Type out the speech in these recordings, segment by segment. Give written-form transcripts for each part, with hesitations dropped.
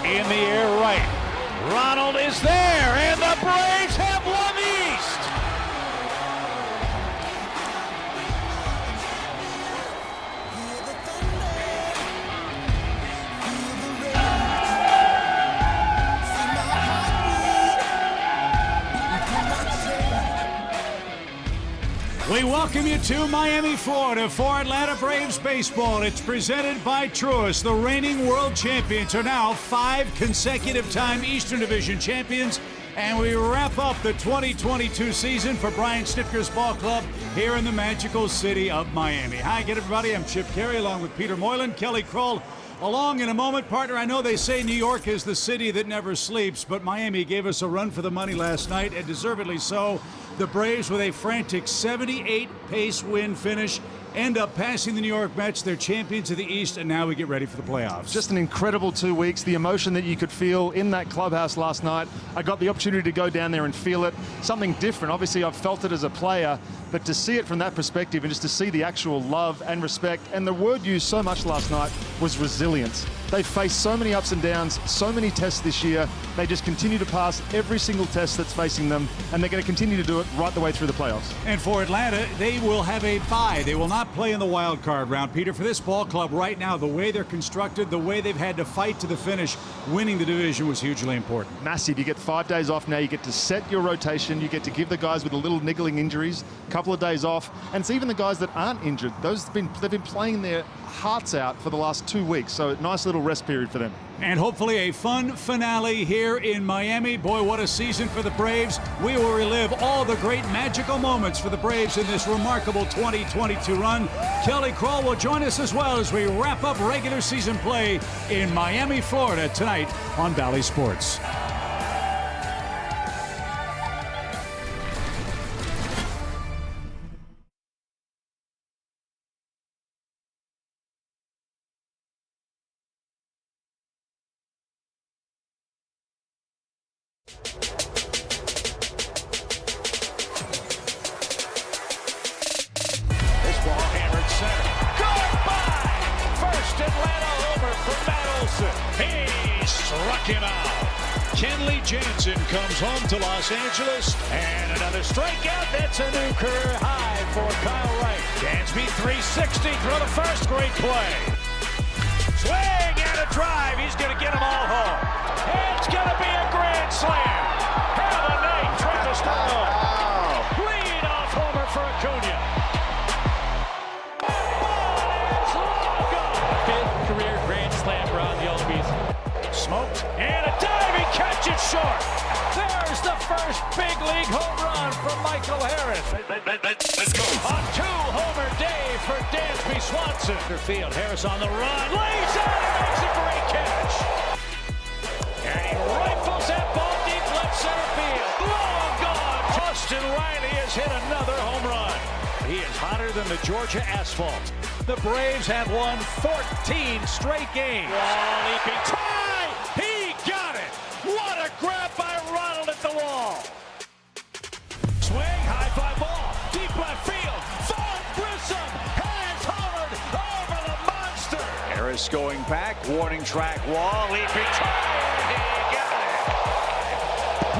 in the air right. Ronald is there, and the Braves have won the East. We welcome you to Miami, Florida for Atlanta Braves baseball. It's presented by Truist. The reigning world champions are now 5 consecutive time Eastern Division champions. And we wrap up the 2022 season for Brian Snitker's ball club here in the magical city of Miami. Hi again, everybody. I'm Chip Carey along with Peter Moylan, Kelly Kroll. Along in a moment, partner. I know they say New York is the city that never sleeps, but Miami gave us a run for the money last night, and deservedly so. The Braves, with a frantic 78 pace win finish, end up passing the New York Mets. They're champions of the East, and now we get ready for the playoffs. Just an incredible 2 weeks. The emotion that you could feel in that clubhouse last night. I got the opportunity to go down there and feel it. Something different. Obviously, I've felt it as a player, but to see it from that perspective and just to see the actual love and respect, and the word used so much last night was resilience. They've faced so many ups and downs, so many tests this year. They just continue to pass every single test that's facing them, and they're going to continue to do it right the way through the playoffs. And for Atlanta, they will have a bye. They will not play in the wild card round. Peter, for this ball club right now, the way they're constructed, the way they've had to fight to the finish, winning the division was hugely important. Massive. You get 5 days off now. You get to set your rotation. You get to give the guys with a little niggling injuries a couple of days off. And it's even the guys that aren't injured. They've been playing their hearts out for the last 2 weeks. So a nice little rest period for them. And hopefully a fun finale here in Miami. Boy, what a season for the Braves. We will relive all the great magical moments for the Braves in this remarkable 2022 run. Kelly Kroll will join us as well as we wrap up regular season play in Miami, Florida tonight on Valley Sports. Comes home to Los Angeles, and another strikeout. That's a new career high for Kyle Wright. Dansby 360 through the first. Great play. Swing and a drive. He's going to get them all home. It's going to be a grand slam. Have a night, Travis Darnold. Lead off homer for Acuna. Fifth career grand slam for the Olbies. Smoked and a diving catch it short. There's the first big league home run from Michael Harris. Let's go. A 2-homer day for Dansby Swanson. Field, Harris on the run, lays out and makes a great catch. And he rifles that ball deep left center field. Long gone. Austin Riley has hit another home run. He is hotter than the Georgia asphalt. The Braves have won 14 straight games. Wall leaping tie. He got it. What a grab by Ronald at the wall. Swing, high fly ball, deep left field. Vaughn Grissom has homered over the monster. Harris going back, warning track wall, leaping tie. He got it.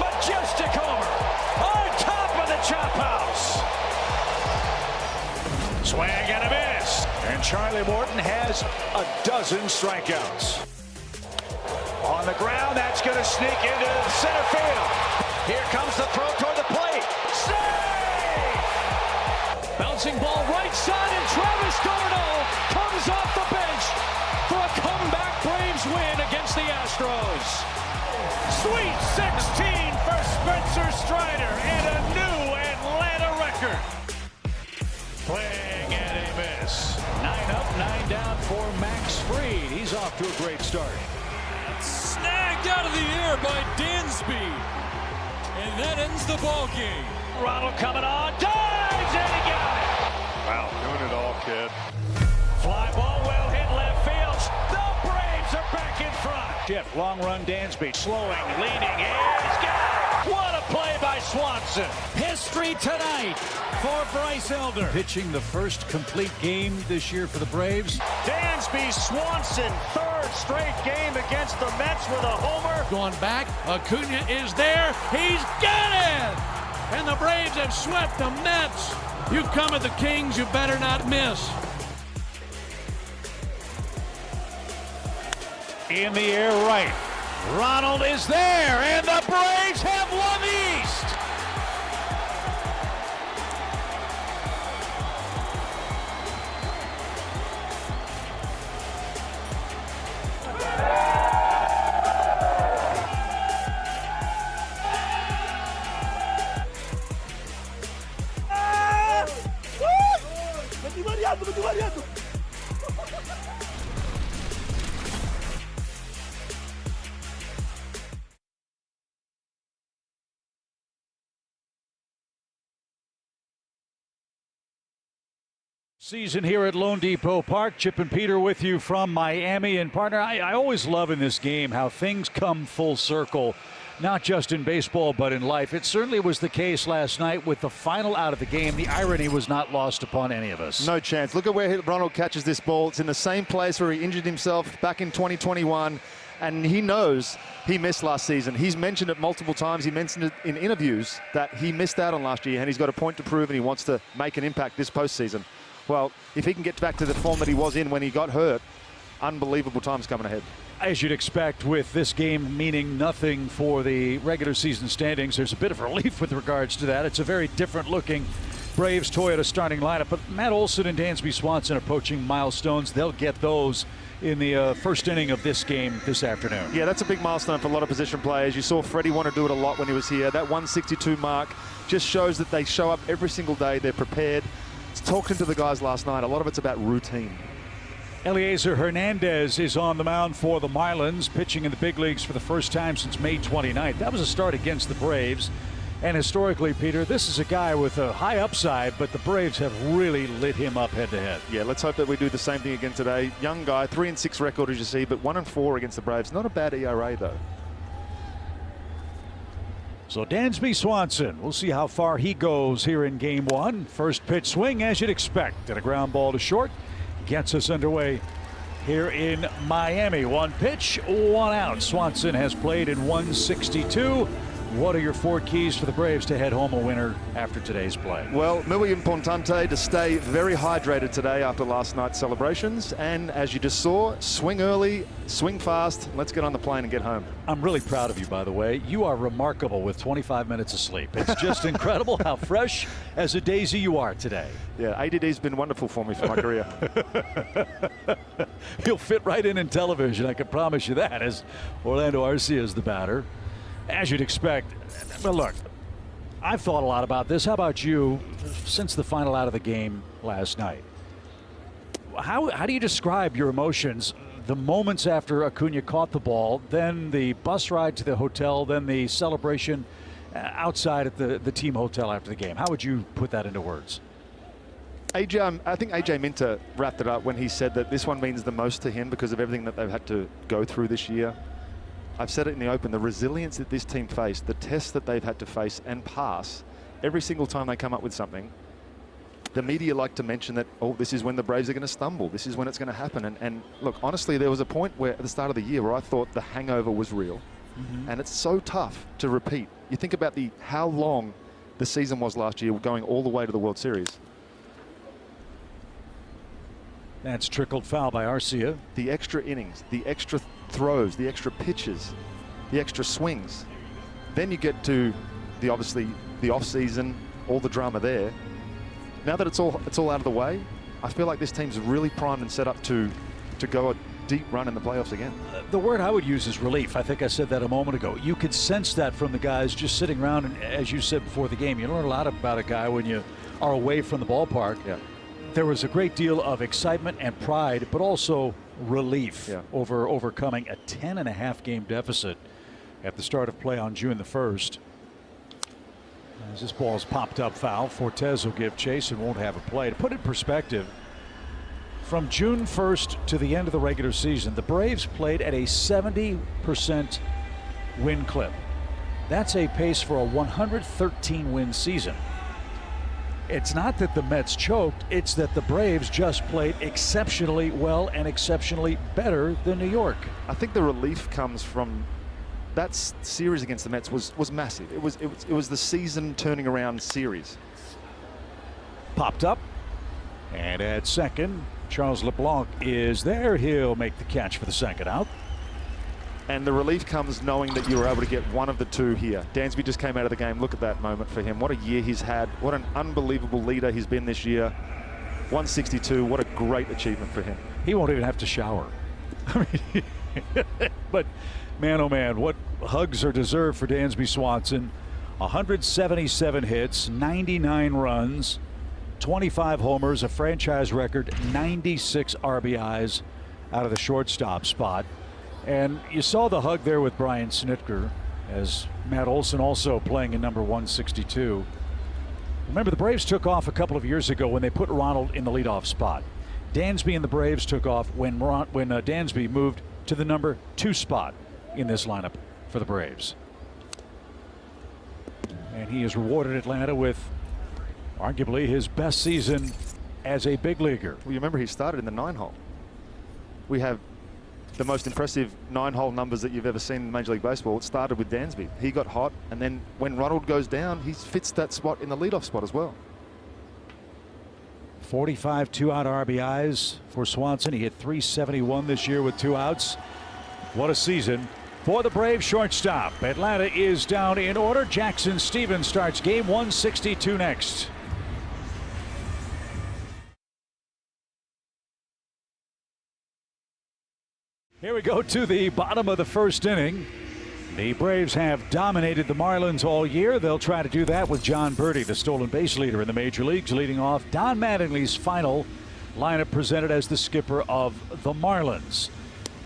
Majestic homer on top of the chop house. Swing and a miss. And Charlie Morton has a dozen strikeouts. On the ground, that's going to sneak into center field. Here comes the throw toward the plate. Save! Bouncing ball right side, and Travis Darnold comes off the bench for a comeback Braves win against the Astros. Sweet 16 for Spencer Strider and a new Atlanta record. Playing and a miss. 9 up, 9 down for Max Fried. He's off to a great start. Snagged out of the air by Dansby. And that ends the ball game. Ronald coming on, dives, and he got it. Wow, doing it all, kid. Fly ball well hit left field. The Braves are back in front. Chip, long run Dansby, slowing, leaning, and he's got it. What a play by by Swanson. History tonight for Bryce Elder. Pitching the first complete game this year for the Braves. Dansby Swanson, third straight game against the Mets with a homer. Going back, Acuna is there. He's got it! And the Braves have swept the Mets. You come at the Kings, you better not miss. In the air right. Ronald is there, and the Braves have won the East. Season here at Lone Depot Park. Chip and Peter with you from Miami. And partner, I always love in this game how things come full circle, not just in baseball but in life. It certainly was the case last night with the final out of the game. The irony was not lost upon any of us. No chance. Look at where Ronald catches this ball. It's in the same place where he injured himself back in 2021. And he knows he missed last season. He's mentioned it multiple times. He mentioned it in interviews that he missed out on last year, and he's got a point to prove, and he wants to make an impact this postseason. Well, if he can get back to the form that he was in when he got hurt, unbelievable times coming ahead. As you'd expect, with this game meaning nothing for the regular season standings, there's a bit of relief with regards to that. It's a very different looking Braves-Toyota starting lineup, but Matt Olson and Dansby Swanson are approaching milestones. They'll get those in the first inning of this game this afternoon. Yeah, that's a big milestone for a lot of position players. You saw Freddie want to do it a lot when he was here. That 162 mark just shows that they show up every single day. They're prepared. Talking to the guys last night, a lot of it's about routine. Eliezer Hernandez is on the mound for the Marlins, pitching in the big leagues for the first time since May 29th. That was a start against the Braves. And historically, Peter, this is a guy with a high upside, but the Braves have really lit him up head-to-head. Yeah, let's hope that we do the same thing again today. Young guy, 3-6 record as you see, but 1-4 against the Braves. Not a bad ERA, though. So Dansby Swanson, we'll see how far he goes here in game one. First pitch swing, as you'd expect, and a ground ball to short gets us underway here in Miami. One pitch, one out. Swanson has played in 162. What are your four keys for the Braves to head home a winner after today's play? Well, muy importante to stay very hydrated today after last night's celebrations. And as you just saw, swing early, swing fast. Let's get on the plane and get home. I'm really proud of you, by the way. You are remarkable with 25 minutes of sleep. It's just incredible how fresh as a daisy you are today. Yeah, ADD's been wonderful for me for my career. He'll fit right in television, I can promise you that, as Orlando Arcia is the batter. As you'd expect. But look, I've thought a lot about this. How about you since the final out of the game last night? How do you describe your emotions the moments after Acuna caught the ball, then the bus ride to the hotel, then the celebration outside at the team hotel after the game? How would you put that into words? I think AJ Minter wrapped it up when he said that this one means the most to him because of everything that they've had to go through this year. I've said it in the open, the resilience that this team faced, the tests that they've had to face and pass, every single time they come up with something, the media like to mention that, oh, this is when the Braves are going to stumble. This is when it's going to happen. And look, honestly, there was a point where at the start of the year where I thought the hangover was real. And it's so tough to repeat. You think about how long the season was last year going all the way to the World Series. That's trickled foul by Arcia. The extra innings, the extra throws, the extra pitches, the extra swings. Then you get to obviously the off season, all the drama there. Now that it's all out of the way, I feel like this team's really primed and set up to go a deep run in the playoffs again. The word I would use is relief. I think I said that a moment ago. You could sense that from the guys just sitting around, and as you said before the game, you learn a lot about a guy when you are away from the ballpark. Yeah. There was a great deal of excitement and pride, but also relief over overcoming a 10.5 game deficit at the start of play on June the 1st. As this ball is popped up foul, Fortes will give chase and won't have a play. To put it in perspective, from June 1st to the end of the regular season, the Braves played at a 70% win clip. That's a pace for a 113-win season. It's not that the Mets choked, it's that the Braves just played exceptionally well and exceptionally better than New York. I think the relief comes from that series against the Mets was massive. It was the season turning around series. Popped up, and at second, Charles LeBlanc is there. He'll make the catch for the second out. And the relief comes knowing that you were able to get one of the two here. Dansby just came out of the game. Look at that moment for him. What a year he's had. What an unbelievable leader he's been this year. 162. What a great achievement for him. He won't even have to shower. I mean, but man, oh man, what hugs are deserved for Dansby Swanson. 177 hits, 99 runs, 25 homers, a franchise record, 96 RBIs out of the shortstop spot. And you saw the hug there with Brian Snitker, as Matt Olson also playing in number 162. Remember, the Braves took off a couple of years ago when they put Ronald in the leadoff spot. Dansby and the Braves took off when Dansby moved to the number 2 spot in this lineup for the Braves. And he has rewarded Atlanta with arguably his best season as a big leaguer. Well, you remember he started in the 9-hole. We have the most impressive 9-hole numbers that you've ever seen in Major League Baseball. It started with Dansby. He got hot, and then when Ronald goes down, he fits that spot in the leadoff spot as well. 45 two-out RBIs for Swanson. He hit 371 this year with 2 outs. What a season for the Braves shortstop. Atlanta is down in order. Jackson Stephens starts game 162 next. Here we go to the bottom of the first inning. The Braves have dominated the Marlins all year. They'll try to do that with John Birdie, the stolen base leader in the major leagues, leading off Don Mattingly's final lineup presented as the skipper of the Marlins.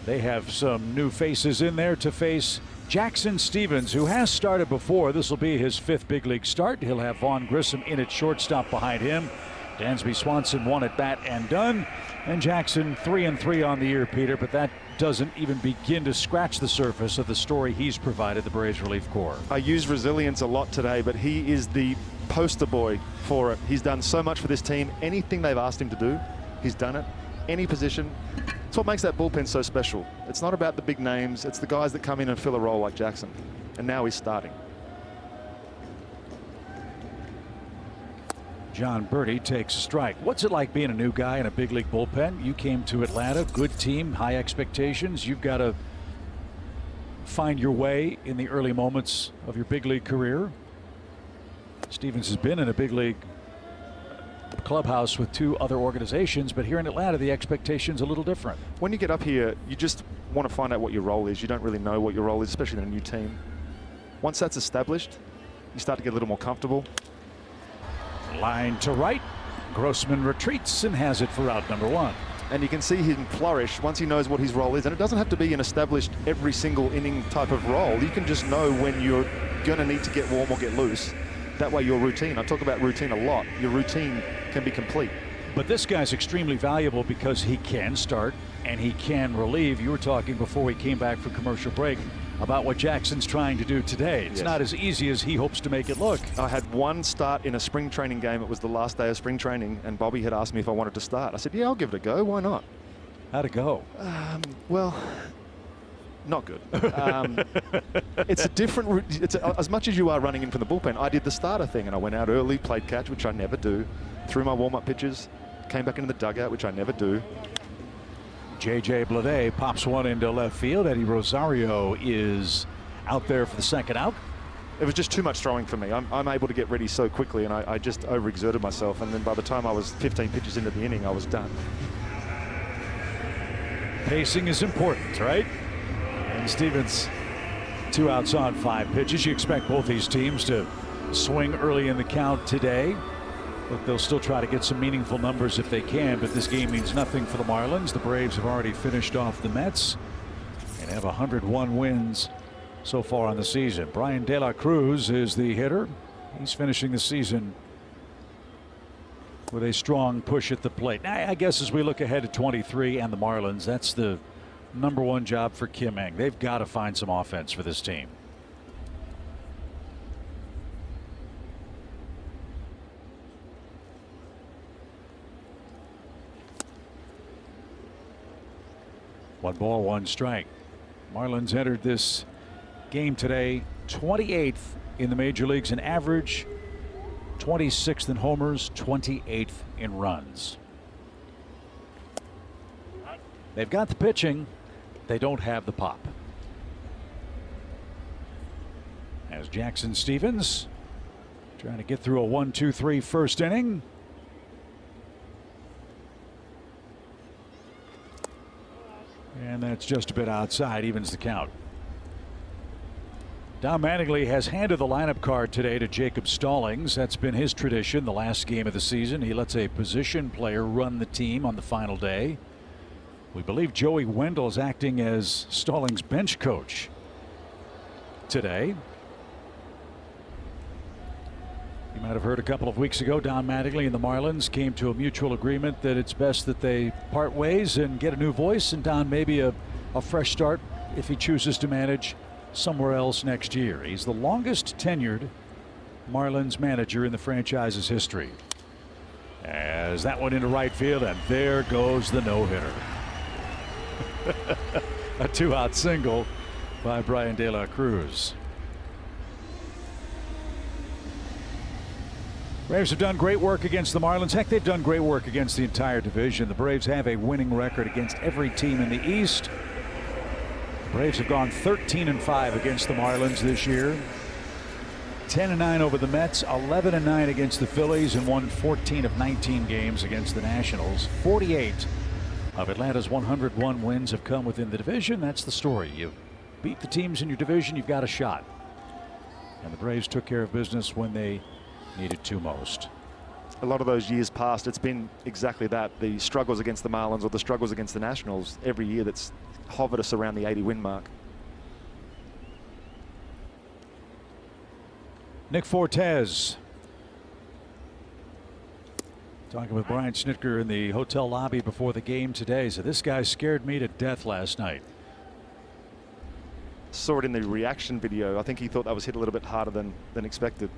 They have some new faces in there to face Jackson Stephens, who has started before. This will be his 5th big league start. He'll have Vaughn Grissom in at shortstop behind him. Dansby Swanson 1 at bat and done. And Jackson 3-3 on the year, Peter, but that doesn't even begin to scratch the surface of the story he's provided the Braves relief corps. I use resilience a lot today, but he is the poster boy for it. He's done so much for this team. Anything they've asked him to do, he's done it. Any position. It's what makes that bullpen so special. It's not about the big names. It's the guys that come in and fill a role like Jackson. And now he's starting. John Birdie takes a strike. What's it like being a new guy in a big league bullpen? You came to Atlanta, good team, high expectations. You've got to find your way in the early moments of your big league career. Stephens has been in a big league clubhouse with 2 other organizations, but here in Atlanta the expectation's a little different. When you get up here, you just want to find out what your role is. You don't really know what your role is, especially in a new team. Once that's established, you start to get a little more comfortable. Line to right. Grossman retreats and has it for out number 1. And you can see him flourish once he knows what his role is. And it doesn't have to be an established every single inning type of role. You can just know when you're going to need to get warm or get loose. That way your routine, I talk about routine a lot, your routine can be complete. But this guy's extremely valuable because he can start and he can relieve. You were talking before we came back for commercial break about what Jackson's trying to do today. It's not as easy as he hopes to make it look. I had one start in a spring training game. It was the last day of spring training, and Bobby had asked me if I wanted to start. I said, yeah, I'll give it a go. Why not? How'd it go? Well, not good. It's a different, as much as you are running in from the bullpen, I did the starter thing, and I went out early, played catch, which I never do, threw my warm-up pitches, came back into the dugout, which I never do. J.J. Bleday pops one into left field. Eddie Rosario is out there for the second out. It was just too much throwing for me. I'm able to get ready so quickly, and I just overexerted myself. And then by the time I was 15 pitches into the inning, I was done. Pacing is important, right? And Stephens 2 outs on 5 pitches. You expect both these teams to swing early in the count today. Look, they'll still try to get some meaningful numbers if they can, but this game means nothing for the Marlins. The Braves have already finished off the Mets and have 101 wins so far on the season. Brian De La Cruz is the hitter. He's finishing the season with a strong push at the plate. Now, I guess as we look ahead to 23 and the Marlins, that's the #1 job for Kim Ng. They've got to find some offense for this team. 1 ball, 1 strike. Marlins entered this game today 28th in the major leagues in average, 26th in homers, 28th in runs. They've got the pitching, they don't have the pop. As Jackson Stevens trying to get through a 1-2-3 first inning. And that's just a bit outside, evens the count. Don Mattingly has handed the lineup card today to Jacob Stallings. That's been his tradition the last game of the season. He lets a position player run the team on the final day. We believe Joey Wendell is acting as Stallings' bench coach today. You might have heard a couple of weeks ago, Don Mattingly and the Marlins came to a mutual agreement that it's best that they part ways and get a new voice, and Don maybe a fresh start if he chooses to manage somewhere else next year. He's the longest tenured Marlins manager in the franchise's history. As that one into right field, and there goes the no-hitter. A 2-out single by Brian De La Cruz. Braves have done great work against the Marlins. Heck, they've done great work against the entire division. The Braves have a winning record against every team in the East. The Braves have gone 13-5 against the Marlins this year. 10-9 over the Mets, 11-9 against the Phillies, and won 14 of 19 games against the Nationals. 48 of Atlanta's 101 wins have come within the division. That's the story. You beat the teams in your division, you've got a shot. And the Braves took care of business when they needed to most. A lot of those years past, it's been exactly that. The struggles against the Marlins or the struggles against the Nationals every year that's hovered us around the 80 win mark. Nick Fortes talking with Brian Snitker in the hotel lobby before the game today. So this guy scared me to death last night. Saw it in the reaction video. I think he thought that was hit a little bit harder than expected.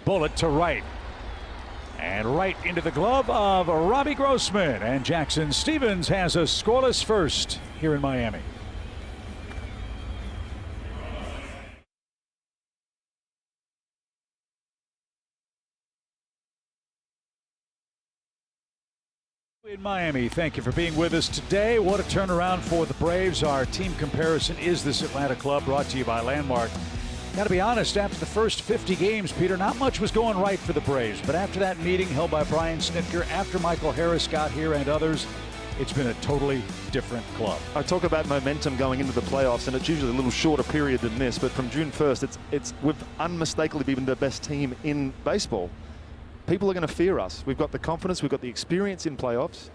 Bullet to right. And right into the glove of Robbie Grossman. And Jackson Stevens has a scoreless first here in Miami. In Miami, thank you for being with us today. What a turnaround for the Braves. Our team comparison is this Atlanta club, brought to you by Landmark. Got to be honest, after the first 50 games, Peter, not much was going right for the Braves. But after that meeting held by Brian Snitker, after Michael Harris got here and others, it's been a totally different club. I talk about momentum going into the playoffs, and it's usually a little shorter period than this. But from June 1st, we've unmistakably been the best team in baseball. People are going to fear us. We've got the confidence, we've got the experience in playoffs.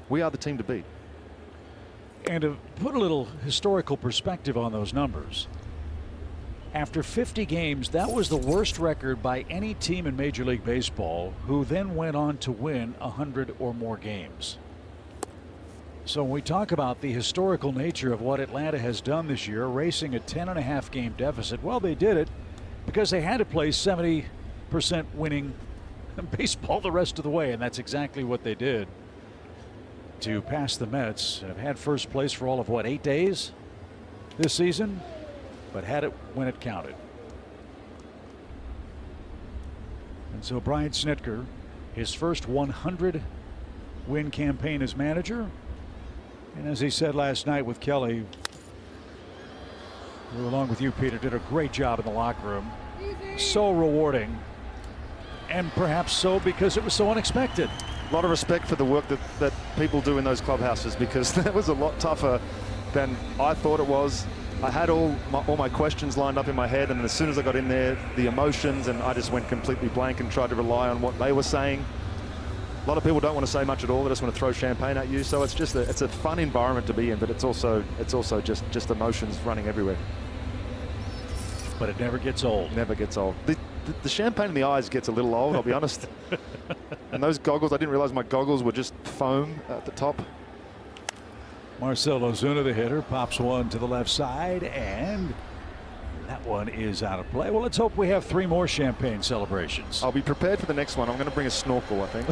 We are the team to beat. And to put a little historical perspective on those numbers, after 50 games, that was the worst record by any team in Major League Baseball, who then went on to win 100 or more games. So when we talk about the historical nature of what Atlanta has done this year, erasing a 10.5 game deficit, well, they did it because they had to play 70% winning baseball the rest of the way, and that's exactly what they did to pass the Mets. Have had first place for all of, what, 8 days this season? But had it when it counted. And so Brian Snitker, his first 100 win campaign as manager, and as he said last night with Kelly, who along with you, Peter, did a great job in the locker room. So rewarding, and perhaps so because it was so unexpected. A lot of respect for the work that people do in those clubhouses, because that was a lot tougher than I thought it was. I had all my questions lined up in my head, and as soon as I got in there, the emotions, and I just went completely blank and tried to rely on what they were saying. A lot of people don't want to say much at all. They just want to throw champagne at you. So it's just it's a fun environment to be in, but it's also just emotions running everywhere. But it never gets old. Never gets old. The champagne in the eyes gets a little old, I'll be honest. And those goggles, I didn't realize my goggles were just foam at the top. Marcell Ozuna, the hitter, pops one to the left side, and That one is out of play. Well, let's hope we have 3 more champagne celebrations. I'll be prepared for the next one. I'm going to bring a snorkel, I think.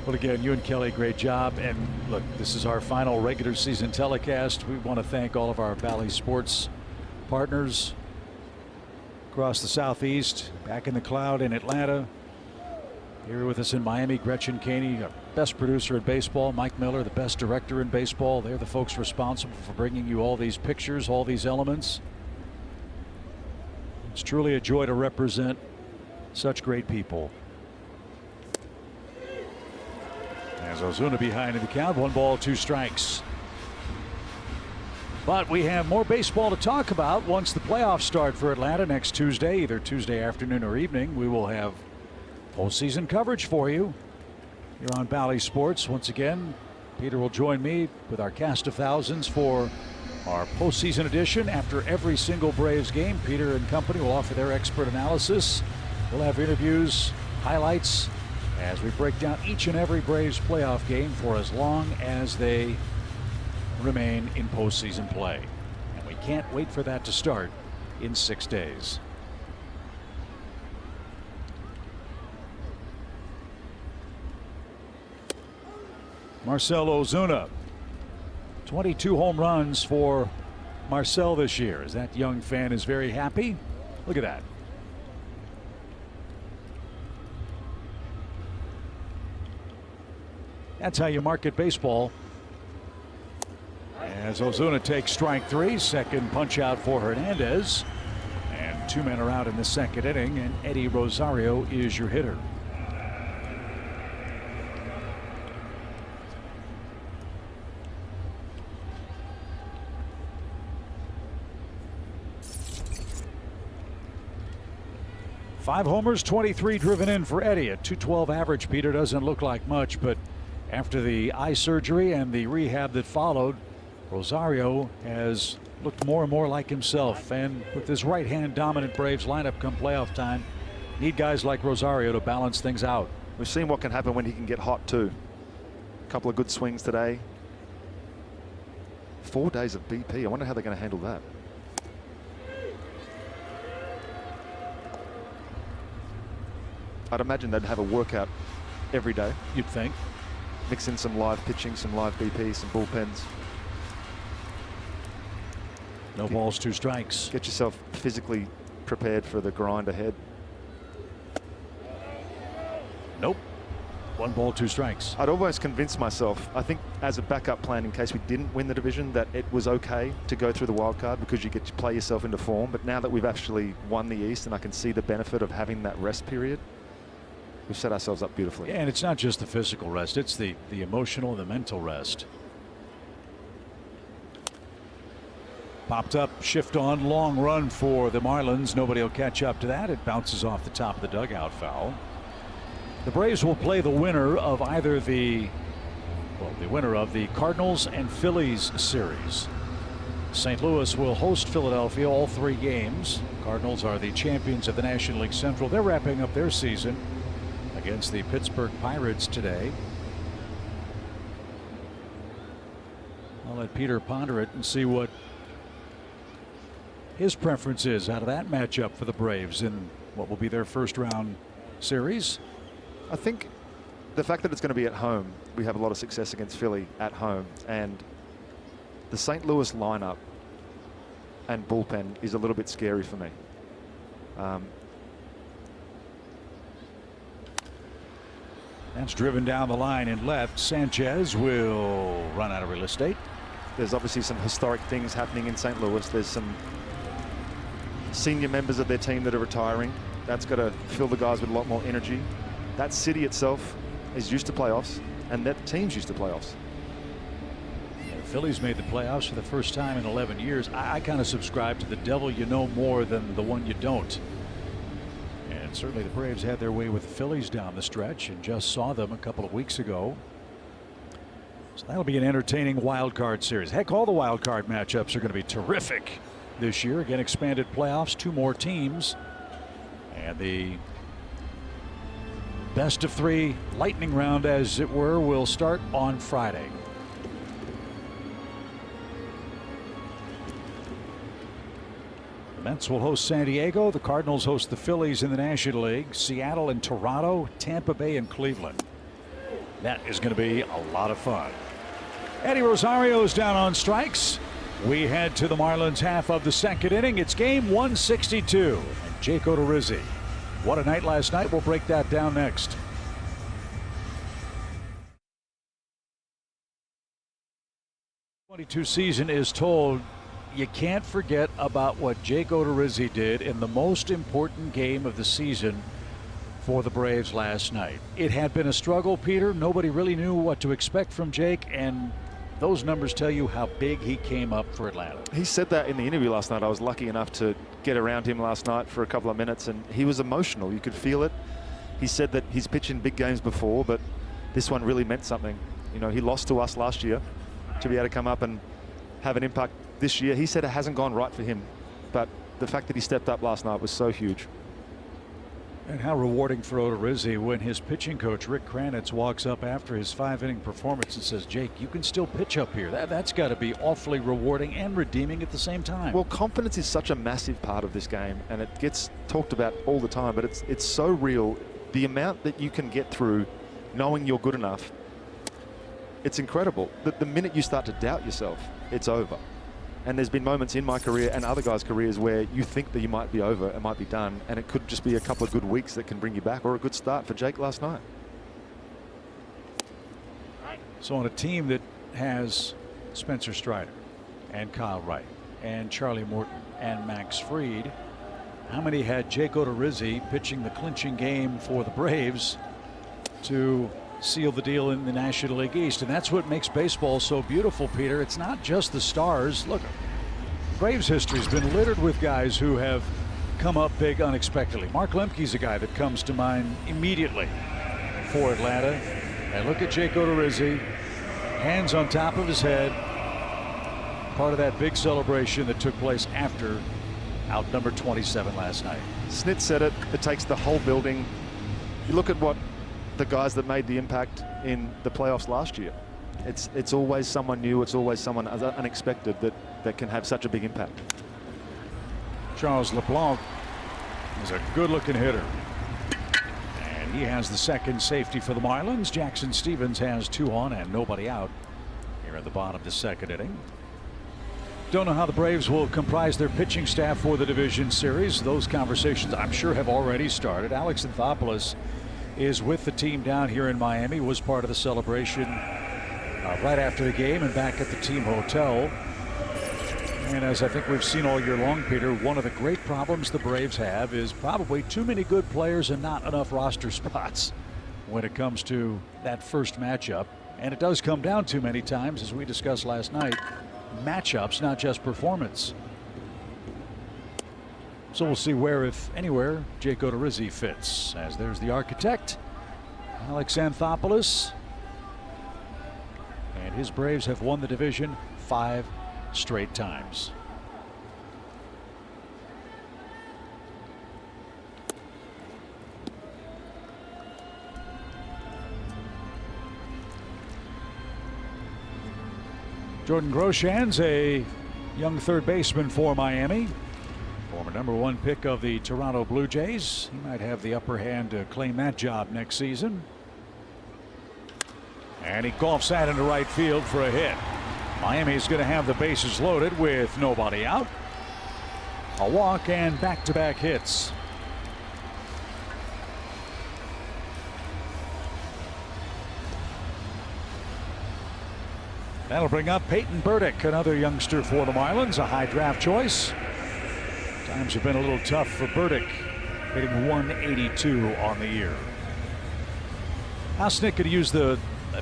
Well, again, you and Kelly, great job. And look, this is our final regular season telecast. We want to thank all of our Valley Sports partners across the Southeast, back in the cloud in Atlanta. Here with us in Miami, Gretchen Caney, our best producer in baseball. Mike Miller, the best director in baseball. They're the folks responsible for bringing you all these pictures, all these elements. It's truly a joy to represent such great people. As Ozuna behind in the count, 1 ball, 2 strikes. But we have more baseball to talk about once the playoffs start for Atlanta next Tuesday, either Tuesday afternoon or evening. We will have postseason coverage for you here on Valley Sports. Once again, Peter will join me with our cast of thousands for our postseason edition. After every single Braves game, Peter and company will offer their expert analysis. We'll have interviews, highlights, as we break down each and every Braves playoff game for as long as they remain in postseason play. And we can't wait for that to start in 6 days. Marcell Ozuna, 22 home runs for Marcell this year. As that young fan is very happy. Look at that. That's how you market baseball. As Ozuna takes strike 3, second punch out for Hernandez. And 2 men are out in the second inning, and Eddie Rosario is your hitter. Five homers, 23 driven in for Eddie. A .212 average, Peter, doesn't look like much, but after the eye surgery and the rehab that followed, Rosario has looked more and more like himself. And with this right-hand dominant Braves lineup come playoff time, need guys like Rosario to balance things out. We've seen what can happen when he can get hot too. A couple of good swings today. 4 days of BP. I wonder how they're going to handle that. I'd imagine they'd have a workout every day. You'd think. Mix in some live pitching, some live BP, some bullpens. No balls, 2 strikes. Get yourself physically prepared for the grind ahead. Nope. 1 ball, 2 strikes. I'd almost convince myself, I think as a backup plan in case we didn't win the division, that it was okay to go through the wild card because you get to play yourself into form. But now that we've actually won the East and I can see the benefit of having that rest period, we've set ourselves up beautifully. Yeah, and it's not just the physical rest, it's the emotional, the mental rest. Popped up, shift on, long run for the Marlins. Nobody will catch up to that. It bounces off the top of the dugout foul. The Braves will play the winner of either the winner of the Cardinals and Phillies series. St. Louis will host Philadelphia all 3 games. Cardinals are the champions of the National League Central. They're wrapping up their season against the Pittsburgh Pirates today. I'll let Peter ponder it and see what his preference is out of that matchup for the Braves in what will be their first round series. I think the fact that it's going to be at home, we have a lot of success against Philly at home, and the St. Louis lineup and bullpen is a little bit scary for me. That's driven down the line in left. Sanchez will run out of real estate. There's obviously some historic things happening in St. Louis. There's some senior members of their team that are retiring. That's got to fill the guys with a lot more energy. That city itself is used to playoffs, and that team's used to playoffs. Yeah, the Phillies made the playoffs for the first time in 11 years. I kind of subscribe to the devil you know more than the one you don't. And certainly the Braves had their way with the Phillies down the stretch and just saw them a couple of weeks ago. So that'll be an entertaining wild card series. Heck, all the wild card matchups are going to be terrific this year. Again, expanded playoffs, 2 more teams, and the best of 3 lightning round, as it were, will start on Friday. Mets will host San Diego. The Cardinals host the Phillies in the National League. Seattle and Toronto, Tampa Bay and Cleveland. That is going to be a lot of fun. Eddie Rosario is down on strikes. We head to the Marlins half of the second inning. It's game 162. And Jake Odorizzi. What a night last night. We'll break that down next. '22 season is told you can't forget about what Jake Odorizzi did in the most important game of the season for the Braves last night. It had been a struggle, Peter. Nobody really knew what to expect from Jake, and those numbers tell you how big he came up for Atlanta. He said that in the interview last night. I was lucky enough to get around him last night for a couple of minutes, and he was emotional. You could feel it. He said that he's pitched in big games before, but this one really meant something. You know, he lost to us last year. To be able to come up and have an impact this year, he said it hasn't gone right for him, but the fact that he stepped up last night was so huge. And how rewarding for Odorizzi when his pitching coach Rick Kranitz walks up after his 5-inning performance and says, Jake, you can still pitch up here. That's got to be awfully rewarding and redeeming at the same time. Well, confidence is such a massive part of this game, and it gets talked about all the time, but it's so real. The amount that you can get through knowing you're good enough, it's incredible. The minute you start to doubt yourself, it's over. And there's been moments in my career and other guys' careers where you think that you might be over, it might be done, and it could just be a couple of good weeks that can bring you back, or a good start for Jake last night. So on a team that has Spencer Strider and Kyle Wright and Charlie Morton and Max Fried, how many had Jake Odorizzi pitching the clinching game for the Braves to seal the deal in the National League East? And that's what makes baseball so beautiful, Peter. It's not just the stars. Look, Braves history has been littered with guys who have come up big unexpectedly. Mark Lemke's a guy that comes to mind immediately for Atlanta. And look at Jake Odorizzi, hands on top of his head, part of that big celebration that took place after out number 27 last night. Snit said it. It takes the whole building. You look at what the guys that made the impact in the playoffs last year. It's always someone new. It's always someone unexpected that can have such a big impact. Charles LeBlanc is a good-looking hitter, and he has the second safety for the Marlins. Jackson Stevens has 2 on and nobody out here at the bottom of the second inning. Don't know how the Braves will comprise their pitching staff for the division series. Those conversations, I'm sure, have already started. Alex Anthopoulos is with the team down here in Miami, was part of the celebration right after the game and back at the team hotel. And as I think we've seen all year long, Peter, one of the great problems the Braves have is probably too many good players and not enough roster spots when it comes to that first matchup. And it does come down to, many times, as we discussed last night, matchups, not just performance. So we'll see where, if anywhere, Jake Odorizzi fits. As there's the architect, Alex Anthopoulos. And his Braves have won the division 5 straight times. Jordan Groshans, a young third baseman for Miami. Former #1 pick of the Toronto Blue Jays. He might have the upper hand to claim that job next season. And he golfs that into right field for a hit. Miami's going to have the bases loaded with nobody out. A walk and back-to-back hits. That'll bring up Peyton Burdick, another youngster for the Marlins, a high draft choice. Times have been a little tough for Burdick, hitting 182 on the year. How Snit could use the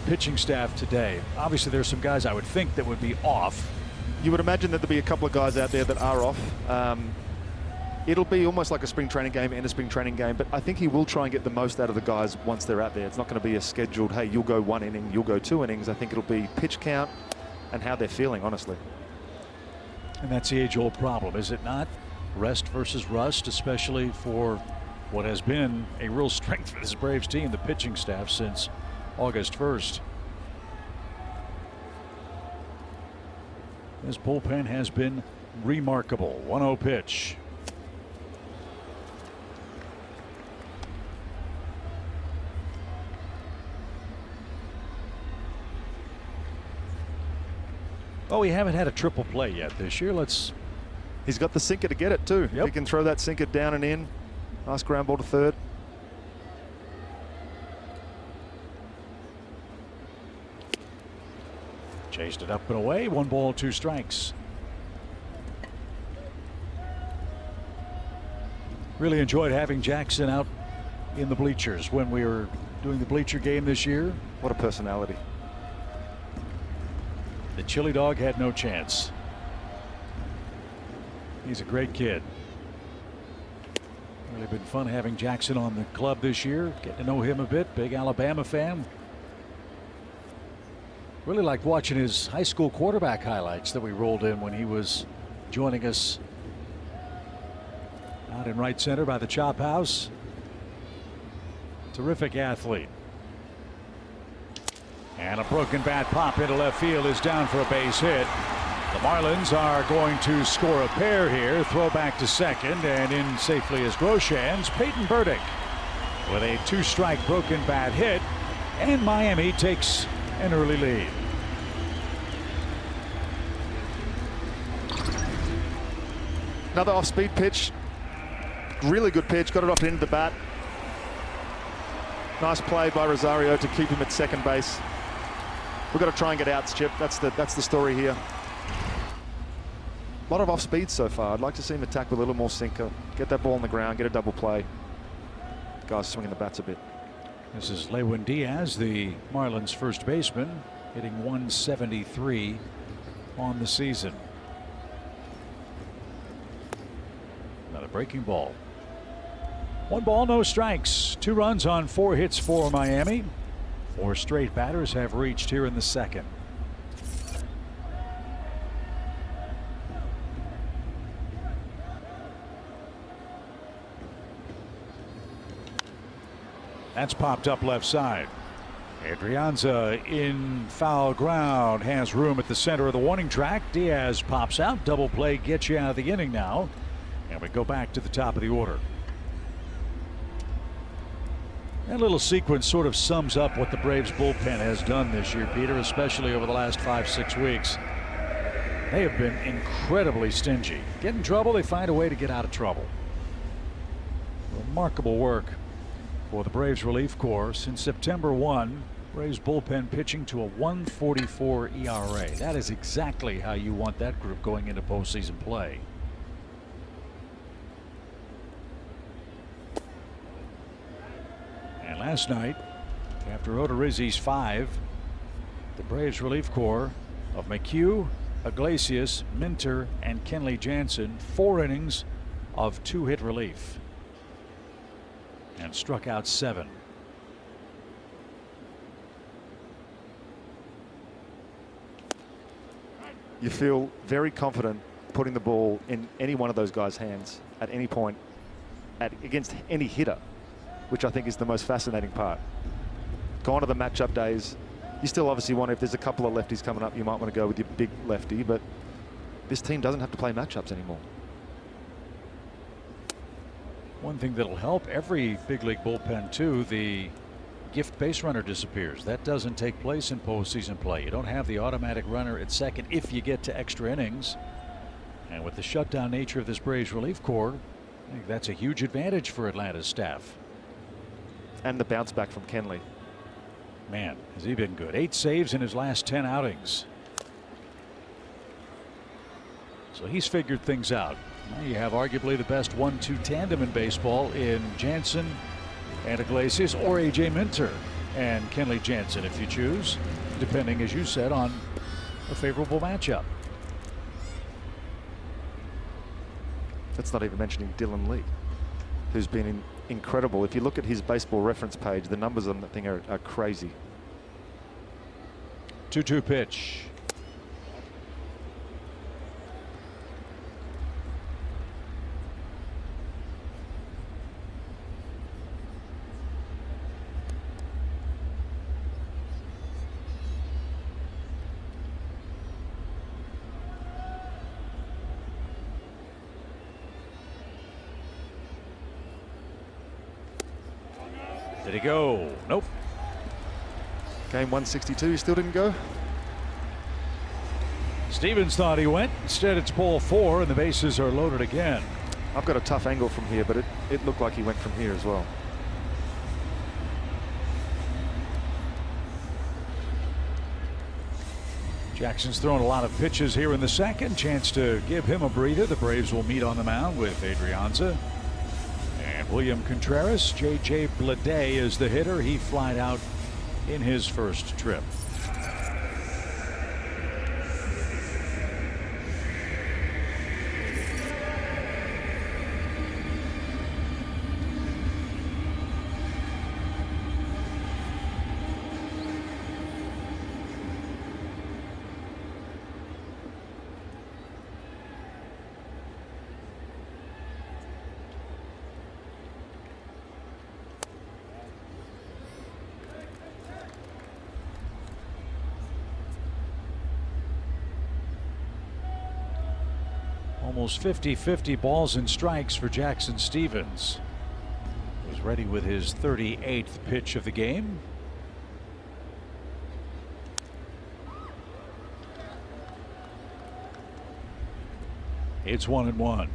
pitching staff today? Obviously, there's some guys I would think that would be off. You would imagine that there'll be a couple of guys out there that are off. It'll be almost like a spring training game and a spring training game, but I think he will try and get the most out of the guys once they're out there. It's not going to be a scheduled, hey, you'll go 1 inning, you'll go 2 innings. I think it'll be pitch count and how they're feeling, honestly. And that's the age-old problem, is it not? Rest versus rust, especially for what has been a real strength for this Braves team, the pitching staff, since August 1st. This bullpen has been remarkable. 1-0 pitch. Oh, we haven't had a triple play yet this year. He's got the sinker to get it too. Yep. He can throw that sinker down and in. Nice ground ball to third. Chased it up and away. 1 ball, 2 strikes. Really enjoyed having Jackson out in the bleachers when we were doing the bleacher game this year. What a personality. The chili dog had no chance. He's a great kid. Really been fun having Jackson on the club this year. Getting to know him a bit. Big Alabama fan. Really liked watching his high school quarterback highlights that we rolled in when he was joining us out in right center by the Chop House. Terrific athlete. And a broken bat pop into left field is down for a base hit. The Marlins are going to score a pair here. Throw back to second, and in safely is Groshans. Peyton Burdick with a 2-strike broken bat hit, and Miami takes an early lead. Another off-speed pitch. Really good pitch. Got it off the end of the bat. Nice play by Rosario to keep him at second base. We've got to try and get outs, Chip. That's the story here. A lot of off-speed so far. I'd like to see him attack with a little more sinker. Get that ball on the ground. Get a double play. Guys swinging the bats a bit. This is Lewin Diaz, the Marlins first baseman, hitting 173 on the season. Another breaking ball. 1 ball, no strikes. 2 runs on 4 hits for Miami. 4 straight batters have reached here in the second. That's popped up left side. Adrianza in foul ground, has room at the center of the warning track. Diaz pops out. Double play gets you out of the inning now. And we go back to the top of the order. That little sequence sort of sums up what the Braves bullpen has done this year, Peter, especially over the last 5-6 weeks. They have been incredibly stingy. Get in trouble, they find a way to get out of trouble. Remarkable work for the Braves relief corps. Since September 1, Braves bullpen pitching to a 1.44 ERA. That is exactly how you want that group going into postseason play. And last night, after Odorizzi's 5, the Braves relief corps of McHugh, Iglesias, Minter, and Kenley Jansen, 4 innings of 2-hit relief, and struck out 7. You feel very confident putting the ball in any one of those guys' hands at any point against any hitter, which I think is the most fascinating part. Gone are the matchup days. You still obviously want, if there's a couple of lefties coming up, you might want to go with your big lefty, but this team doesn't have to play matchups anymore. One thing that'll help every big league bullpen too, the gift base runner disappears. That doesn't take place in postseason play. You don't have the automatic runner at second if you get to extra innings. And with the shutdown nature of this Braves relief corps, I think that's a huge advantage for Atlanta's staff. And the bounce back from Kenley. Man, has he been good. 8 saves in his last 10 outings. So he's figured things out. Now you have arguably the best 1-2 tandem in baseball in Jansen and Iglesias, or A.J. Minter and Kenley Jansen if you choose, depending, as you said, on a favorable matchup. That's not even mentioning Dylan Lee, who's been incredible. If you look at his baseball reference page, the numbers on that thing are crazy. 2-2 pitch. Did he go? Nope. Game 162, he still didn't go. Still Stevens thought he went. Instead, it's ball 4, and the bases are loaded again. I've got a tough angle from here, but it looked like he went from here as well. Jackson's thrown a lot of pitches here in the second. Chance to give him a breather. The Braves will meet on the mound with Adrianza and William Contreras. J.J. Bleday is the hitter. He flied out in his first trip. Almost 50-50 balls and strikes for Jackson Stevens. Was ready with his 38th pitch of the game. It's 1-1.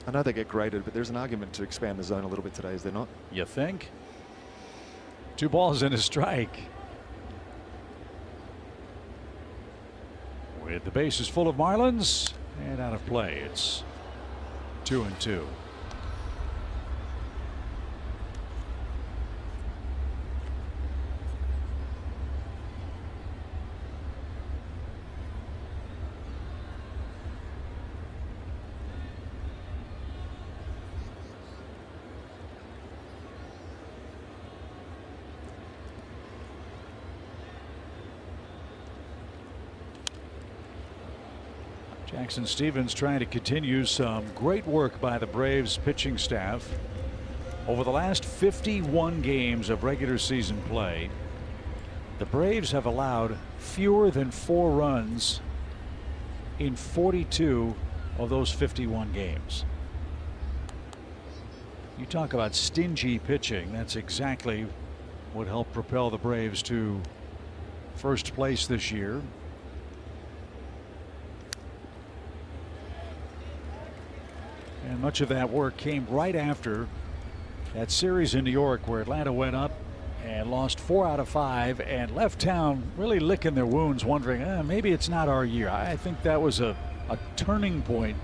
I know they get graded, but there's an argument to expand the zone a little bit today, is there not? You think? 2 balls and a strike. With the bases full of Marlins and out of play, it's 2-2. Jackson Stevens trying to continue some great work by the Braves pitching staff. Over the last 51 games of regular season play, the Braves have allowed fewer than 4 runs in 42 of those 51 games. You talk about stingy pitching. That's exactly what helped propel the Braves to first place this year. And much of that work came right after that series in New York where Atlanta went up and lost 4 out of 5 and left town really licking their wounds, wondering maybe it's not our year. I think that was a turning point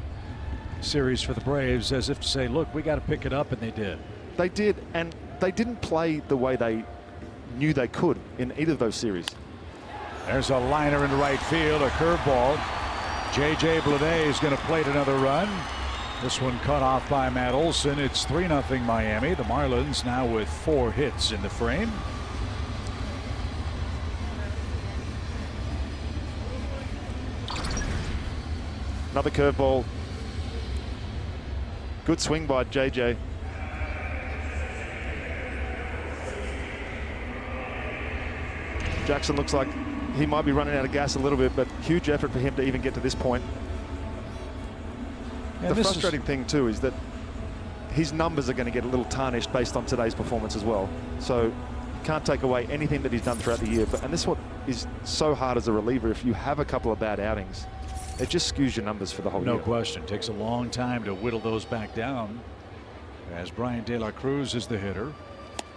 series for the Braves, as if to say, look, we got to pick it up, and they did. They did, and they didn't play the way they knew they could in either of those series. There's a liner into right field, a curveball. J.J. Bleday is going to plate another run. This one cut off by Matt Olson. It's 3-0 Miami. The Marlins now with 4 hits in the frame. Another curveball. Good swing by JJ. Jackson looks like he might be running out of gas a little bit, but huge effort for him to even get to this point. And the frustrating thing too is that his numbers are going to get a little tarnished based on today's performance as well. So you can't take away anything that he's done throughout the year. And this is what is so hard as a reliever. If you have a couple of bad outings, it just skews your numbers for the whole year. No question. Takes a long time to whittle those back down, as Brian De La Cruz is the hitter.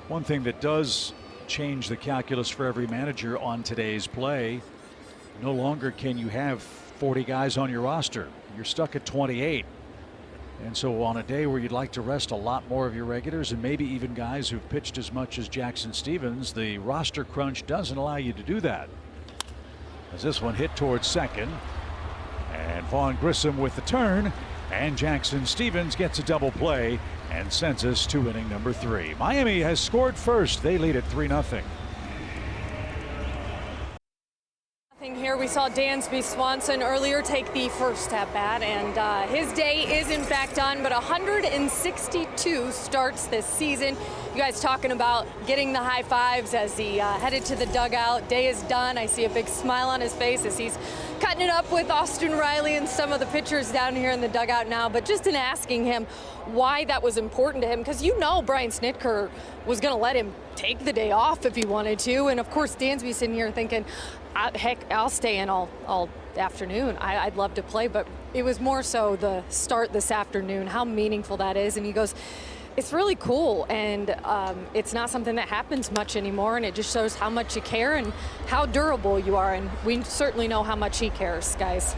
One thing that does change the calculus for every manager on today's play, no longer can you have 40 guys on your roster. You're stuck at 28. And so on a day where you'd like to rest a lot more of your regulars and maybe even guys who've pitched as much as Jackson Stevens, the roster crunch doesn't allow you to do that. As this one hit towards second, and Vaughn Grissom with the turn, and Jackson Stevens gets a double play and sends us to inning number 3. Miami has scored first. They lead at 3-0. Here we saw Dansby Swanson earlier take the first at bat, and his day is in fact done, but 162 starts this season. You guys talking about getting the high fives as he headed to the dugout. Day is done. I see a big smile on his face as he's cutting it up with Austin Riley and some of the pitchers down here in the dugout now. But just in asking him why that was important to him, because you know Brian Snitker was going to let him take the day off if he wanted to. And of course, Dansby's sitting here thinking, heck, I'll stay in all afternoon. I'd love to play, but it was more so the start this afternoon, how meaningful that is. And he goes, it's really cool, and it's not something that happens much anymore, and it just shows how much you care and how durable you are, and we certainly know how much he cares, guys.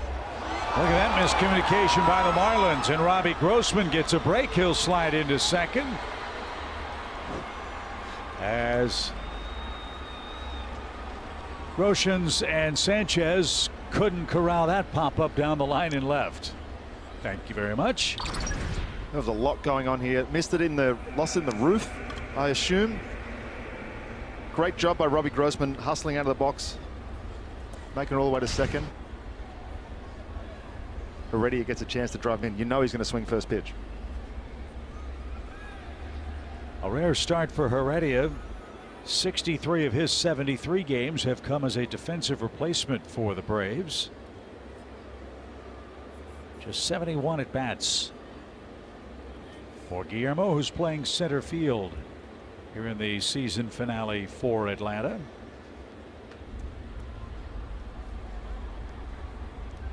Look at that miscommunication by the Marlins, and Robbie Grossman gets a break. He'll slide into second as Groshans and Sanchez couldn't corral that pop-up down the line and left. Thank you very much. There was a lot going on here. Missed it in the loss in the roof, I assume. Great job by Robbie Grossman hustling out of the box, making it all the way to second. Heredia gets a chance to drive in. You know he's going to swing first pitch. A rare start for Heredia. 63 of his 73 games have come as a defensive replacement for the Braves. Just 71 at bats for Guillermo, who's playing center field here in the season finale for Atlanta.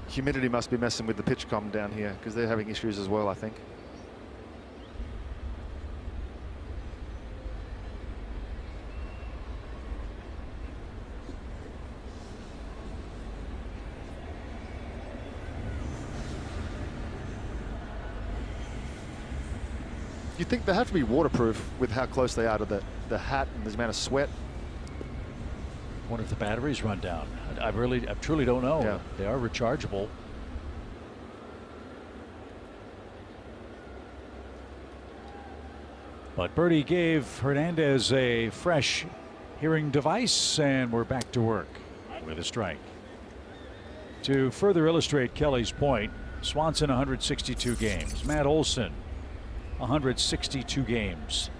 Humidity must be messing with the pitch comm down here because they're having issues as well, I think. You think they have to be waterproof with how close they are to the hat and the amount of sweat? Wonder if the batteries run down. I truly don't know. Yeah. They are rechargeable. But Birdie gave Hernandez a fresh hearing device, and we're back to work with a strike. To further illustrate Kelly's point, Swanson 162 games. Matt Olson 162 games.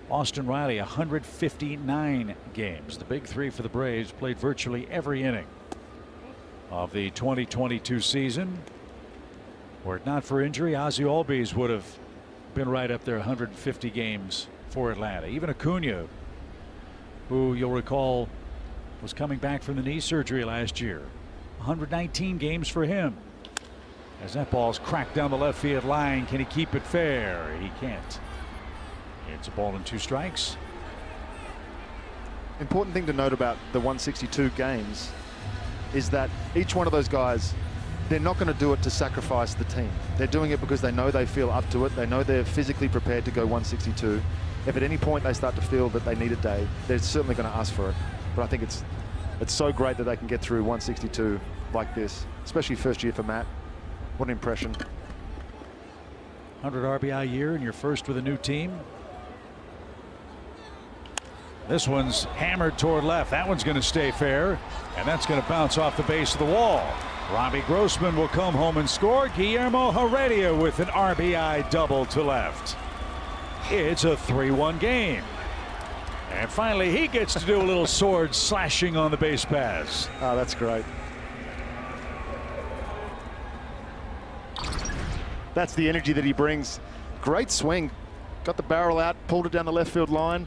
Austin Riley 159 games. The big three for the Braves played virtually every inning of the 2022 season. Were it not for injury, Ozzie Albies would have been right up there, 150 games for Atlanta. Even Acuna, who you'll recall was coming back from the knee surgery last year, 119 games for him. As that ball's cracked down the left field line, can he keep it fair? He can't. It's a ball and 2 strikes. Important thing to note about the 162 games is that each one of those guys, they're not going to do it to sacrifice the team. They're doing it because they know they feel up to it. They know they're physically prepared to go 162. If at any point they start to feel that they need a day, they're certainly going to ask for it. But I think it's so great that they can get through 162 like this, especially first year for Matt. What an impression. 100 RBI year and you're first with a new team. This one's hammered toward left. That one's going to stay fair, and that's going to bounce off the base of the wall. Robbie Grossman will come home and score. Guillermo Heredia with an RBI double to left. It's a 3-1 game. And finally, he gets to do a little sword slashing on the base pass. Oh, that's great. That's the energy that he brings. Great swing. Got the barrel out, pulled it down the left field line.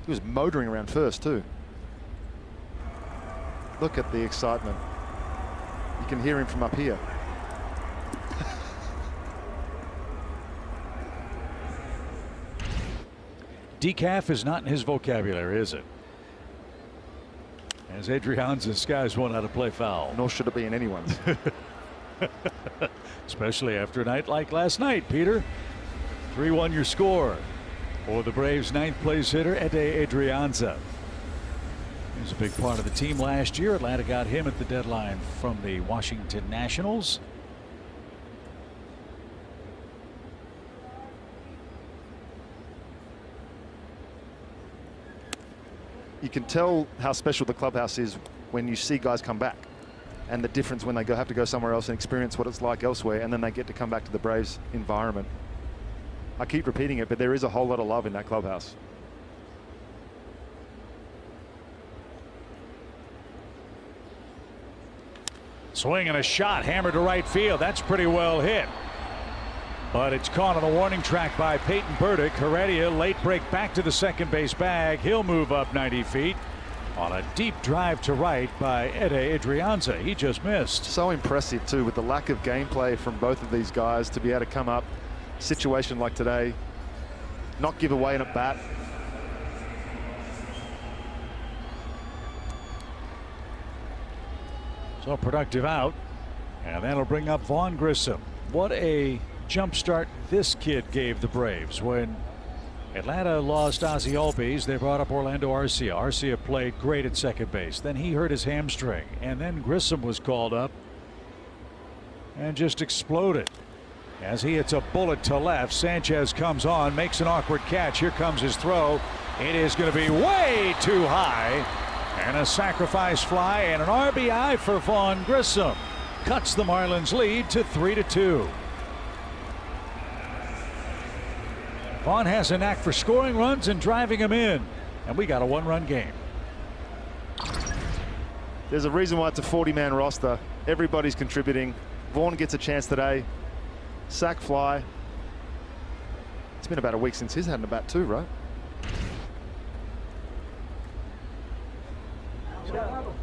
He was motoring around first, too. Look at the excitement. You can hear him from up here. Decaf is not in his vocabulary, is it? As Adrianza skies one out of play foul. Nor should it be in anyone's. Especially after a night like last night, Peter. 3-1 your score for the Braves' 9th place hitter, Ede Adrianza. He was a big part of the team last year. Atlanta got him at the deadline from the Washington Nationals. you can tell how special the clubhouse is when you see guys come back, and the difference when they have to go somewhere else and experience what it's like elsewhere, and then they get to come back to the Braves environment. I keep repeating it, but there is a whole lot of love in that clubhouse. Swing and a shot, hammered to right field. That's pretty well hit. But it's caught on the warning track by Peyton Burdick. Heredia, late break back to the second base bag. He'll move up 90 feet on a deep drive to right by Ede Adrianza. He just missed. So impressive, too, with the lack of gameplay from both of these guys to be able to come up, situation like today, not give away an at bat. So productive out, and that'll bring up Vaughn Grissom. What a jump start this kid gave the Braves. When Atlanta lost Ozzie Albies, they brought up Orlando Arcia. Arcia played great at second base. Then he hurt his hamstring, and then Grissom was called up and just exploded. As he hits a bullet to left, Sanchez comes on, makes an awkward catch. Here comes his throw. It is going to be way too high. And a sacrifice fly and an RBI for Vaughn Grissom. Cuts the Marlins lead to 3-2. Vaughn has a knack for scoring runs and driving them in. And we got a one-run game. There's a reason why it's a 40-man roster. Everybody's contributing. Vaughn gets a chance today. Sack fly. It's been about a week since he's had an at-bat too, right?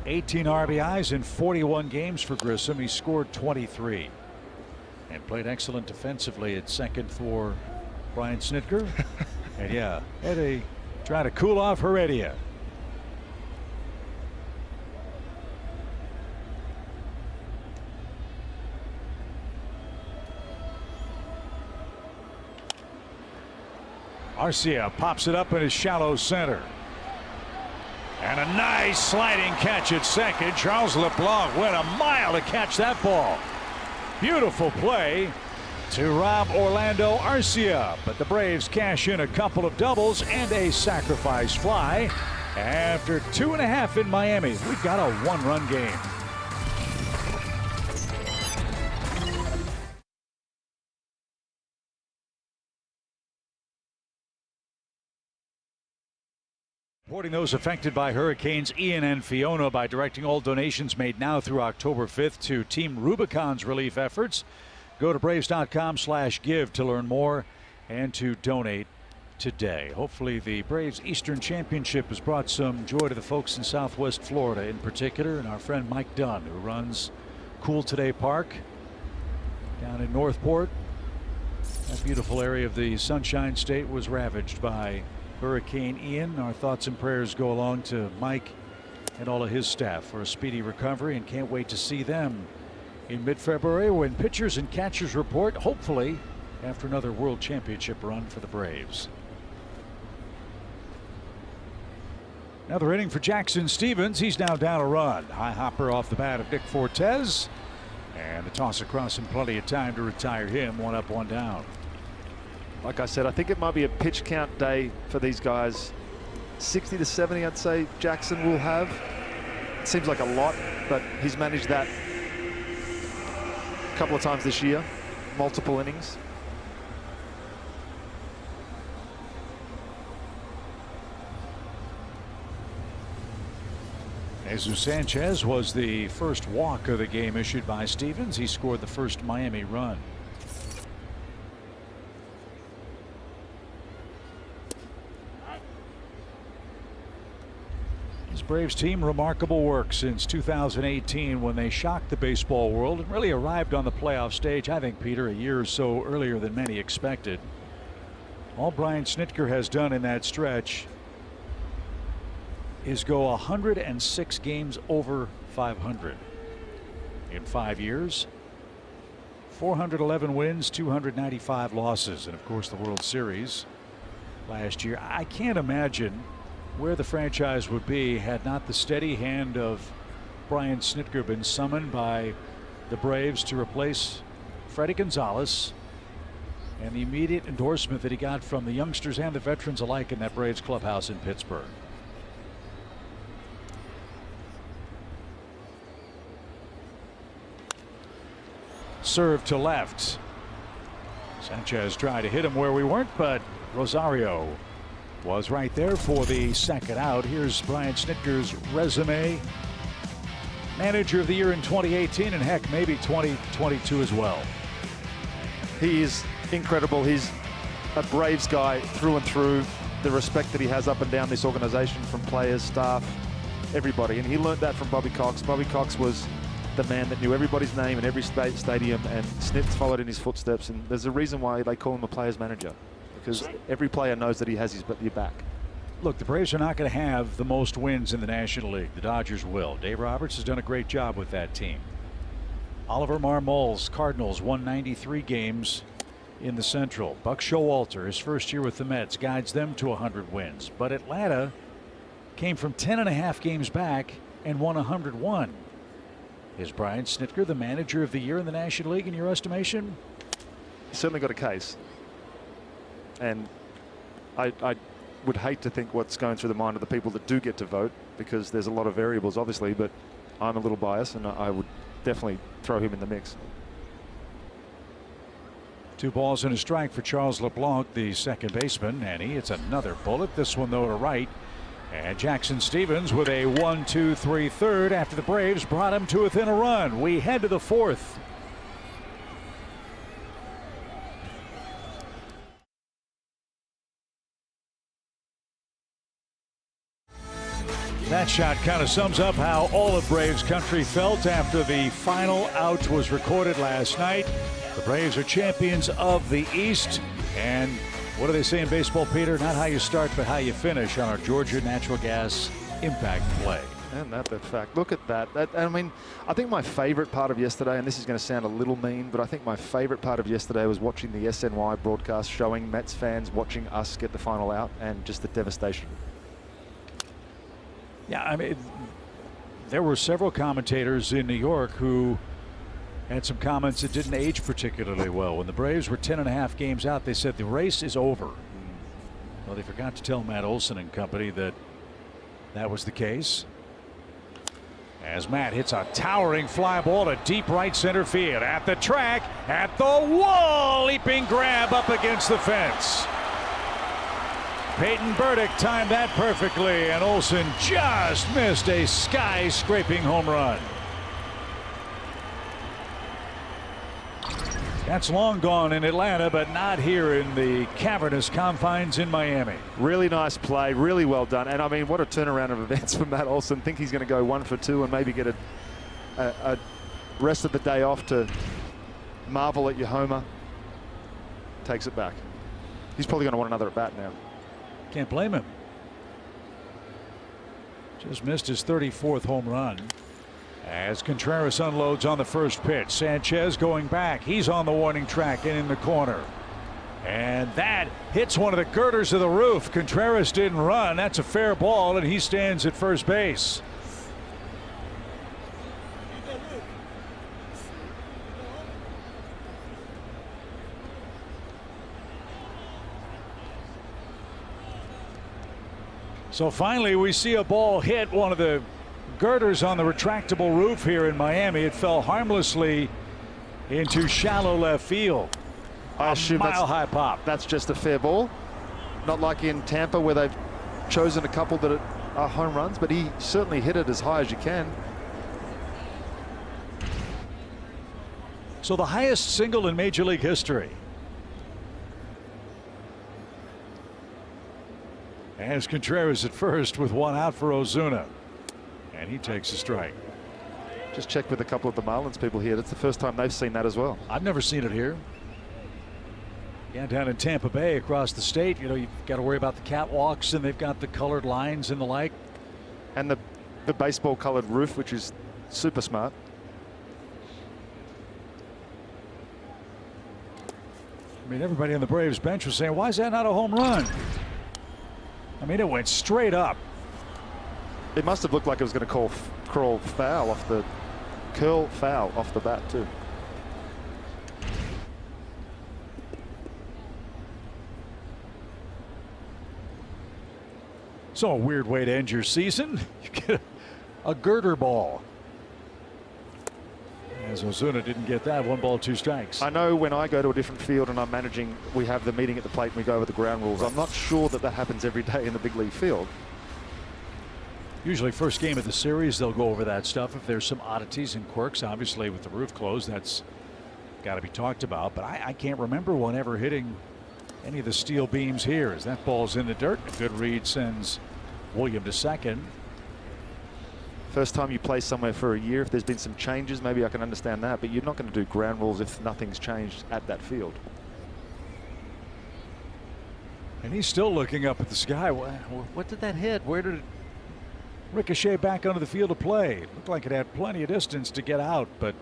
18 RBIs in 41 games for Grissom. He scored 23 and played excellent defensively at second for Brian Snitker. And yeah, Eddie trying to cool off Heredia. Arcia pops it up in his shallow center. And a nice sliding catch at second. Charles LeBlanc went a mile to catch that ball. Beautiful play to rob Orlando Arcia. But the Braves cash in a couple of doubles and a sacrifice fly. After 2.5 in Miami, we've got a one-run game. Supporting those affected by Hurricanes Ian and Fiona by directing all donations made now through October 5th to Team Rubicon's relief efforts. Go to Braves.com/give to learn more and to donate today. Hopefully the Braves Eastern Championship has brought some joy to the folks in Southwest Florida in particular, and our friend Mike Dunn, who runs Cool Today Park down in Northport. That beautiful area of the Sunshine State was ravaged by Hurricane Ian. Our thoughts and prayers go along to Mike and all of his staff for a speedy recovery, and can't wait to see them in mid-February when pitchers and catchers report, hopefully after another World Championship run for the Braves. Another inning for Jackson Stevens. He's now down a run. High hopper off the bat of Nick Fortes, and the toss across and plenty of time to retire him. One up, one down. Like I said, I think it might be a pitch count day for these guys. 60 to 70, I'd say Jackson will have. It seems like a lot, but he's managed that a couple of times this year, multiple innings. Jesus Sanchez was the first walk of the game issued by Stevens. He scored the first Miami run. Braves team, remarkable work since 2018 when they shocked the baseball world and really arrived on the playoff stage, I think, Peter, a year or so earlier than many expected. All Brian Snitker has done in that stretch is go 106 games over 500 in 5 years. 411 wins, 295 losses, and of course the World Series last year. I can't imagine where the franchise would be had not the steady hand of Brian Snitker been summoned by the Braves to replace Freddie Gonzalez, and the immediate endorsement that he got from the youngsters and the veterans alike in that Braves clubhouse in Pittsburgh. serve to left. Sanchez tried to hit him where we weren't, but Rosario was right there for the second out. Here's Brian Snitker's resume. Manager of the year in 2018 and heck, maybe 2022 as well. He is incredible. He's a Braves guy through and through. The respect that he has up and down this organization from players, staff, everybody. And he learned that from Bobby Cox. Bobby Cox was the man that knew everybody's name in every stadium, and Snitz followed in his footsteps. And there's a reason why they call him a player's manager, because every player knows that he has your back. Look, the Braves are not going to have the most wins in the National League. The Dodgers will. Dave Roberts has done a great job with that team. Oliver Marmol's Cardinals won 93 games in the Central. Buck Showalter, his first year with the Mets, guides them to 100 wins. But Atlanta came from 10.5 games back and won 101. Is Brian Snitker the manager of the year in the National League in your estimation? He's certainly got a case. And I would hate to think what's going through the mind of the people that do get to vote, because there's a lot of variables, obviously, but I'm a little biased, and I would definitely throw him in the mix. 2 balls and a strike for Charles LeBlanc, the second baseman, and he hits another bullet. This one, though, to right. And Jackson Stevens with a 1-2-3 third after the Braves brought him to within a run. We head to the fourth. That shot kind of sums up how all of Braves country felt after the final out was recorded last night. The Braves are champions of the East. And what do they say in baseball, Peter? Not how you start, but how you finish on our Georgia Natural Gas Impact Play. And that fact. Look at that. I mean, I think my favorite part of yesterday, and this is going to sound a little mean, but I think my favorite part of yesterday was watching the SNY broadcast showing Mets fans watching us get the final out, and just the devastation. Yeah, I mean, there were several commentators in New York who had some comments that didn't age particularly well. When the Braves were 10.5 games out, they said the race is over. Well, they forgot to tell Matt Olson and company that that was the case. As Matt hits a towering fly ball to deep right center field. At the track, at the wall, leaping grab up against the fence. Peyton Burdick timed that perfectly, and Olson just missed a sky-scraping home run. That's long gone in Atlanta, but not here in the cavernous confines in Miami. Really nice play, really well done. And I mean, what a turnaround of events for Matt Olson. Think he's going to go 1 for 2 and maybe get a rest of the day off to marvel at your homer. Takes it back. He's probably going to want another at bat now. Can't blame him. Just missed his 34th home run. As Contreras unloads on the first pitch. Sanchez going back. He's on the warning track and in the corner. And that hits one of the girders of the roof. Contreras didn't run. That's a fair ball, and he stands at first base. So finally we see a ball hit one of the girders on the retractable roof here in Miami. It fell harmlessly into shallow left field. I assume mile-high pop. That's just a fair ball. Not like in Tampa where they've chosen a couple that are home runs, but he certainly hit it as high as you can. So the highest single in Major League history. As Contreras at first with one out for Ozuna. And he takes a strike. Just checked with a couple of the Marlins people here. That's the first time they've seen that as well. I've never seen it here. Yeah, down in Tampa Bay across the state, you know, you've got to worry about the catwalks, and they've got the colored lines and the like. And the baseball colored roof, which is super smart. I mean, everybody on the Braves bench was saying, why is that not a home run? I mean, it went straight up. It must have looked like it was going to curl foul off the bat too. So a weird way to end your season. You get a girder ball. As As Ozuna didn't get that. 1 ball, 2 strikes. I know when I go to a different field and I'm managing, we have the meeting at the plate and we go over the ground rules. I'm not sure that that happens every day in the big league field. Usually first game of the series, they'll go over that stuff. If there's some oddities and quirks, obviously with the roof closed, that's got to be talked about. But I can't remember one ever hitting any of the steel beams here. As that ball's in the dirt, a good read sends William to second. First time you play somewhere for a year, if there's been some changes, maybe I can understand that. But you're not going to do ground rules if nothing's changed at that field. And he's still looking up at the sky. What did that hit? Where did it ricochet back onto the field of play? It looked like it had plenty of distance to get out, but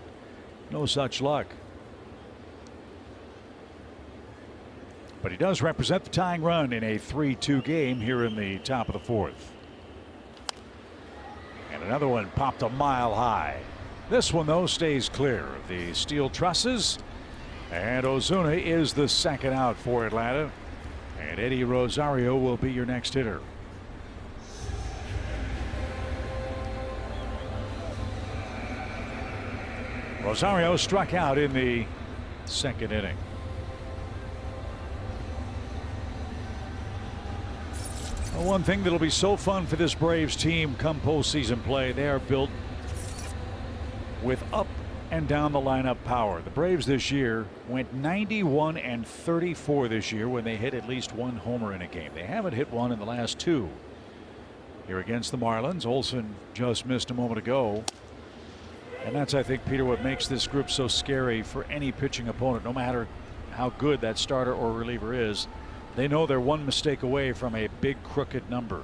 no such luck. But he does represent the tying run in a 3-2 game here in the top of the 4th. And another one popped a mile high. This one, though, stays clear of the steel trusses. And Ozuna is the second out for Atlanta. And Eddie Rosario will be your next hitter. Rosario struck out in the second inning. One thing that'll be so fun for this Braves team come postseason play, they are built with up and down the lineup power. The Braves this year went 91 and 34 this year when they hit at least 1 homer in a game. They haven't hit one in the last 2. Here against the Marlins, Olsen just missed a moment ago. And that's, I think, Peter, what makes this group so scary for any pitching opponent, no matter how good that starter or reliever is. They know they're 1 mistake away from a big crooked number.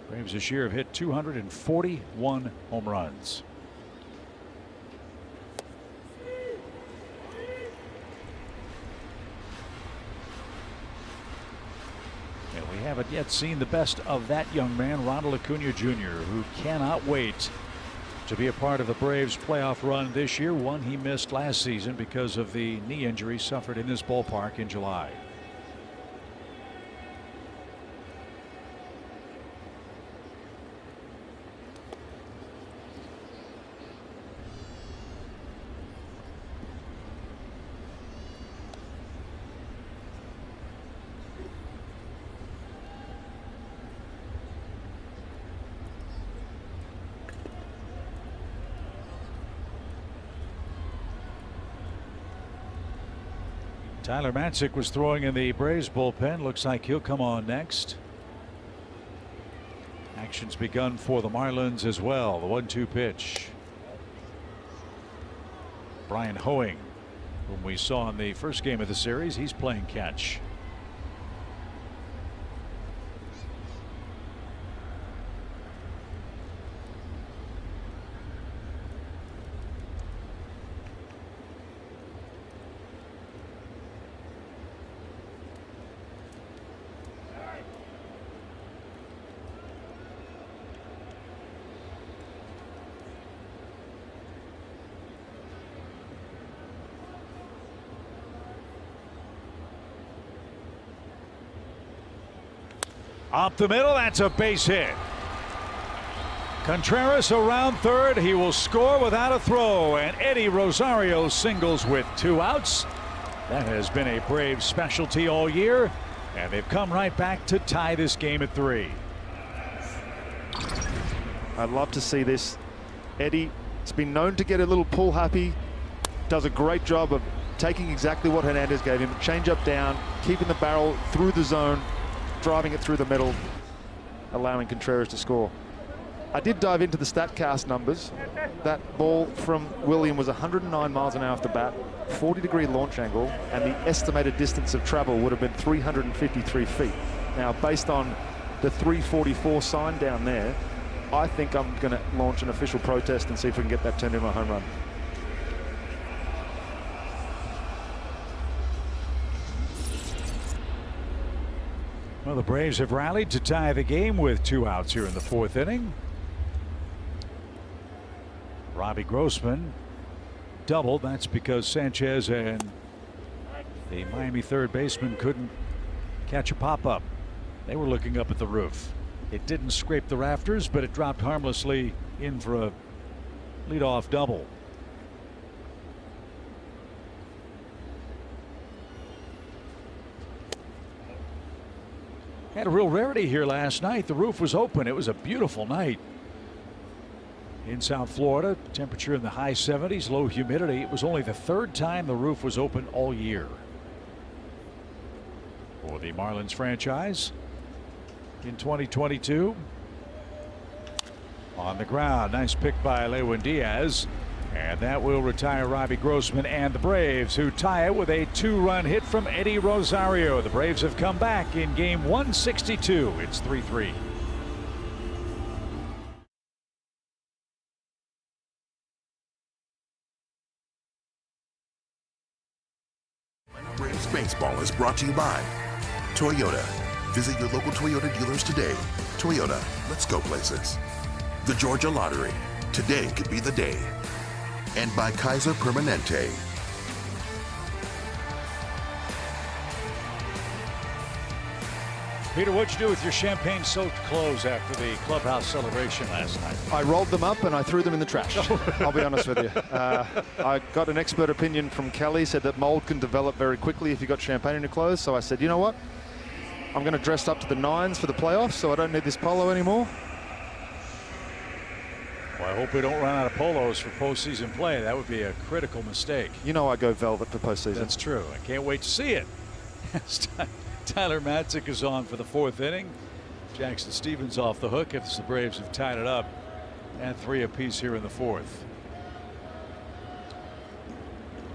Braves this year have hit 241 home runs. And we haven't yet seen the best of that young man, Ronald Acuna Jr., who cannot wait to be a part of the Braves playoff run this year. One he missed last season because of the knee injury suffered in this ballpark in July. Tyler Matzik was throwing in the Braves bullpen. Looks like he'll come on next. Action's begun for the Marlins as well. The 1-2 pitch. Brian Hoeing, whom we saw in the first game of the series, he's playing catch. Up the middle, that's a base hit. Contreras around third. He will score without a throw, and Eddie Rosario singles with 2 outs. That has been a Braves specialty all year, and they've come right back to tie this game at 3. I'd love to see this. Eddie has been known to get a little pull happy. Does a great job of taking exactly what Hernandez gave him. Change up down, keeping the barrel through the zone, driving it through the middle, allowing Contreras to score. I did dive into the StatCast numbers. That ball from William was 109 miles an hour off the bat, 40-degree launch angle, and the estimated distance of travel would have been 353 feet. Now, based on the 344 sign down there, I think I'm going to launch an official protest and see if we can get that turned into a home run. Well, the Braves have rallied to tie the game with 2 outs here in the 4th inning. Robbie Grossman doubled. That's because Sanchez and the Miami third baseman couldn't catch a pop-up. They were looking up at the roof. It didn't scrape the rafters, but it dropped harmlessly in for a leadoff double. Had a real rarity here last night. The roof was open. It was a beautiful night in South Florida. Temperature in the high 70s, low humidity. It was only the third time the roof was open all year for the Marlins franchise in 2022. On the ground, nice pick by Lewin Diaz, and that will retire Robbie Grossman and the Braves, who tie it with a 2-run hit from Eddie Rosario. The Braves have come back in game 162. It's 3-3. Braves Baseball is brought to you by Toyota. Visit your local Toyota dealers today. Toyota, let's go places. The Georgia Lottery. Today could be the day. And by Kaiser Permanente. Peter, what'd you do with your champagne-soaked clothes after the clubhouse celebration last night? I rolled them up and I threw them in the trash. I'll be honest with you. I got an expert opinion from Kelly, said that mold can develop very quickly if you got champagne in your clothes. So I said, you know what? I'm going to dress up to the nines for the playoffs, so I don't need this polo anymore. Well, I hope we don't run out of polos for postseason play. That would be a critical mistake. You know I go velvet for postseason. That's true. I can't wait to see it. Tyler Matzik is on for the 4th inning. Jackson Stevens off the hook as the Braves have tied it up at 3 apiece here in the 4th.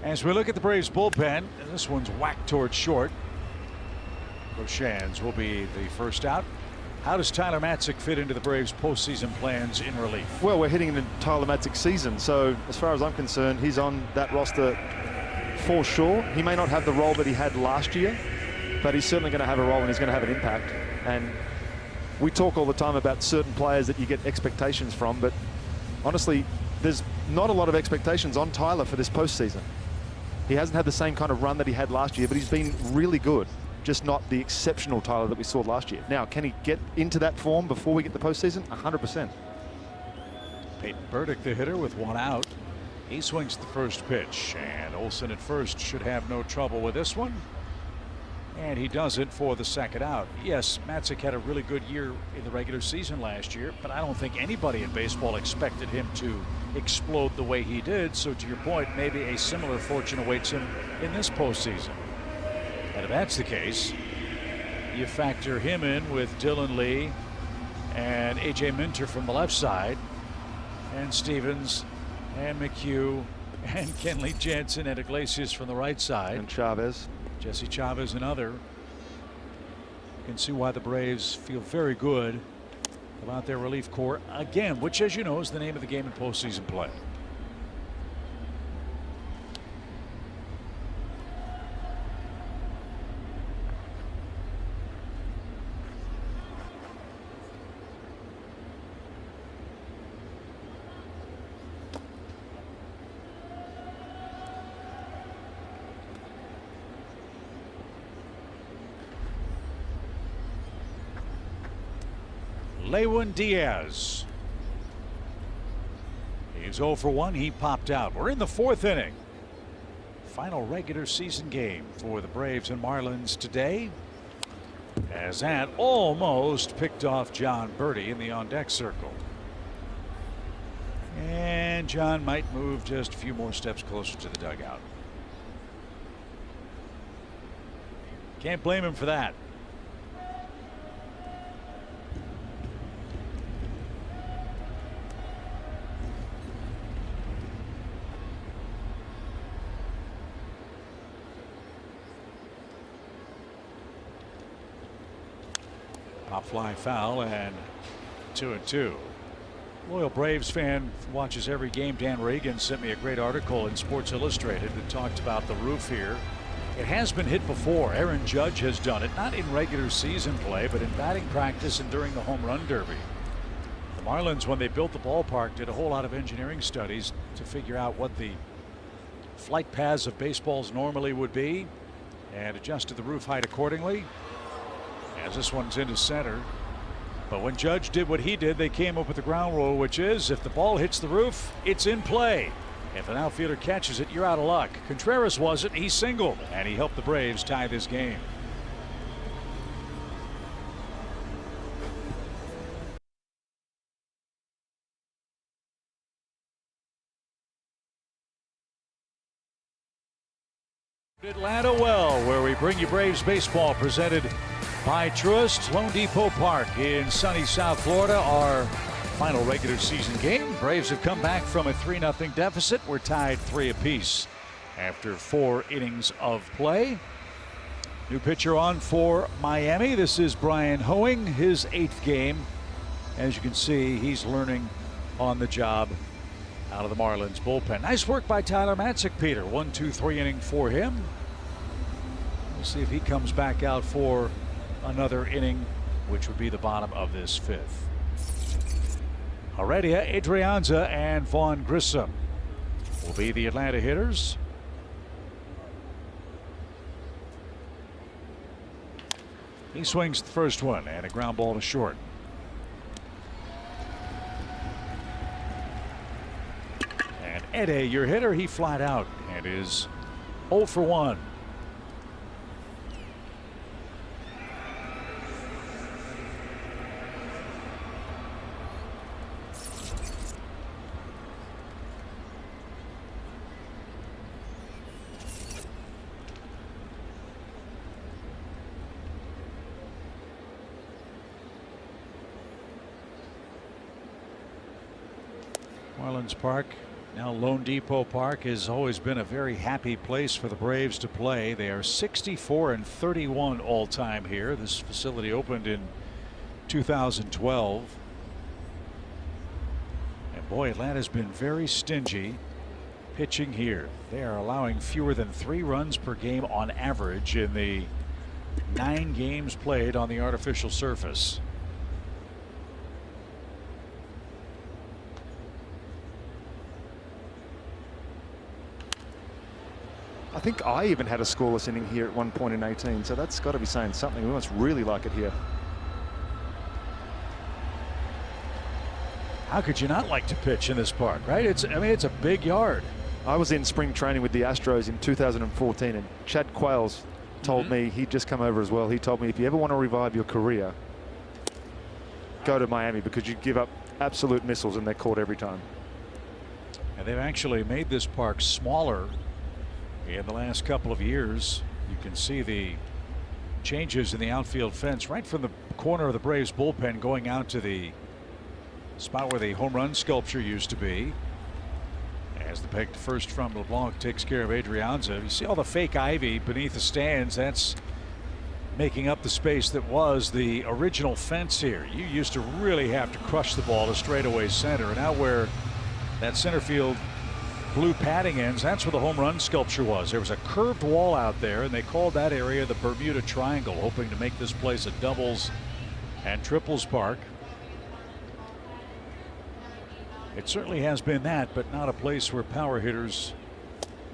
As we look at the Braves bullpen, and this one's whacked towards short. Roshans will be the first out. How does Tyler Matzik fit into the Braves postseason plans in relief? Well, we're hitting into Tyler Matzik's season, so as far as I'm concerned, he's on that roster for sure. He may not have the role that he had last year, but he's certainly going to have a role and he's going to have an impact. And we talk all the time about certain players that you get expectations from, but honestly, there's not a lot of expectations on Tyler for this postseason. He hasn't had the same kind of run that he had last year, but he's been really good. Just not the exceptional Tyler that we saw last year. Now, can he get into that form before we get the postseason? 100%. Peyton Burdick, the hitter, with 1 out. He swings the first pitch, and Olsen at first should have no trouble with this one. And he does it for the 2nd out. Yes, Matzik had a really good year in the regular season last year, but I don't think anybody in baseball expected him to explode the way he did. So to your point, maybe a similar fortune awaits him in this postseason. And if that's the case, you factor him in with Dylan Lee and A.J. Minter from the left side, and Stevens and McHugh and Kenley Jansen and Iglesias from the right side. And Chavez. Jesse Chavez, another. You can see why the Braves feel very good about their relief corps again, which, as you know, is the name of the game in postseason play. Lewin Diaz. He's 0 for 1. He popped out. We're in the 4th inning. Final regular season game for the Braves and Marlins today, as that almost picked off John Birdie in the on-deck circle. And John might move just a few more steps closer to the dugout. Can't blame him for that. Pop fly foul, and 2-2. Loyal Braves fan watches every game. Dan Reagan sent me a great article in Sports Illustrated that talked about the roof here. It has been hit before. Aaron Judge has done it, not in regular season play, but in batting practice and during the home run derby. The Marlins, when they built the ballpark, did a whole lot of engineering studies to figure out what the flight paths of baseballs normally would be and adjusted the roof height accordingly. As this one's into center, But when Judge did what he did, they came up with the ground rule, which is if the ball hits the roof, it's in play. If an outfielder catches it, you're out of luck. Contreras wasn't. He singled, and he helped the Braves tie this game. Atlanta well, where we bring you Braves baseball, presented by Truist. Lone Depot Park in sunny South Florida, our final regular season game. Braves have come back from a 3-0 deficit. We're tied 3 apiece after 4 innings of play. New pitcher on for Miami. This is Brian Hoeing, his 8th game. As you can see, he's learning on the job out of the Marlins bullpen. Nice work by Tyler Matzik, Peter. 1-2-3 inning for him. We'll see if he comes back out for another inning, which would be the bottom of this 5th. Heredia, Adrianza, and Vaughn Grissom will be the Atlanta hitters. He swings the first one, and a ground ball to short. And Ede, your hitter, he flat out and is 0 for 1. Marlins Park, now Lone Depot Park, has always been a very happy place for the Braves to play. They are 64-31 all time here. This facility opened in 2012. And boy, Atlanta's been very stingy pitching here. They are allowing fewer than 3 runs per game on average in the 9 games played on the artificial surface. I think I even had a scoreless inning here at one point in 18, so that's got to be saying something. We must really like it here. How could you not like to pitch in this park, right? I mean, it's a big yard. I was in spring training with the Astros in 2014, and Chad Quayles told me, he'd just come over as well. He told me, if you ever want to revive your career, go to Miami, because you give up absolute missiles and they're caught every time. And they've actually made this park smaller in the last couple of years. You can see the changes in the outfield fence right from the corner of the Braves bullpen going out to the spot where the home run sculpture used to be. As the pick first from LeBlanc takes care of Adrianza. You see all the fake ivy beneath the stands. That's making up the space that was the original fence here. You used to really have to crush the ball to straightaway center, and out where that center field blue padding ends, that's where the home run sculpture was. There was a curved wall out there, and they called that area the Bermuda Triangle, hoping to make this place a doubles and triples park. It certainly has been that, but not a place where power hitters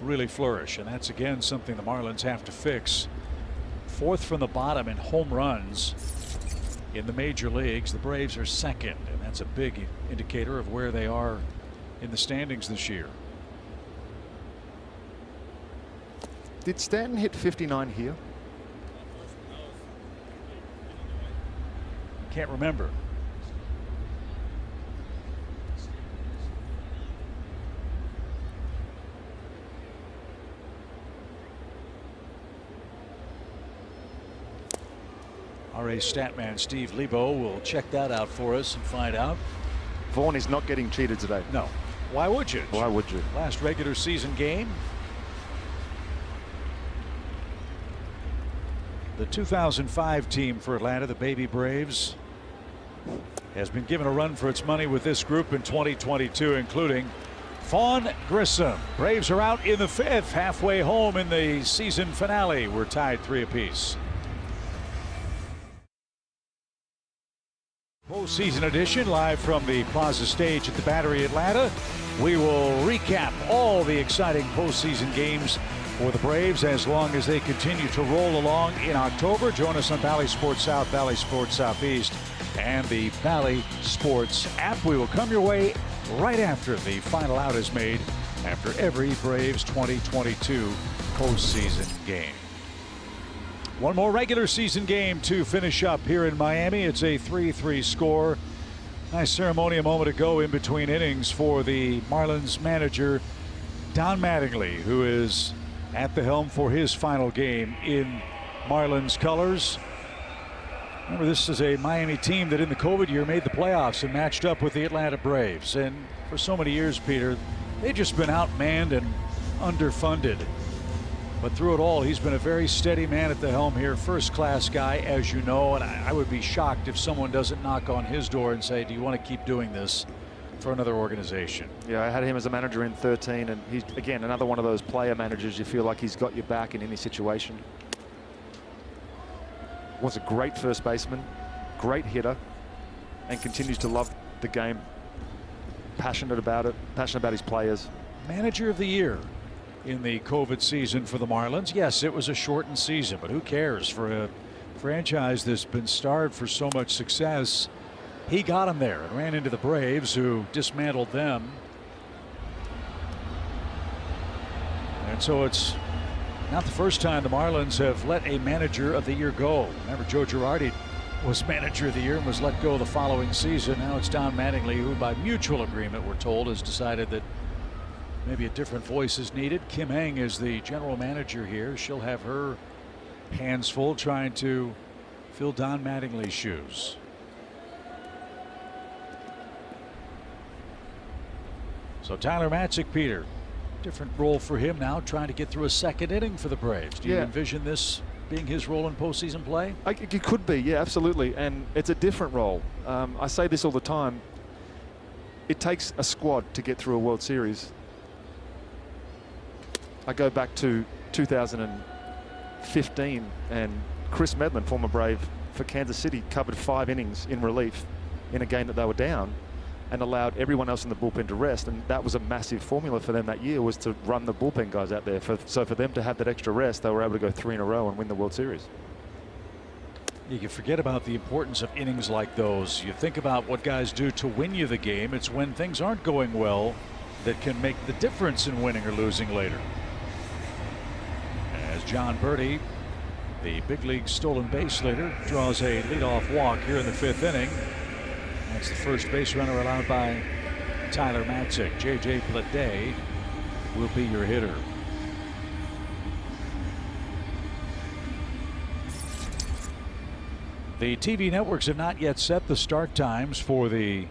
really flourish, and that's again something the Marlins have to fix. 4th from the bottom in home runs in the major leagues. The Braves are 2nd, and that's a big indicator of where they are in the standings this year. Did Stanton hit 59 here? Can't remember. RA Statman Steve Lebo will check that out for us and find out. Vaughn is not getting cheated today. No. Why would you? Why would you? Last regular season game. The 2005 team for Atlanta, the Baby Braves, has been given a run for its money with this group in 2022, including Vaughn Grissom. Braves are out in the 5th, halfway home in the season finale. We're tied 3 apiece. Postseason edition, live from the Plaza stage at the Battery Atlanta. We will recap all the exciting postseason games for the Braves as long as they continue to roll along in October. Join us on Valley Sports South, Valley Sports Southeast and the Bally Sports app. We will come your way right after the final out is made after every Braves 2022 postseason game. One more regular season game to finish up here in Miami. It's a 3-3 score. Nice ceremony a moment ago in between innings for the Marlins manager, Don Mattingly, who is at the helm for his final game in Marlins colors. Remember, this is a Miami team that in the COVID year made the playoffs and matched up with the Atlanta Braves. And for so many years, Peter, they've just been outmanned and underfunded. But through it all, he's been a very steady man at the helm here. First-class guy, as you know, and I would be shocked if someone doesn't knock on his door and say, do you want to keep doing this for another organization? Yeah, I had him as a manager in 13, and he's, again, another one of those player managers you feel like he's got your back in any situation. Was a great first baseman, great hitter, and continues to love the game. Passionate about it, passionate about his players. Manager of the year in the COVID season for the Marlins. Yes, it was a shortened season, but who cares? For a franchise that's been starved for so much success, he got him there and ran into the Braves, who dismantled them. And so it's not the first time the Marlins have let a manager of the year go. Remember, Joe Girardi was manager of the year and was let go the following season. Now it's Don Mattingly, who by mutual agreement, we're told, has decided that maybe a different voice is needed. Kim Heng is the general manager here. She'll have her hands full trying to fill Don Mattingly's shoes. So Tyler Matzik, Peter, different role for him now, trying to get through a second inning for the Braves. Do you envision this being his role in postseason play? It could be, yeah, absolutely. And it's a different role. I say this all the time. It takes a squad to get through a World Series. I go back to 2015, and Chris Medlin, former Brave for Kansas City, covered 5 innings in relief in a game that they were down, and allowed everyone else in the bullpen to rest. And that was a massive formula for them that year, was to run the bullpen guys out there. So for them to have that extra rest, they were able to go 3 in a row and win the World Series. You can forget about the importance of innings like those. You think about what guys do to win you the game. It's when things aren't going well that can make the difference in winning or losing later. As John Birdie, the big league stolen base leader, draws a leadoff walk here in the 5th inning. That's the first base runner allowed by Tyler Matzik. J.J. Bleday will be your hitter. The TV networks have not yet set the start times for the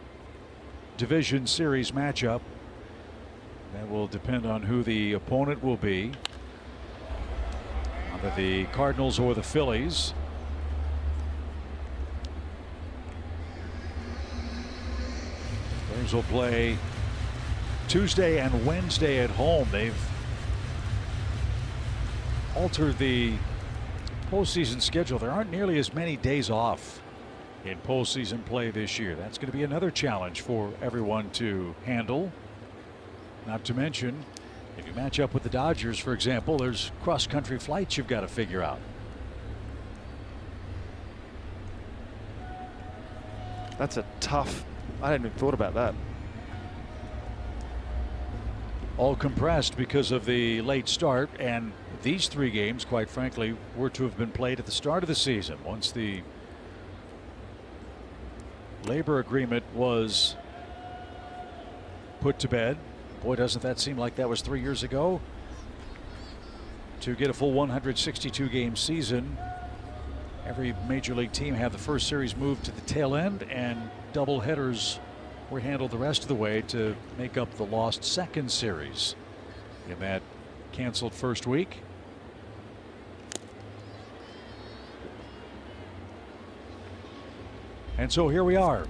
division series matchup. That will depend on who the opponent will be. Either the Cardinals or the Phillies. Braves will play Tuesday and Wednesday at home. They've altered the postseason schedule. There aren't nearly as many days off in postseason play this year. That's going to be another challenge for everyone to handle. Not to mention, if you match up with the Dodgers, for example, there's cross-country flights you've got to figure out. That's a tough. I hadn't even thought about that. All compressed because of the late start, and these 3 games, quite frankly, were to have been played at the start of the season. Once the labor agreement was put to bed. Boy, doesn't that seem like that was 3 years ago. To get a full 162 game season, every major league team had the first series moved to the tail end, and double headers were handled the rest of the way to make up the lost second series in that canceled first week. And so here we are.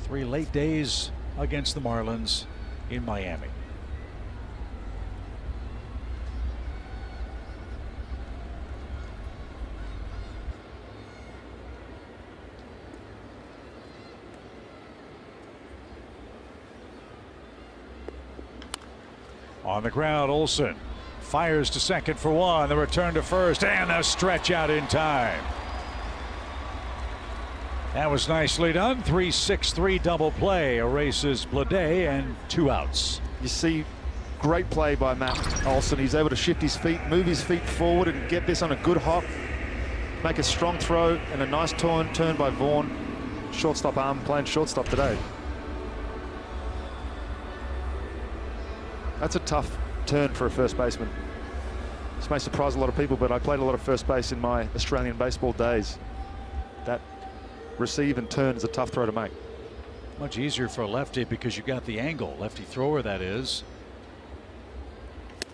3 late days against the Marlins in Miami. On the ground, Olsen fires to second for 1. The return to first, and a stretch out in time. That was nicely done. 3-6-3 double play erases Blade and 2 outs. You see great play by Matt Olson. He's able to shift his feet, move his feet forward and get this on a good hop. Make a strong throw and a nice turn by Vaughn. Shortstop arm, playing shortstop today. That's a tough turn for a first baseman. This may surprise a lot of people, but I played a lot of first base in my Australian baseball days. That receive and turn is a tough throw to make. Much easier for a lefty because you got the angle. Lefty thrower, that is.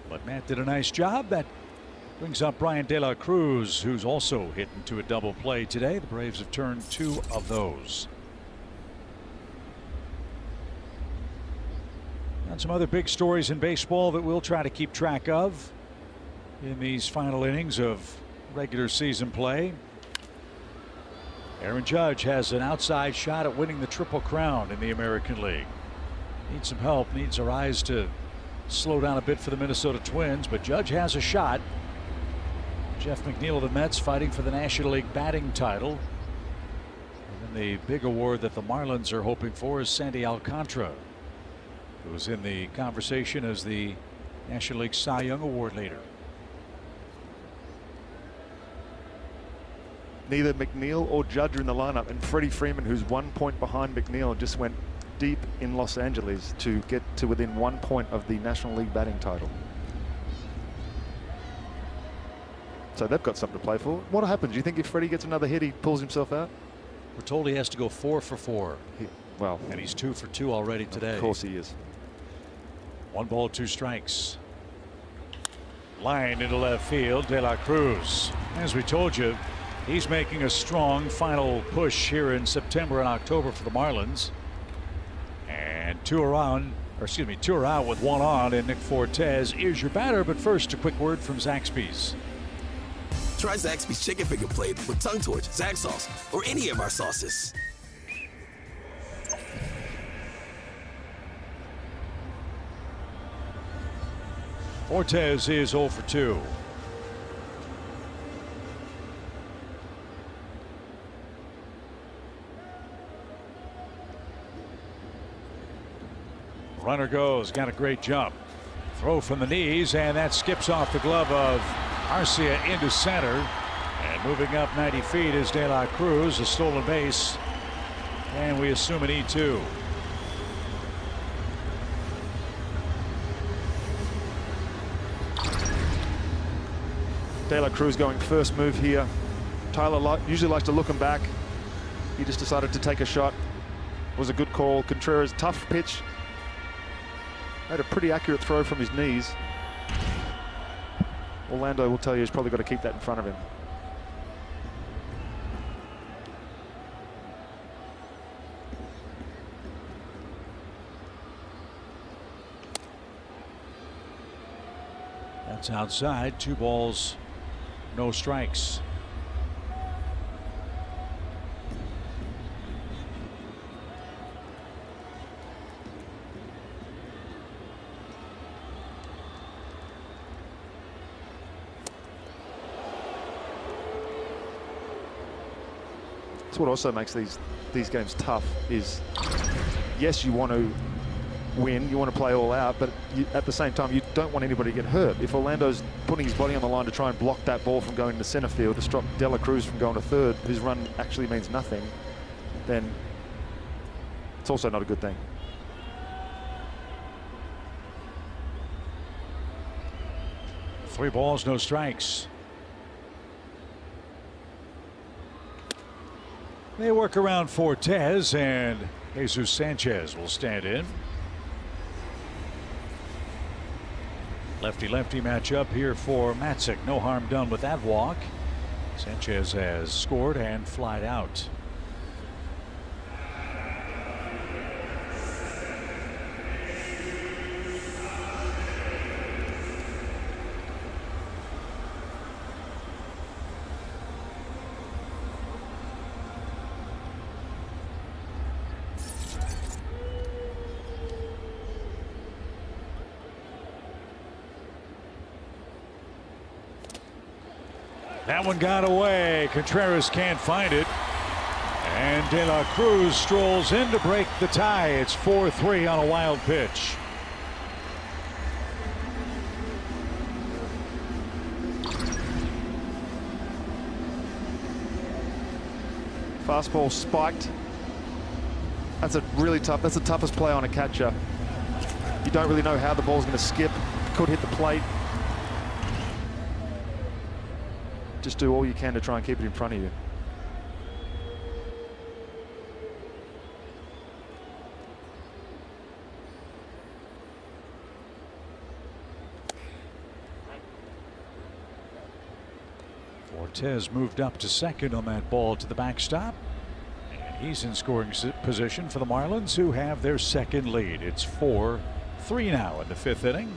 But Matt did a nice job. That brings up Brian De La Cruz, who's also hit into a double play today. The Braves have turned 2 of those. And some other big stories in baseball that we'll try to keep track of in these final innings of regular season play. Aaron Judge has an outside shot at winning the Triple Crown in the American League. Needs some help, needs our eyes to slow down a bit for the Minnesota Twins, but Judge has a shot. Jeff McNeil of the Mets fighting for the National League batting title. And then the big award that the Marlins are hoping for is Sandy Alcantara, who was in the conversation as the National League Cy Young Award leader. Neither McNeil or Judge are in the lineup, and Freddie Freeman, who's 1 point behind McNeil, just went deep in Los Angeles to get to within 1 point of the National League batting title. So they've got something to play for. What happens? Do you think if Freddie gets another hit, he pulls himself out? We're told he has to go 4 for 4. Well, and he's 2 for 2 already today. Of course he is. 1 ball, 2 strikes. Line into left field. De La Cruz. As we told you, he's making a strong final push here in September and October for the Marlins. And 2 are out with 1 on, and Nick Fortes is your batter. But first, a quick word from Zaxby's. Try Zaxby's Chicken Finger Plate with Tongue Torch, Zax Sauce, or any of our sauces. Fortes is 0 for 2. Runner goes, got a great jump. Throw from the knees, and that skips off the glove of Arcia into center. And moving up 90 feet is De La Cruz, a stolen base. And we assume an E2. De La Cruz going first move here. Tyler usually likes to look him back. He just decided to take a shot. It was a good call. Contreras, tough pitch. Made a pretty accurate throw from his knees. Orlando will tell you he's probably got to keep that in front of him. That's outside. 2 balls, no strikes. That's what also makes these games tough is, yes, you want to win, you want to play all out, but at the same time, you don't want anybody to get hurt. If Orlando's putting his body on the line to try and block that ball from going to center field, to stop De La Cruz from going to third, whose run actually means nothing, then it's also not a good thing. Three balls, no strikes. They work around Fortes, and Jesus Sanchez will stand in. Lefty-lefty matchup here for Matzik. No harm done with that walk. Sanchez has scored and flied out. That one got away. Contreras can't find it. And And De La Cruz strolls in to break the tie. It's 4-3 on a wild pitch. Fastball spiked. That's a really tough. That's the toughest play on a catcher. You don't really know how the ball's going to skip. Could hit the plate. Just do all you can to try and keep it in front of you. Fortes moved up to second on that ball to the backstop. And he's in scoring position for the Marlins, who have their second lead. It's 4-3 now in the fifth inning.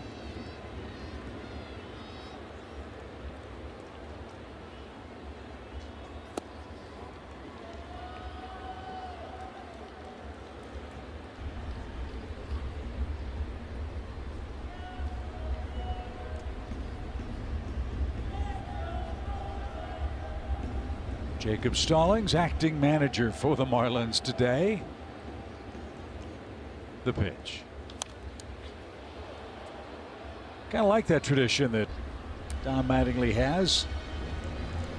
Jacob Stallings, acting manager for the Marlins today. The pitch. Kind of like that tradition that Don Mattingly has.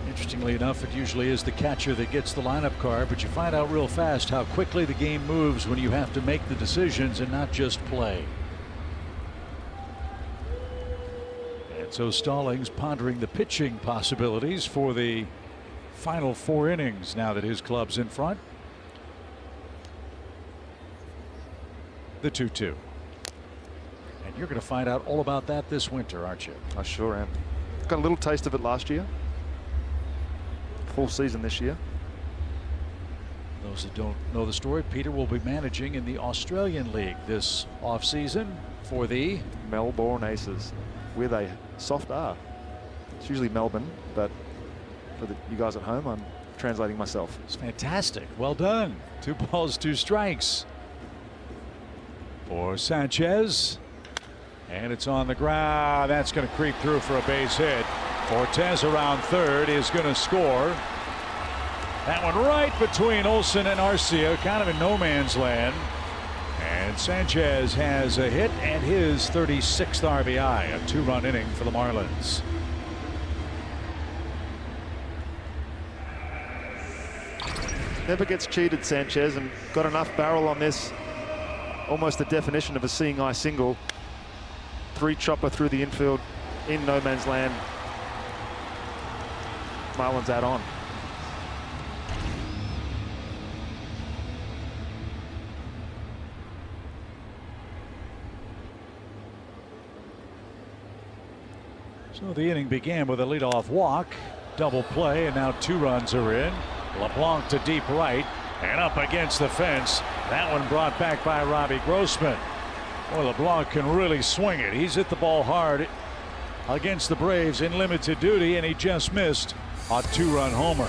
Interestingly enough, it usually is the catcher that gets the lineup card, but you find out real fast how quickly the game moves when you have to make the decisions and not just play. And so Stallings pondering the pitching possibilities for the final 4 innings now that his club's in front. The 2-2. And you're going to find out all about that this winter, aren't you? I sure am. Got a little taste of it last year. Full season this year. Those that don't know the story, Peter will be managing in the Australian League this offseason for the Melbourne Aces with a soft R. It's usually Melbourne, but for you guys at home, I'm translating myself. It's fantastic. Well done. 2 balls, 2 strikes for Sanchez. And it's on the ground. That's going to creep through for a base hit. Fortes around third is going to score. That one right between Olsen and Arcia, kind of in no man's land. And Sanchez has a hit and his 36th RBI, a 2-run inning for the Marlins. Never gets cheated, Sanchez, and got enough barrel on this. Almost the definition of a seeing eye single. 3 chopper through the infield in no man's land. Marlins add on. So the inning began with a leadoff walk, double play, and now 2 runs are in. LeBlanc to deep right and up against the fence. That one brought back by Robbie Grossman. Boy, LeBlanc can really swing it. He's hit the ball hard against the Braves in limited duty, and he just missed a 2-run homer.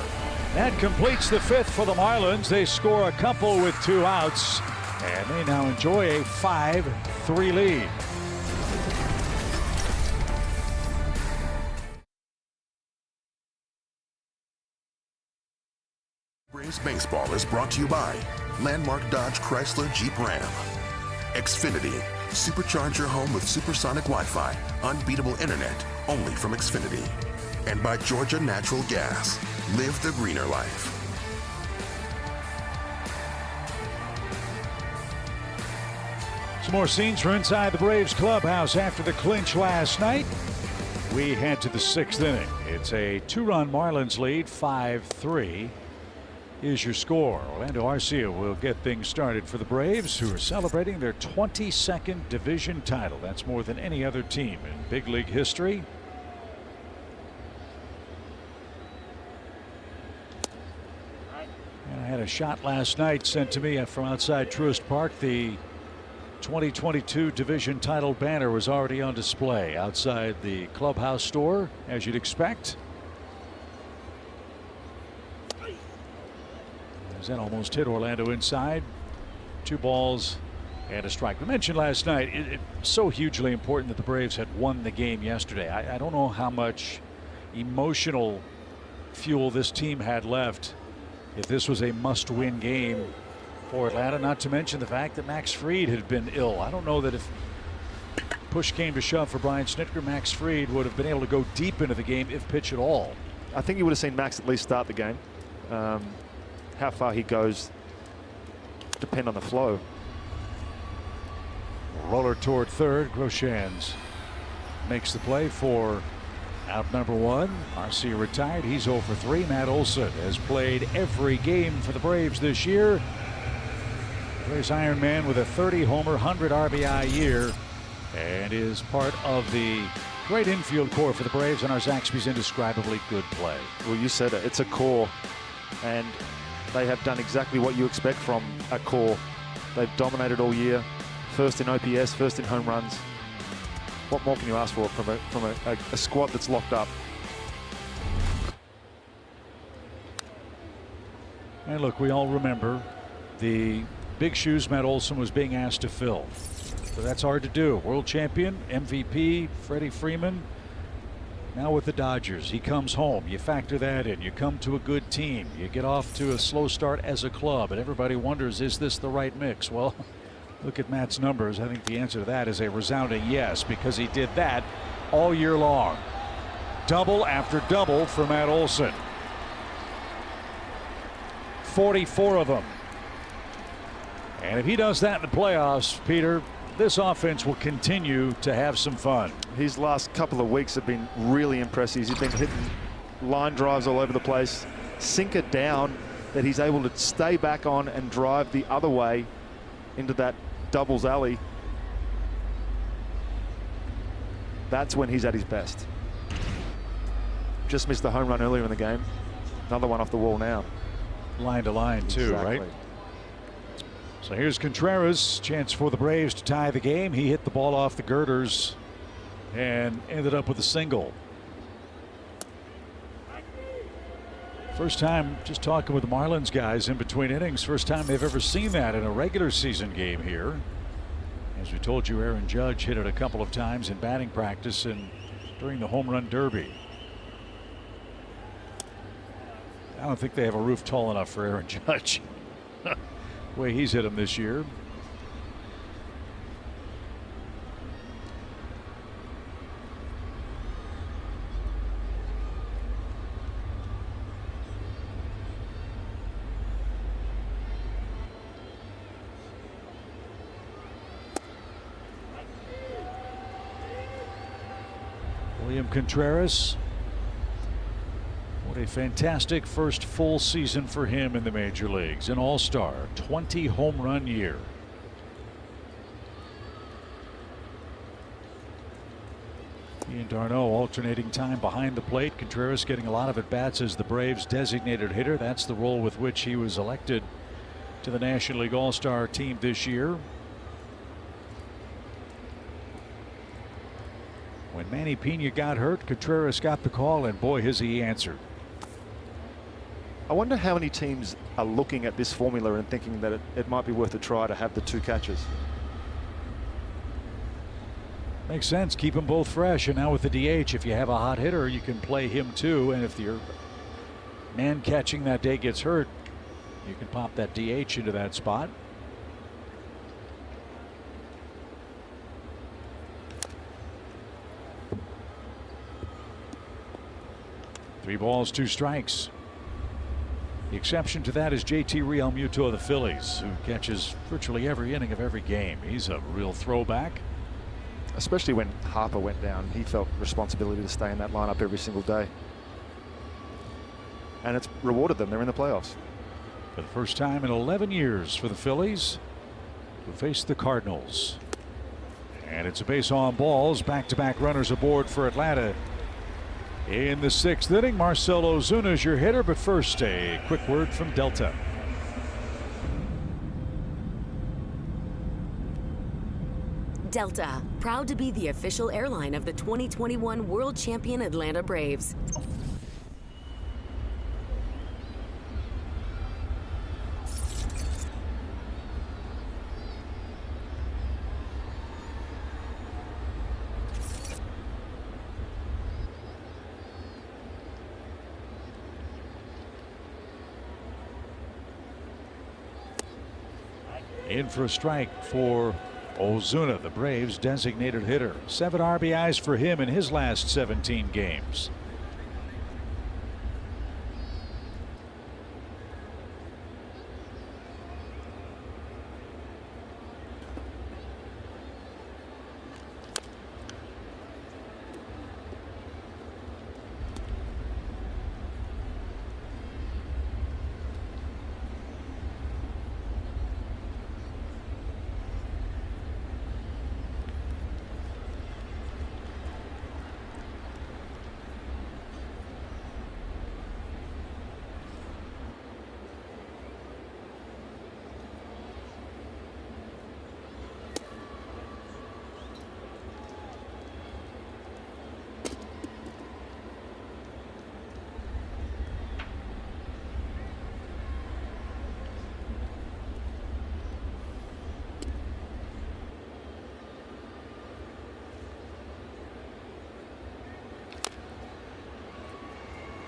That completes the 5th for the Marlins. They score a couple with 2 outs, and they now enjoy a 5-3 lead. Braves Baseball is brought to you by Landmark Dodge Chrysler Jeep Ram. Xfinity. Supercharge your home with supersonic Wi-Fi. Unbeatable internet. Only from Xfinity. And by Georgia Natural Gas. Live the greener life. Some more scenes from inside the Braves clubhouse after the clinch last night. We head to the 6th inning. It's a 2-run Marlins lead, 5-3. Is your score. Orlando Arcia will get things started for the Braves, who are celebrating their 22nd division title. That's more than any other team in big league history. And I had a shot last night sent to me from outside Truist Park. The 2022 division title banner was already on display outside the clubhouse store, as you'd expect. That almost hit Orlando inside. 2 balls and a strike. We mentioned last night it's so hugely important that the Braves had won the game yesterday. I don't know how much emotional fuel this team had left if this was a must-win game for Atlanta, not to mention the fact that Max Fried had been ill. I don't know that if push came to shove for Brian Snitker, Max Fried would have been able to go deep into the game if pitch at all. I think you would have seen Max at least start the game. How far he goes depend on the flow. Roller toward third. Groshans makes the play for out number one. Arcia retired. He's 0 for 3. Matt Olson has played every game for the Braves this year. Braves Iron Man with a 30-homer, 100 RBI year, and is part of the great infield core for the Braves and our Zaxby's indescribably good play. Well, you said it. It's a core, and they have done exactly what you expect from a core. They've dominated all year. First in OPS, first in home runs. What more can you ask for from a squad that's locked up? And look, we all remember the big shoes Matt Olson was being asked to fill. So that's hard to do. World champion, MVP, Freddie Freeman. Now with the Dodgers, he comes home. You factor that in. You come to a good team. You get off to a slow start as a club, and everybody wonders, is this the right mix? Well, look at Matt's numbers. I think the answer to that is a resounding yes, because he did that all year long. Double after double for Matt Olson. 44 of them. And if he does that in the playoffs, Peter, this offense will continue to have some fun. His last couple of weeks have been really impressive. He's been hitting line drives all over the place. Sinker down that he's able to stay back on and drive the other way into that doubles alley. That's when he's at his best. Just missed the home run earlier in the game. Another one off the wall now. Line to line too, exactly. Right? So here's Contreras, chance for the Braves to tie the game. He hit the ball off the girders and ended up with a single. First time, just talking with the Marlins guys in between innings, first time they've ever seen that in a regular season game here. As we told you, Aaron Judge hit it a couple of times in batting practice and during the home run derby. I don't think they have a roof tall enough for Aaron Judge. The way he's hit him this year. William Contreras. What a fantastic first full season for him in the major leagues. An all-star, 20 home run year. He and d'Arnaud alternating time behind the plate. Contreras getting a lot of at-bats as the Braves designated hitter. That's the role with which he was elected to the National League All-Star team this year. When Manny Pena got hurt, Contreras got the call, and boy, has he answered. I wonder how many teams are looking at this formula and thinking that it might be worth a try to have the two catches. Makes sense. Keep them both fresh. And now with the DH, if you have a hot hitter, you can play him too. And if your man catching that day gets hurt, you can pop that DH into that spot. Three balls, two strikes. The exception to that is JT Realmuto of the Phillies, who catches virtually every inning of every game. He's a real throwback. Especially when Harper went down, he felt responsibility to stay in that lineup every single day. And it's rewarded them. They're in the playoffs. For the first time in 11 years for the Phillies, who face the Cardinals. And it's a base on balls. Back-to-back runners aboard for Atlanta. In the sixth inning, Marcell Ozuna is your hitter, but first a quick word from Delta. Delta, proud to be the official airline of the 2021 World Champion Atlanta Braves. In for a strike for Ozuna, the Braves' designated hitter. 7 RBIs for him in his last 17 games.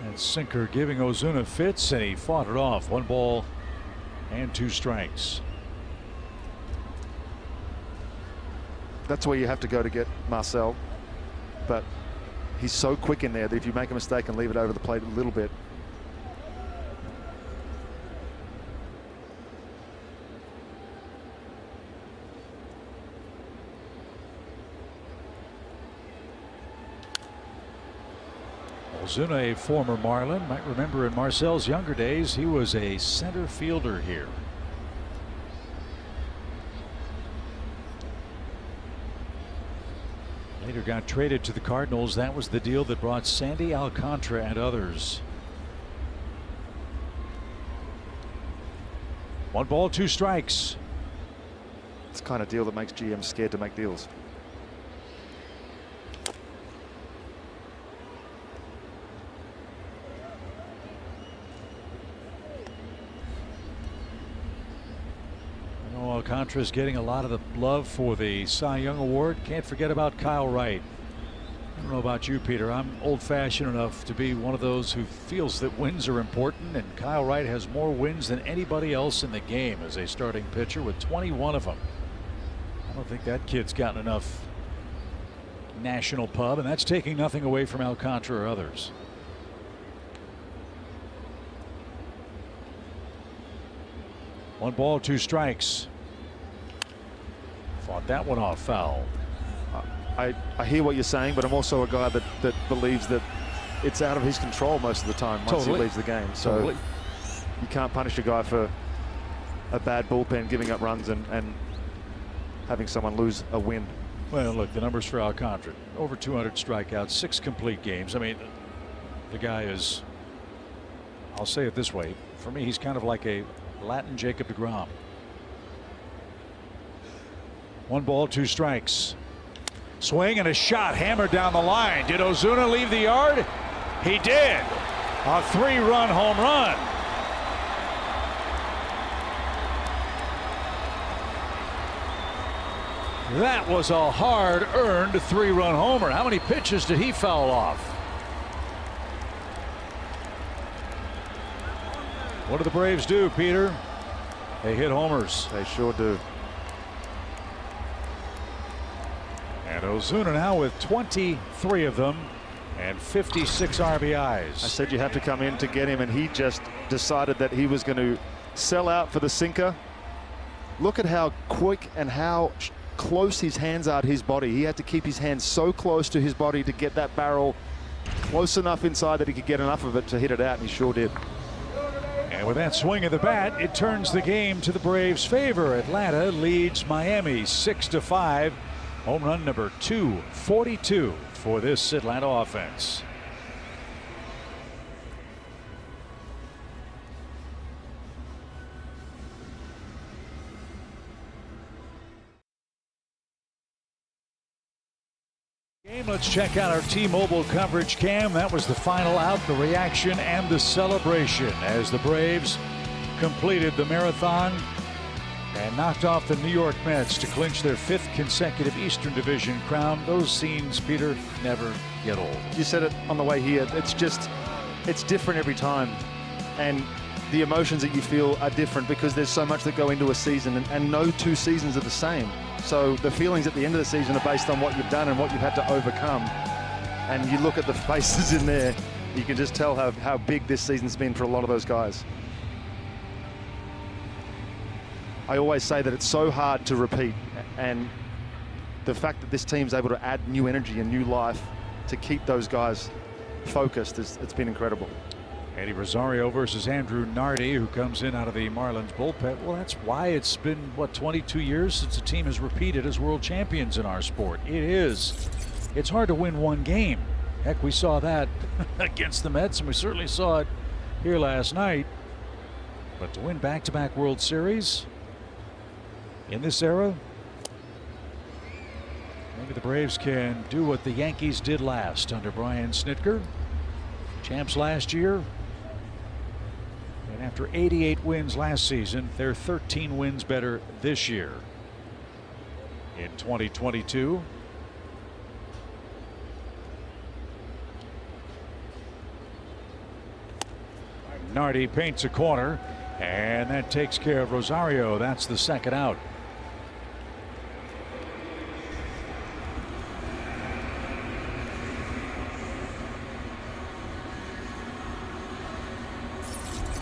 That sinker giving Ozuna fits, and he fought it off. 1 ball and 2 strikes. That's where you have to go to get Marcel, but he's so quick in there that if you make a mistake and leave it over the plate a little bit. Ozuna, a former Marlin, might remember in Marcel's younger days he was a center fielder here. Later got traded to the Cardinals. That was the deal that brought Sandy Alcantara and others. 1 ball, 2 strikes. It's the kind of deal that makes GMs scared to make deals. Alcantara's getting a lot of the love for the Cy Young Award. Can't forget about Kyle Wright. I don't know about you, Peter. I'm old-fashioned enough to be one of those who feels that wins are important, and Kyle Wright has more wins than anybody else in the game as a starting pitcher with 21 of them. I don't think that kid's gotten enough national pub, and that's taking nothing away from Alcantara or others. One ball, 2 strikes. Fought that one off foul. I hear what you're saying, but I'm also a guy that believes that it's out of his control most of the time once he leaves the game. So you can't punish a guy for a bad bullpen giving up runs and having someone lose a win. Well, look, the numbers for Alcantara: over 200 strikeouts, 6 complete games. I mean, the guy is, I'll say it this way, for me he's kind of like a Latin Jacob deGrom. 1 ball, 2 strikes. Swing and a shot hammered down the line. Did Ozuna leave the yard? He did. A 3-run home run. That was a hard-earned 3-run homer. How many pitches did he foul off? What do the Braves do, Peter? They hit homers. They sure do. And Ozuna now with 23 of them and 56 RBIs. I said you have to come in to get him, and he just decided that he was going to sell out for the sinker. Look at how quick and how close his hands are to his body. He had to keep his hands so close to his body to get that barrel close enough inside that he could get enough of it to hit it out, and he sure did. And with that swing of the bat, it turns the game to the Braves' favor. Atlanta leads Miami 6-5. Home run number 242 for this Atlanta offense. Let's check out our T-Mobile coverage cam. That was the final out, the reaction and the celebration as the Braves completed the marathon and knocked off the New York Mets to clinch their 5th consecutive Eastern Division crown. Those scenes, Peter, never get old. You said it on the way here. It's different every time. And the emotions that you feel are different because there's so much that go into a season, and no two seasons are the same. So the feelings at the end of the season are based on what you've done and what you've had to overcome. And you look at the faces in there, you can just tell how big this season's been for a lot of those guys. I always say that it's so hard to repeat, and the fact that this team's able to add new energy and new life to keep those guys focused, it's been incredible. Eddie Rosario versus Andrew Nardi, who comes in out of the Marlins bullpen. Well, that's why it's been, what, 22 years since a team has repeated as world champions in our sport. It is. It's hard to win one game. Heck, we saw that against the Mets, and we certainly saw it here last night. But to win back-to-back World Series in this era, maybe the Braves can do what the Yankees did last under Brian Snitker. Champs last year. And after 88 wins last season, they're 13 wins better this year. In 2022. Nardi paints a corner, and that takes care of Rosario. That's the second out.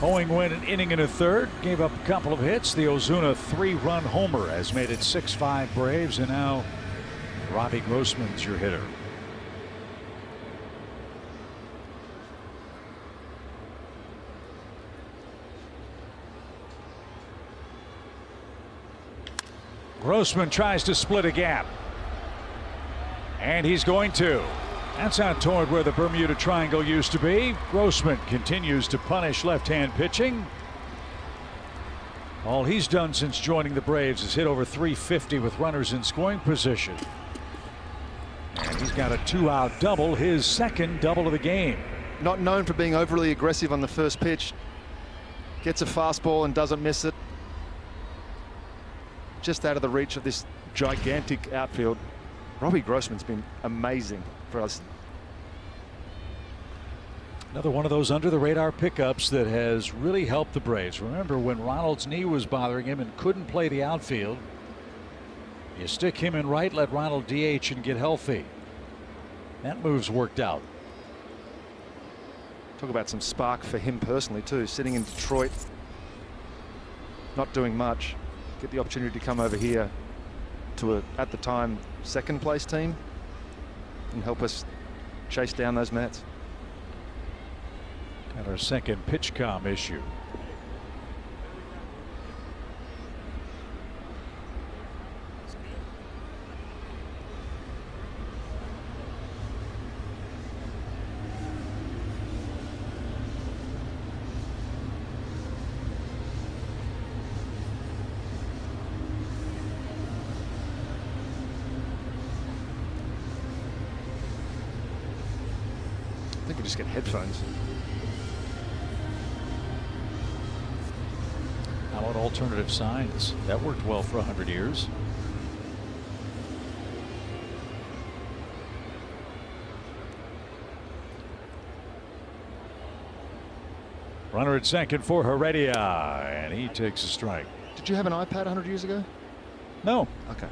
Owing went an inning and a third, gave up a couple of hits. The Ozuna 3-run homer has made it 6-5 Braves, and now Robbie Grossman's your hitter. Grossman tries to split a gap, and he's going to. That's out toward where the Bermuda Triangle used to be. Grossman continues to punish left-hand pitching. All he's done since joining the Braves is hit over .350 with runners in scoring position. And he's got a 2-out double, his second double of the game. Not known for being overly aggressive on the first pitch. Gets a fastball and doesn't miss it. Just out of the reach of this gigantic outfield. Robbie Grossman's been amazing for us. Another one of those under the radar pickups that has really helped the Braves. Remember when Ronald's knee was bothering him and couldn't play the outfield, you stick him in right, let Ronald DH and get healthy. That move's worked out. Talk about some spark for him personally too, sitting in Detroit, not doing much. Get the opportunity to come over here to at the time, second place team and help us chase down those Mets. And our second pitch comm issue. I think we just get headphones. How about alternative signs? That worked well for 100 years. Runner at second for Heredia, and he takes a strike. Did you have an iPad 100 years ago? No. Okay.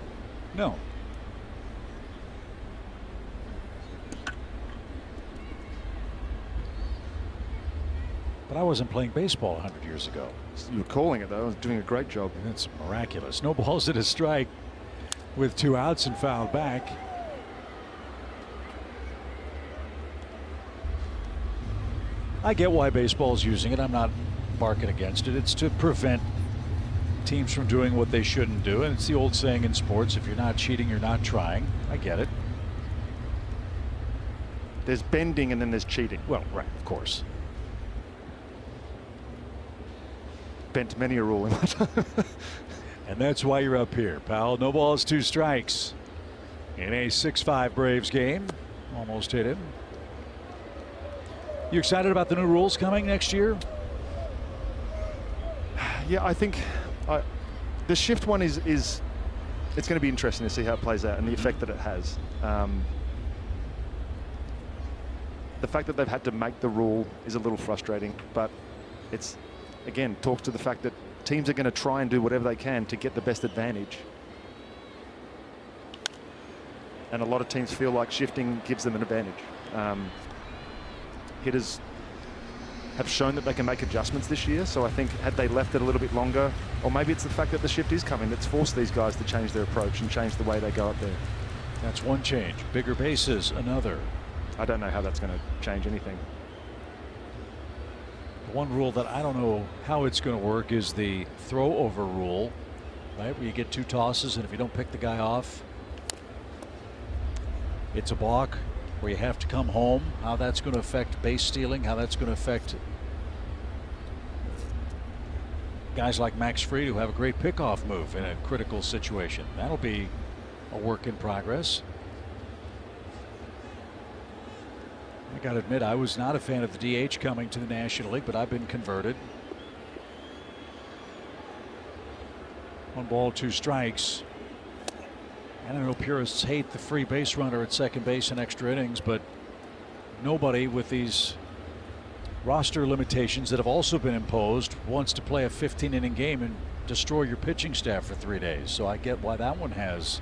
No. But I wasn't playing baseball 100 years ago. You were calling it though. I was doing a great job. That's miraculous. No balls at a strike with 2 outs and fouled back. I get why baseball's using it. I'm not barking against it. It's to prevent teams from doing what they shouldn't do. And it's the old saying in sports, if you're not cheating, you're not trying. I get it. There's bending and then there's cheating. Well, right, of course. Bent many a rule in my time. And that's why you're up here, pal. No balls, 2 strikes in a 6-5 Braves game. Almost hit him. You excited about the new rules coming next year? Yeah, I think the shift one is it's going to be interesting to see how it plays out and the effect that it has. The fact that they've had to make the rule is a little frustrating, but it's again, talks to the fact that teams are going to try and do whatever they can to get the best advantage. And a lot of teams feel like shifting gives them an advantage. Hitters have shown that they can make adjustments this year, so I think had they left it a little bit longer, or maybe it's the fact that the shift is coming that's forced these guys to change their approach and change the way they go up there. That's one change. Bigger bases, another. I don't know how that's going to change anything. One rule that I don't know how it's going to work is the throw over rule, right? Where you get 2 tosses, and if you don't pick the guy off, it's a balk, where you have to come home. How that's going to affect base stealing, how that's going to affect guys like Max Fried who have a great pickoff move in a critical situation. That'll be a work in progress. I got to admit, I was not a fan of the DH coming to the National League, but I've been converted. 1 ball, 2 strikes. And I know purists hate the free base runner at second base in extra innings, but nobody with these roster limitations that have also been imposed wants to play a 15-inning game and destroy your pitching staff for 3 days. So I get why that one has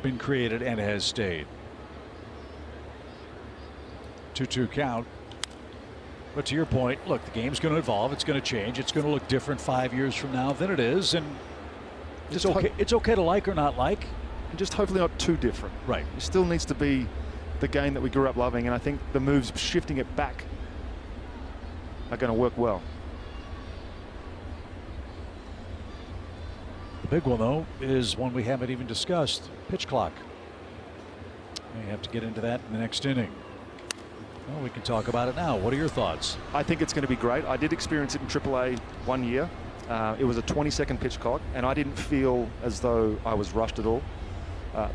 been created and has stayed. 2-2 count. But to your point, look, the game's going to evolve. It's going to change. It's going to look different 5 years from now than it is, and it's okay. It's okay to like or not like, and just hopefully not too different. Right. It still needs to be the game that we grew up loving, and I think the moves shifting it back are going to work well. The big one, though, is one we haven't even discussed: pitch clock. May have to get into that in the next inning. Well, we can talk about it now. What are your thoughts? I think it's going to be great. I did experience it in AAA 1 year. It was a 20-second pitch clock, and I didn't feel as though I was rushed at all.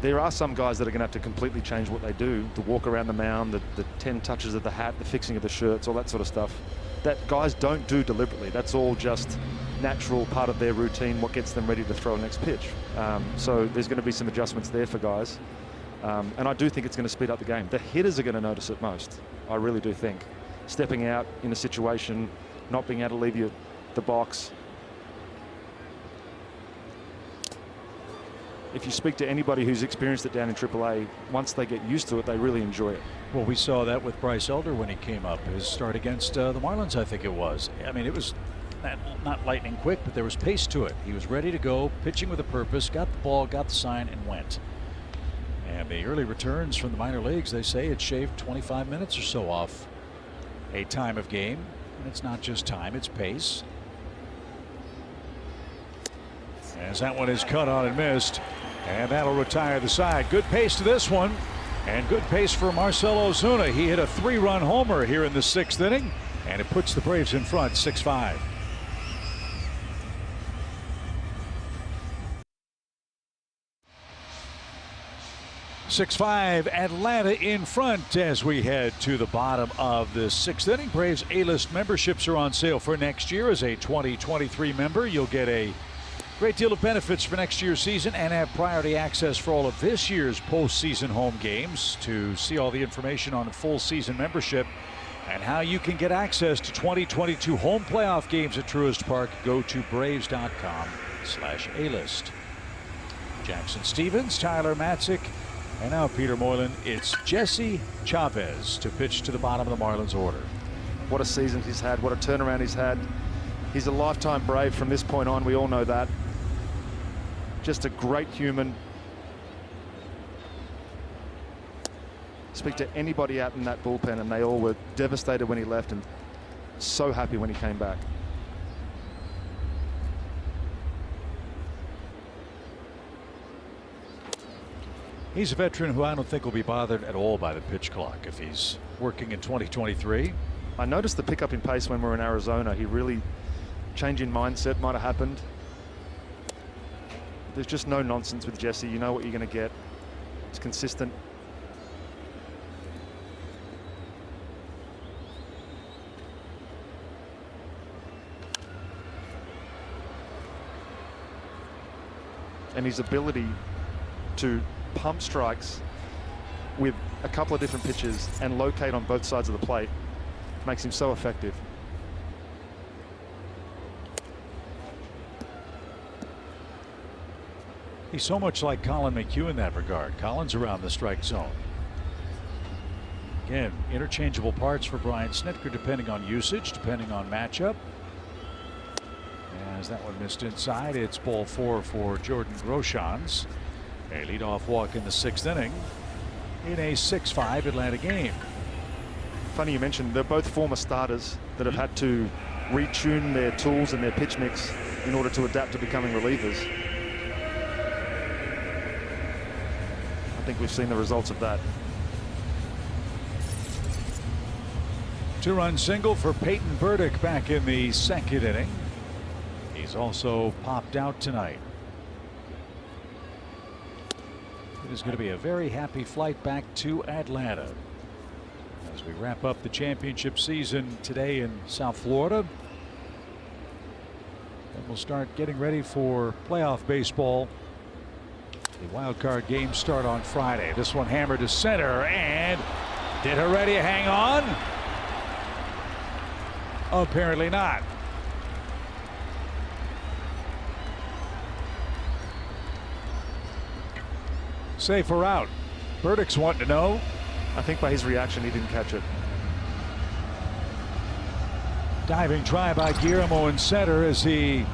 There are some guys that are going to have to completely change what they do. The walk around the mound, the 10 touches of the hat, the fixing of the shirts, all that sort of stuff. That guys don't do deliberately. That's all just natural part of their routine, what gets them ready to throw the next pitch. So there's going to be some adjustments there for guys. And I do think it's going to speed up the game. The hitters are going to notice it most. I really do think. Stepping out in a situation, not being able to leave the box. If you speak to anybody who's experienced it down in AAA, once they get used to it, they really enjoy it. Well, we saw that with Bryce Elder when he came up. His start against the Marlins, I think it was. I mean, it was not lightning quick, but there was pace to it. He was ready to go, pitching with a purpose, got the ball, got the sign, and went. And the early returns from the minor leagues, they say it shaved 25 minutes or so off a time of game. And it's not just time, it's pace. As that one is cut on and missed, and that'll retire the side. Good pace to this one, and good pace for Marcell Ozuna. He hit a 3-run homer here in the 6th inning, and it puts the Braves in front 6-5. 6-5, Atlanta in front as we head to the bottom of the 6th inning. Braves A-list memberships are on sale for next year. As a 2023 member, you'll get a great deal of benefits for next year's season and have priority access for all of this year's postseason home games. To see all the information on a full season membership and how you can get access to 2022 home playoff games at Truist Park, go to Braves.com/A-list. Jackson Stevens, Tyler Matzik, and now Peter Moylan. It's Jesse Chavez to pitch to the bottom of the Marlins order. What a season he's had. What a turnaround he's had. He's a lifetime Brave from this point on. We all know that. Just a great human. Speak to anybody out in that bullpen and they all were devastated when he left and so happy when he came back. He's a veteran who I don't think will be bothered at all by the pitch clock if he's working in 2023. I noticed the pickup in pace when we were in Arizona. He really, change in mindset might have happened. There's just no nonsense with Jesse. You know what you're going to get. It's consistent. And his ability to pump strikes with a couple of different pitches and locate on both sides of the plate makes him so effective. He's so much like Colin McHugh in that regard. Colin's around the strike zone. Again, interchangeable parts for Brian Snitker depending on usage, depending on matchup. As that one missed inside, it's ball 4 for Jordan Groshans. A leadoff walk in the 6th inning in a 6-5 Atlanta game. Funny you mentioned they're both former starters that have had to retune their tools and their pitch mix in order to adapt to becoming relievers. I think we've seen the results of that. 2-run single for Peyton Burdick back in the 2nd inning. He's also popped out tonight. It is going to be a very happy flight back to Atlanta as we wrap up the championship season today in South Florida. And we'll start getting ready for playoff baseball. The wild card games start on Friday. This one hammered to center, and did Heredia hang on? Apparently not. Safe or out? Burdick's wanting to know. I think by his reaction he didn't catch it. Diving try by Guillermo in center as he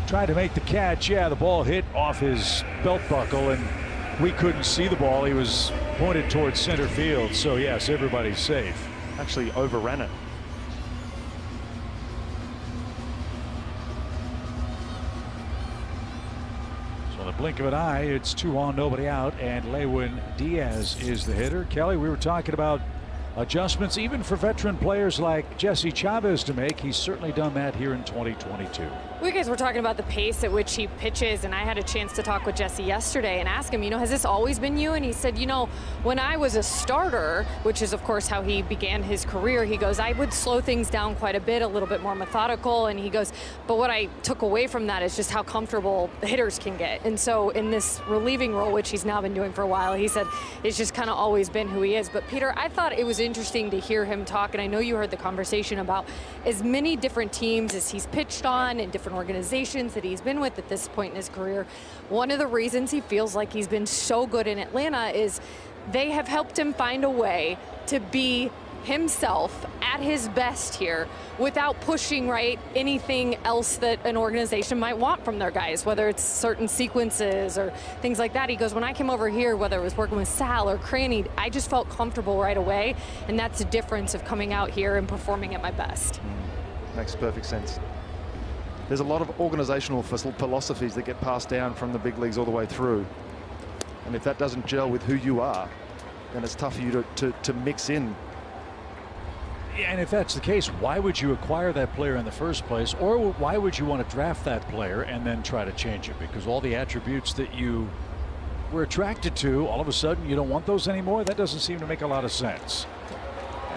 tried to make the catch. Yeah, the ball hit off his belt buckle and we couldn't see the ball. He was pointed towards center field. So yes, everybody's safe. Actually overran it. Blink of an eye, it's 2 on, nobody out, and Lewin Diaz is the hitter. Kelly, we were talking about adjustments even for veteran players like Jesse Chavez to make. He's certainly done that here in 2022. We guys were talking about the pace at which he pitches, and I had a chance to talk with Jesse yesterday and ask him, you know, has this always been you? And he said, you know, when I was a starter, which is of course how he began his career, he goes, I would slow things down quite a bit, a little bit more methodical, and he goes, but what I took away from that is just how comfortable the hitters can get. And so in this relieving role, which he's now been doing for a while, he said it's just kind of always been who he is. But Peter, I thought it was interesting to hear him talk, and I know you heard the conversation about as many different teams as he's pitched on and different organizations that he's been with at this point in his career. One of the reasons he feels like he's been so good in Atlanta is they have helped him find a way to be himself at his best here without pushing anything else that an organization might want from their guys, whether it's certain sequences or things like that. He goes, when I came over here, whether it was working with Sal or Cranny, I just felt comfortable right away, and that's the difference of coming out here and performing at my best. Makes perfect sense. There's a lot of organizational philosophies that get passed down from the big leagues all the way through, and if that doesn't gel with who you are, then it's tough for you to mix in. And if that's the case, why would you acquire that player in the first place? Or why would you want to draft that player and then try to change it? Because all the attributes that you were attracted to, all of a sudden you don't want those anymore? That doesn't seem to make a lot of sense.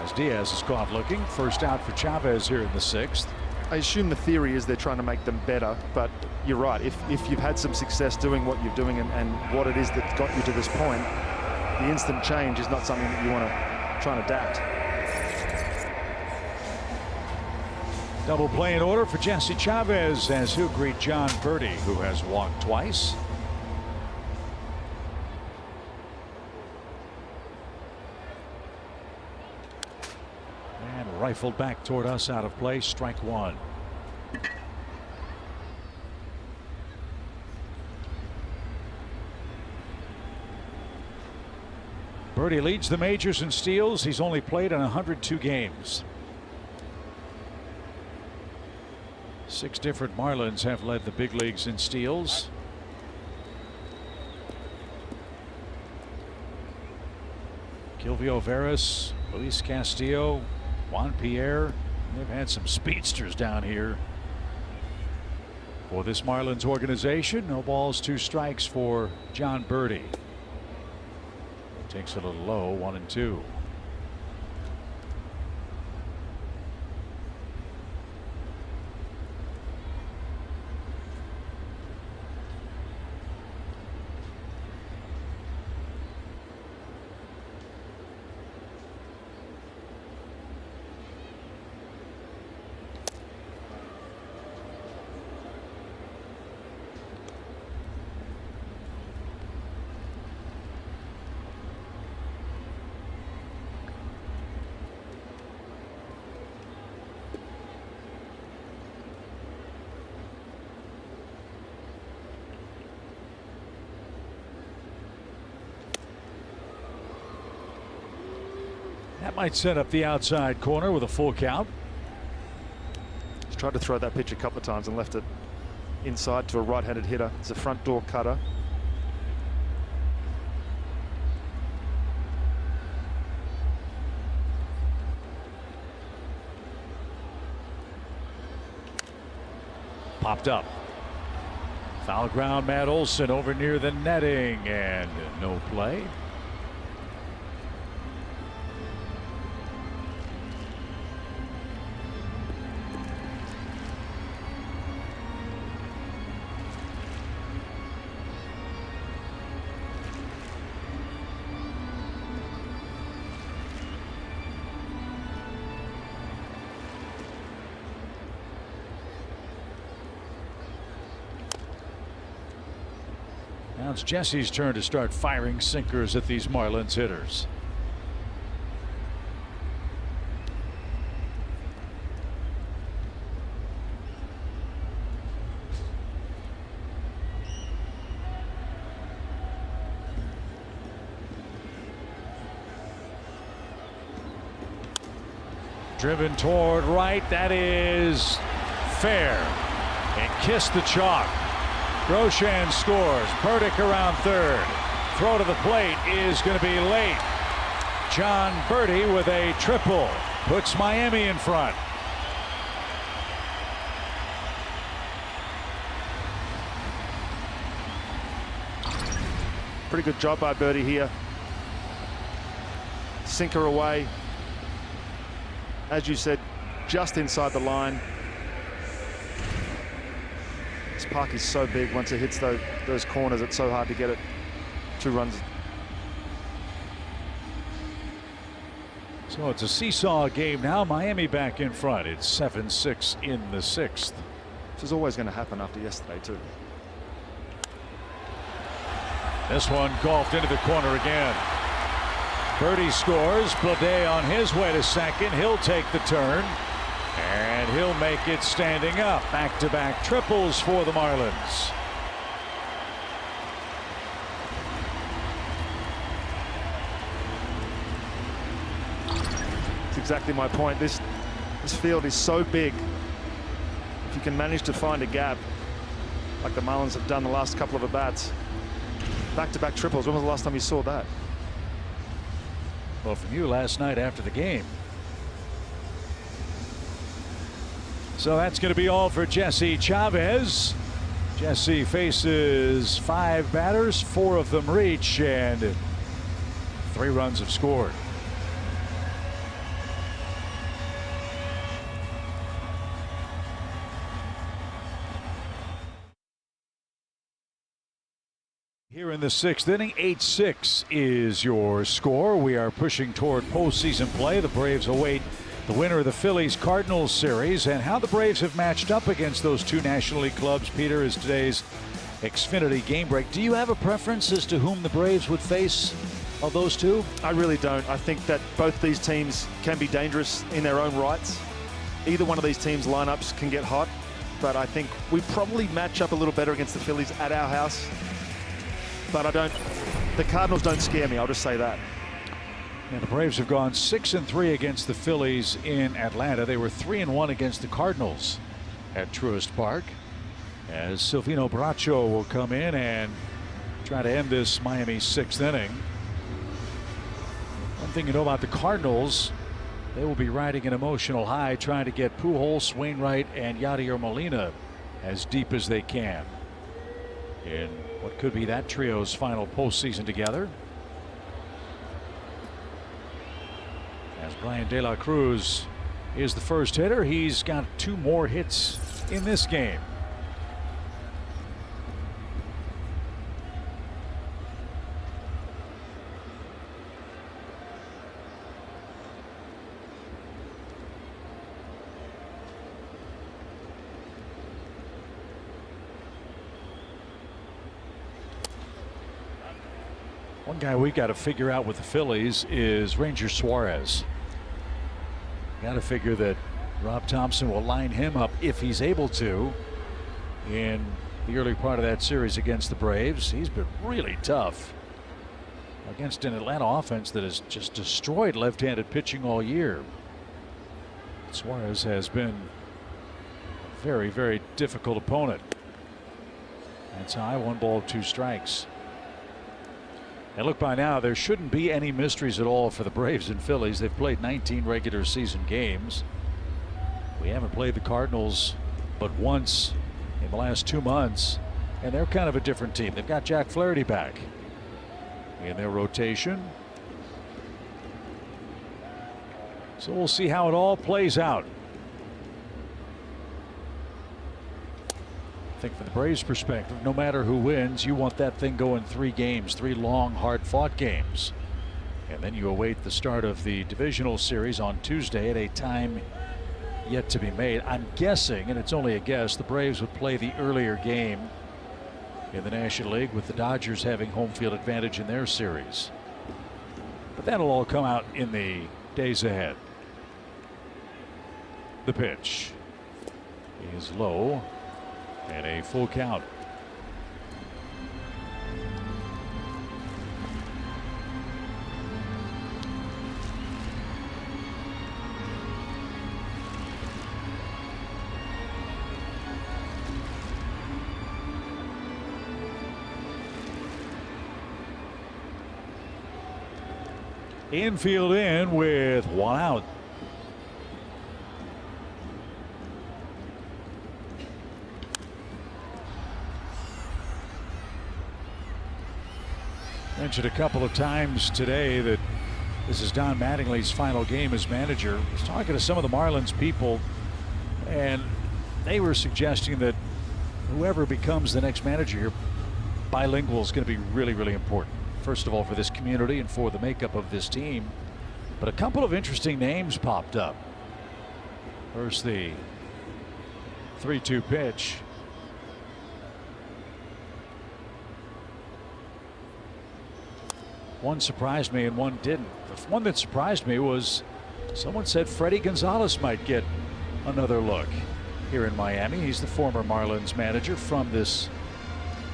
As Diaz is caught looking, first out for Chavez here in the 6th. I assume the theory is they're trying to make them better, but you're right. If you've had some success doing what you're doing and what it is that's got you to this point, the instant change is not something that you want to try and adapt. Double play in order for Jesse Chavez as he'll greet John Birdie, who has walked twice. And rifled back toward us out of play, strike 1. Birdie leads the majors in steals. He's only played in 102 games. 6 different Marlins have led the big leagues in steals. Gilvio Veras, Luis Castillo, Juan Pierre. They've had some speedsters down here for this Marlins organization. No balls, 2 strikes for John Birdie. Takes it a little low, 1-2. That might set up the outside corner with a full count. He's tried to throw that pitch a couple of times and left it inside to a right-handed hitter. It's a front door cutter. Popped up. Foul ground, Matt Olson over near the netting, and no play. Now it's Jesse's turn to start firing sinkers at these Marlins hitters. Driven toward right. That is fair. And kissed the chalk. Grosjean scores. Burdick around third. Throw to the plate is going to be late. John Birdie with a triple puts Miami in front. Pretty good job by Birdie here. Sinker away. As you said, just inside the line. This park is so big. Once it hits those corners, it's so hard to get it. 2 runs. So it's a seesaw game now. Miami back in front. It's 7-6 in the 6th. This is always going to happen after yesterday too. This one golfed into the corner again. Birdie scores. Blade on his way to second. He'll take the turn. And he'll make it standing up. Back-to-back triples for the Marlins. That's exactly my point. This field is so big. If you can manage to find a gap, like the Marlins have done the last couple of at-bats, back-to-back triples. When was the last time you saw that? Well, from you last night after the game. So that's going to be all for Jesse Chavez. Jesse faces 5 batters, 4 of them reach, and 3 runs have scored. Here in the 6th inning, 8-6 is your score. We are pushing toward postseason play. The Braves await the winner of the Phillies-Cardinals series, and how the Braves have matched up against those 2 National League clubs, Peter, is today's Xfinity game break. Do you have a preference as to whom the Braves would face of those 2? I really don't. I think that both these teams can be dangerous in their own rights. Either one of these teams' lineups can get hot, but I think we probably match up a little better against the Phillies at our house. But the Cardinals don't scare me, I'll just say that. And the Braves have gone 6-3 against the Phillies in Atlanta. They were 3-1 against the Cardinals at Truist Park. As Silvino Bracho will come in and try to end this Miami 6th inning. One thing you know about the Cardinals, they will be riding an emotional high trying to get Pujols, Wainwright, and Yadier Molina as deep as they can in what could be that trio's final postseason together. As Brian De La Cruz is the first hitter, he's got 2 more hits in this game. One guy we got to figure out with the Phillies is Ranger Suarez. Got to figure that Rob Thompson will line him up if he's able to in the early part of that series against the Braves. He's been really tough. against an Atlanta offense that has just destroyed left-handed pitching all year. Suarez has been a very, very difficult opponent. That's high, 1 ball, 2 strikes. And look, by now there shouldn't be any mysteries at all for the Braves and Phillies. They've played 19 regular season games. We haven't played the Cardinals but once in the last 2 months, and they're kind of a different team. They've got Jack Flaherty back in their rotation. So we'll see how it all plays out. I think from the Braves' perspective, no matter who wins, you want that thing going 3 games, 3 long, hard-fought games. And then you await the start of the divisional series on Tuesday at a time yet to be made. I'm guessing, and it's only a guess, the Braves would play the earlier game in the National League, with the Dodgers having home field advantage in their series. But that'll all come out in the days ahead. The pitch is low and a full count. Infield in with 1 out. Mentioned a couple of times today that this is Don Mattingly's final game as manager. I was talking to some of the Marlins people, and they were suggesting that whoever becomes the next manager here, bilingual is going to be really, really important. First of all, for this community and for the makeup of this team. But a couple of interesting names popped up. First, the 3-2 pitch. One surprised me and one didn't. The one that surprised me was someone said Freddie Gonzalez might get another look here in Miami. He's the former Marlins manager from this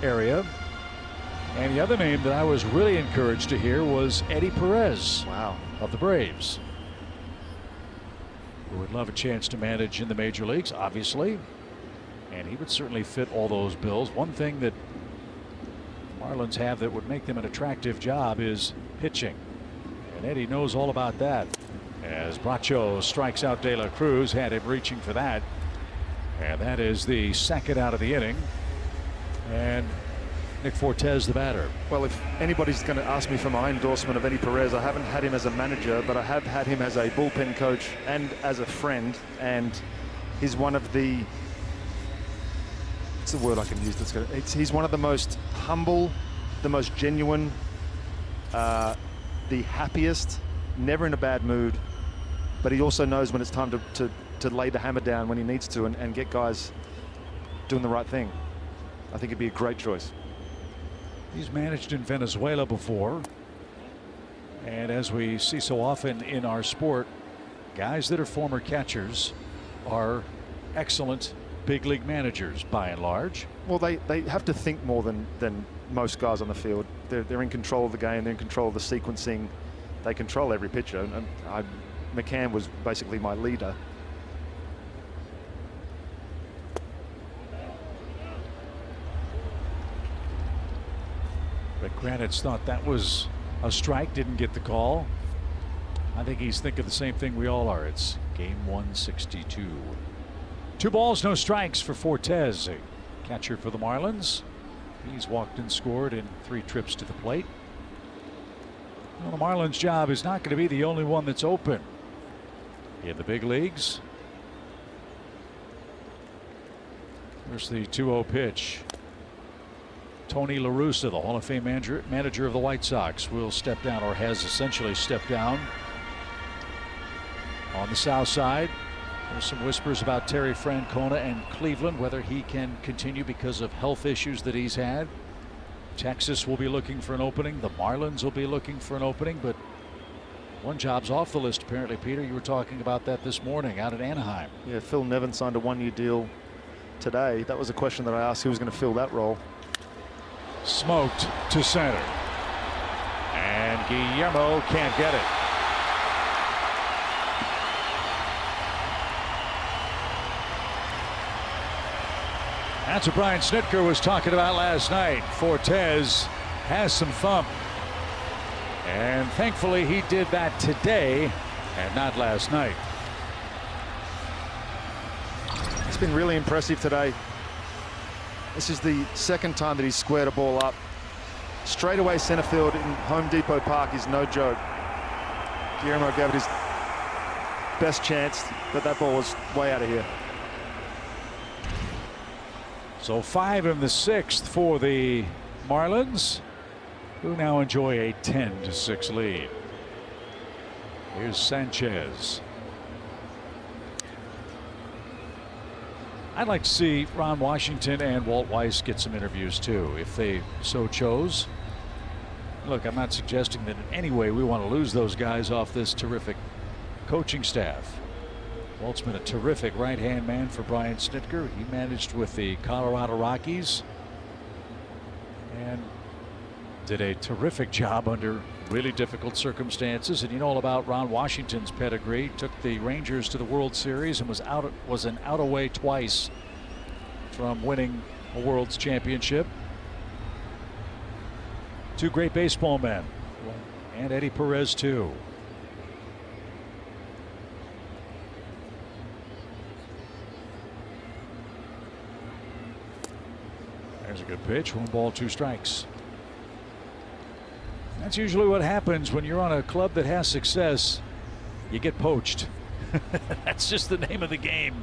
area. And the other name that I was really encouraged to hear was Eddie Perez. Wow. Of the Braves, who would love a chance to manage in the major leagues, obviously, and he would certainly fit all those bills. One thing that the Marlins have that would make them an attractive job is pitching, and Eddie knows all about that. As Bracho strikes out De La Cruz, had him reaching for that, and that is the second out of the inning. And Nick Fortes, the batter. Well, if anybody's going to ask me for my endorsement of Eddie Perez, I haven't had him as a manager, but I have had him as a bullpen coach and as a friend. And he's one of the, what's the word I can use that's good? He's one of the most humble, the most genuine, the happiest, never in a bad mood. But he also knows when it's time to lay the hammer down when he needs to and get guys doing the right thing. I think it'd be a great choice. He's managed in Venezuela before, and as we see so often in our sport, guys that are former catchers are excellent big league managers by and large. Well, they have to think more than most guys on the field. They're in control of the game. They're in control of the sequencing. They control every pitcher. And McCann was basically my leader. But Granite's thought that was a strike, didn't get the call. I think he's thinking the same thing we all are. It's game 162. 2 balls, no strikes for Fortes, a catcher for the Marlins. He's walked and scored in 3 trips to the plate. Well, the Marlins' job is not going to be the only one that's open in the big leagues. There's the 2-0 pitch. Tony La Russa, the Hall of Fame manager of the White Sox, will step down, or has essentially stepped down. On the south side, there's some whispers about Terry Francona and Cleveland, whether he can continue because of health issues that he's had. Texas will be looking for an opening. The Marlins will be looking for an opening, but one job's off the list apparently. Peter, you were talking about that this morning out at Anaheim. Yeah, Phil Nevin signed a 1-year deal today. That was a question that I asked, who was going to fill that role. Smoked to center. Guillermo can't get it. That's what Brian Snitker was talking about last night. Fortes has some thump. And thankfully he did that today and not last night. It's been really impressive today. This is the second time that he's squared a ball up. Straightaway center field in Home Depot Park is no joke. Guillermo gave it his best chance, but that ball was way out of here. So 5 in the 6th for the Marlins, who now enjoy a 10-6 lead. Here's Sanchez. I'd like to see Ron Washington and Walt Weiss get some interviews too, if they so chose. Look, I'm not suggesting that in any way we want to lose those guys off this terrific coaching staff. Walt's been a terrific right-hand man for Brian Snitker. He managed with the Colorado Rockies and did a terrific job under really difficult circumstances. And you know all about Ron Washington's pedigree. Took the Rangers to the World Series and was an out away twice from winning a World's Championship. Two great baseball men, and Eddie Perez too. There's a good pitch. 1 ball, 2 strikes. That's usually what happens when you're on a club that has success. You get poached. That's just the name of the game.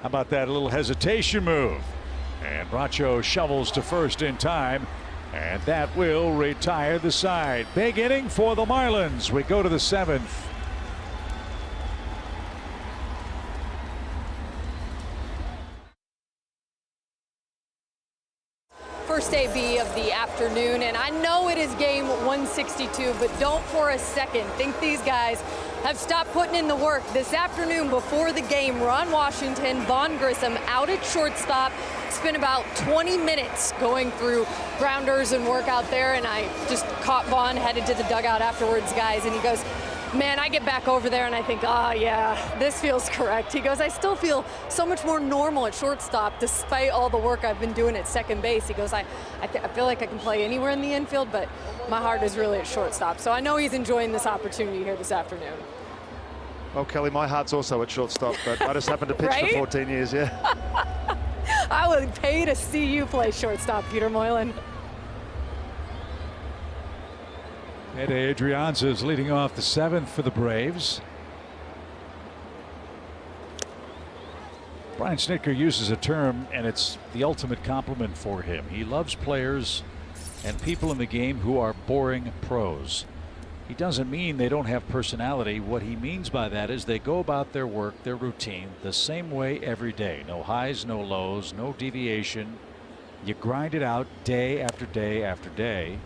How about that little hesitation move? And Bracho shovels to first in time. And that will retire the side. Big inning for the Marlins. We go to the 7th. First AB of the afternoon, and I know it is game 162, but don't for a second think these guys have stopped putting in the work. This afternoon before the game, Ron Washington, Vaughn Grissom out at shortstop, spent about 20 minutes going through grounders and work out there, and I just caught Vaughn headed to the dugout afterwards, guys, and he goes, man, I get back over there and I think, oh yeah, this feels correct. He goes, I still feel so much more normal at shortstop despite all the work I've been doing at second base. He goes, I feel like I can play anywhere in the infield, but my heart is really at shortstop. So I know he's enjoying this opportunity here this afternoon. Well, Kelly, my heart's also at shortstop, but I just happened to pitch Right? for 14 years, yeah. I would pay to see you play shortstop, Peter Moylan. Ed Adrianza is leading off the 7th for the Braves. Brian Snitker uses a term, and it's the ultimate compliment for him. He loves players and people in the game who are boring pros. He doesn't mean they don't have personality. What he means by that is they go about their work, their routine, the same way every day. No highs, no lows, no deviation. You grind it out day after day after day.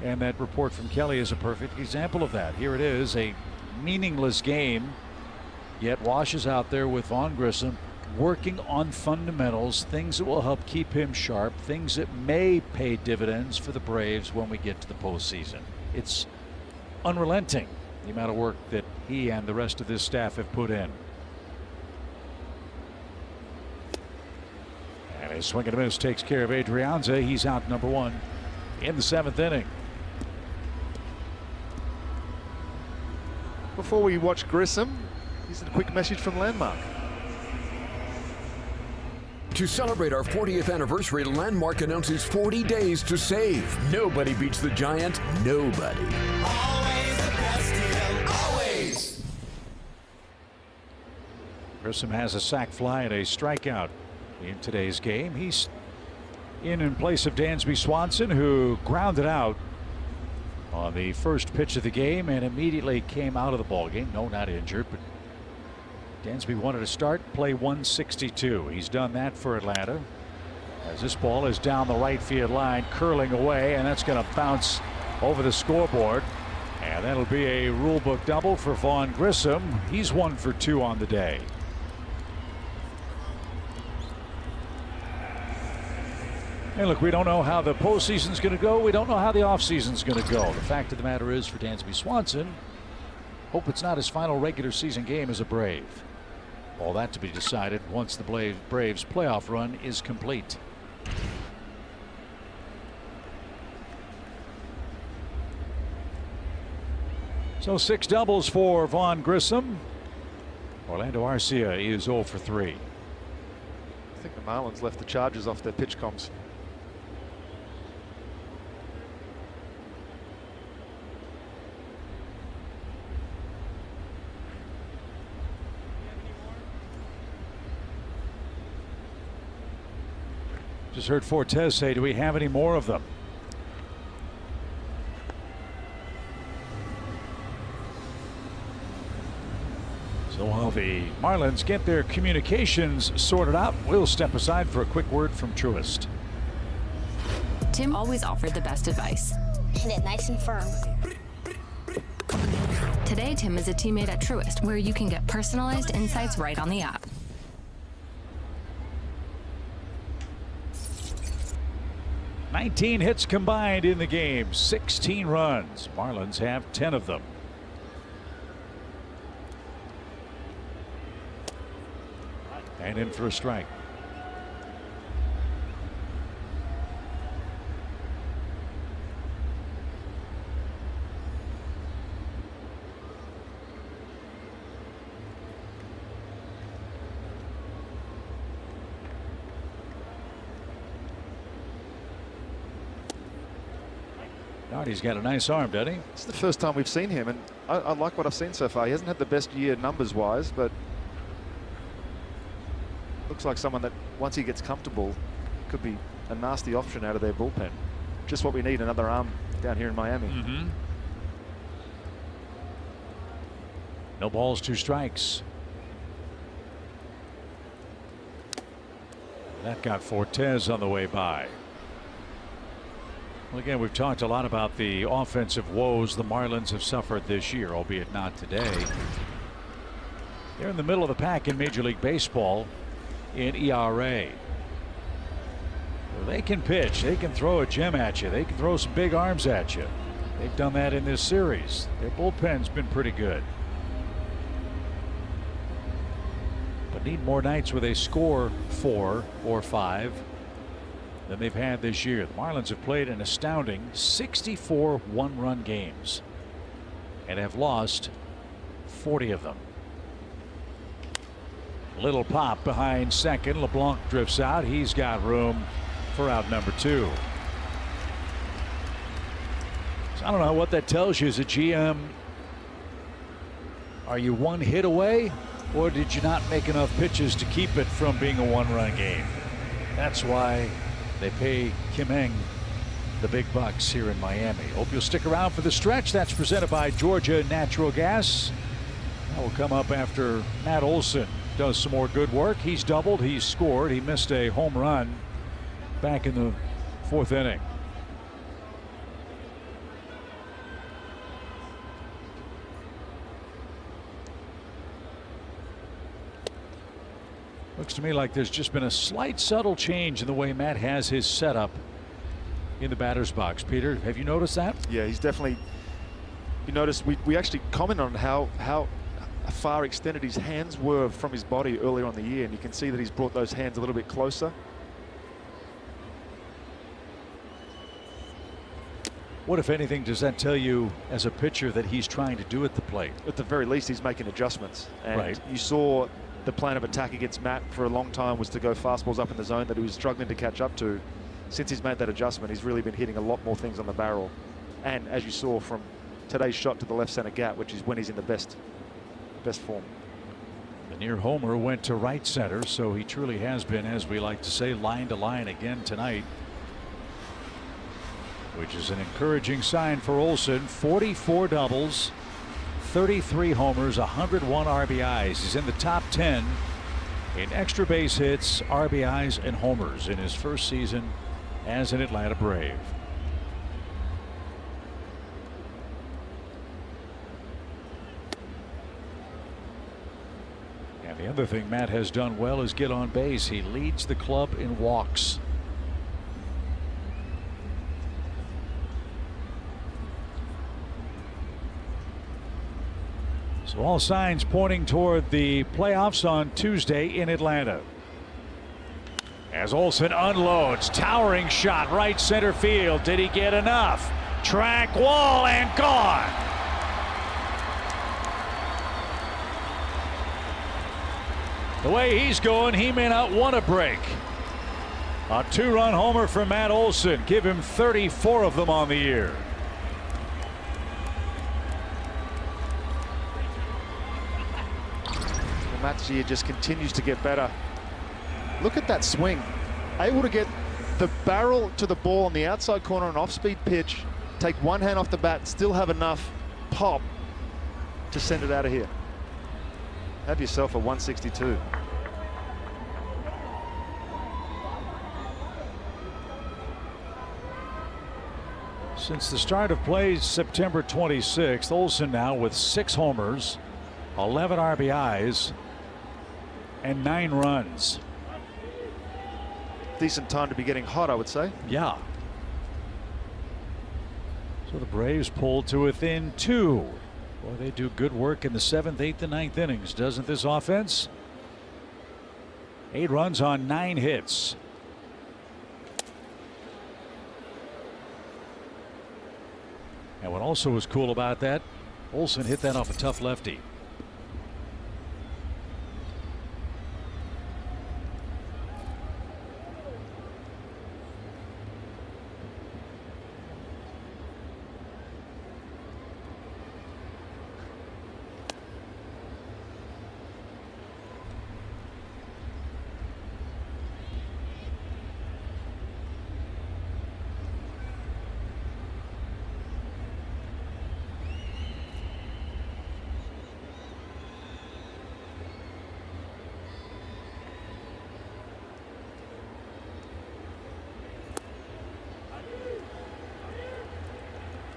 And that report from Kelly is a perfect example of that. Here it is, a meaningless game, yet Wash is out there with Vaughn Grissom working on fundamentals, things that will help keep him sharp, things that may pay dividends for the Braves when we get to the postseason. It's unrelenting, the amount of work that he and the rest of this staff have put in. And his swing and a miss takes care of Adrianza. He's out number 1 in the 7th inning. Before we watch Grissom, here's a quick message from Landmark. To celebrate our 40th anniversary, Landmark announces 40 days to save. Nobody beats the Giant. Nobody. Always the best deal. Always. Grissom has a sac fly and a strikeout in today's game. He's in place of Dansby Swanson, who grounded out on the first pitch of the game and immediately came out of the ball game. No, not injured, but Dansby wanted to start play 162. He's done that for Atlanta, as this ball is down the right field line, curling away, and that's going to bounce over the scoreboard. And that'll be a rule book double for Vaughn Grissom. He's 1 for 2 on the day. And look, we don't know how the postseason's going to go. We don't know how the offseason's going to go. The fact of the matter is, for Dansby Swanson, hope it's not his final regular season game as a Brave. All that to be decided once the Braves playoff run is complete. So 6 doubles for Vaughn Grissom. Orlando Arcia is 0 for 3. I think the Marlins left the Chargers off their pitch comms. Just heard Fortes say, do we have any more of them? So while the Marlins get their communications sorted out, we'll step aside for a quick word from Truist. Tim always offered the best advice. Hit it nice and firm. Today, Tim is a teammate at Truist, where you can get personalized insights right on the app. "19 hits combined in the game, 16 runs. Marlins have 10 of them. And in for a strike. He's got a nice arm, doesn't he? It's the first time we've seen him, and I like what I've seen so far. He hasn't had the best year numbers-wise, but looks like someone that once he gets comfortable could be a nasty option out of their bullpen. Just what we need, another arm down here in Miami. No balls, 2 strikes. That got Fortes on the way by. Well, again, we've talked a lot about the offensive woes the Marlins have suffered this year, albeit not today. They're in the middle of the pack in Major League Baseball in ERA. They can pitch, they can throw a gem at you, they can throw some big arms at you. They've done that in this series. Their bullpen's been pretty good. But need more nights where they score 4 or 5 than they've had this year. The Marlins have played an astounding 64 one-run games and have lost 40 of them. Little pop behind second. LeBlanc drifts out. He's got room for out number 2. So I don't know what that tells you as a GM. Are you 1 hit away, or did you not make enough pitches to keep it from being a 1-run game? That's why they pay Kim Eng the big bucks here in Miami. Hope you'll stick around for the stretch. That's presented by Georgia Natural Gas. That will come up after Matt Olson does some more good work. He's doubled, he's scored, he missed a home run back in the 4th inning. Looks to me like there's just been a slight subtle change in the way Matt has his setup in the batter's box. Peter, have you noticed that? Yeah, he's definitely. You notice we actually commented on how far extended his hands were from his body earlier on the year, and you can see that he's brought those hands a little bit closer. What, if anything, does that tell you as a pitcher that he's trying to do at the plate? At the very least, he's making adjustments. And right. You saw the plan of attack against Matt for a long time was to go fastballs up in the zone that he was struggling to catch up to. Since he's made that adjustment, he's really been hitting a lot more things on the barrel. And as you saw from today's shot to the left center gap, which is when he's in the best form. The near homer went to right center, so he truly has been, as we like to say, line to line again tonight, which is an encouraging sign for Olson. 44 doubles, 33 homers, 101 RBIs. He's in the top 10 in extra base hits, RBIs, and homers in his first season as an Atlanta Brave. And the other thing Matt has done well is get on base. He leads the club in walks. So all signs pointing toward the playoffs on Tuesday in Atlanta. As Olsen unloads, towering shot, right center field. Did he get enough? Track wall and gone. The way he's going, he may not want a break. A 2-run homer for Matt Olsen. Give him 34 of them on the year. Well, Matt's year just continues to get better. Look at that swing. Able to get the barrel to the ball on the outside corner, an off-speed pitch, take one hand off the bat, and still have enough pop to send it out of here. Have yourself a 162. Since the start of play September 26th, Olsen now with 6 homers, 11 RBIs, and 9 runs. Decent time to be getting hot, I would say. Yeah. So the Braves pulled to within 2. Boy, they do good work in the 7th, 8th, and 9th innings, doesn't this offense? 8 runs on 9 hits. And what also was cool about that, Olsen hit that off a tough lefty.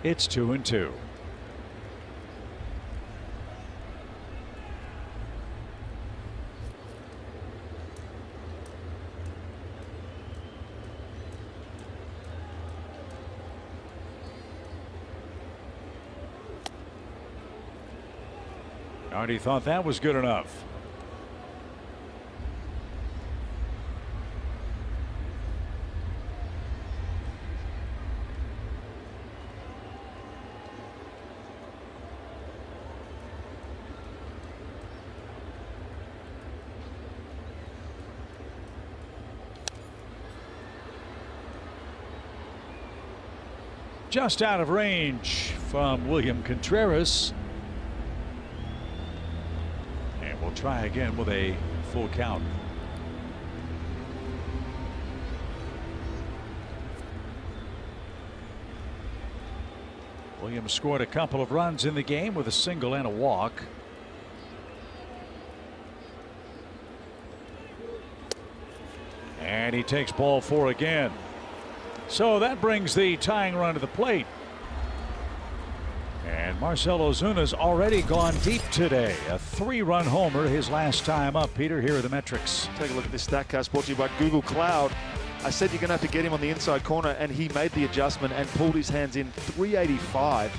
It's 2-2. Already thought that was good enough. Just out of range from William Contreras. And we'll try again with a full count. Williams scored a couple of runs in the game with a single and a walk. And he takes ball 4 again. So that brings the tying run to the plate. And Marcell Ozuna's already gone deep today. A 3-run homer his last time up. Peter, here are the metrics. Take a look at this StatCast brought to you by Google Cloud. I said you're going to have to get him on the inside corner, and he made the adjustment and pulled his hands in. 385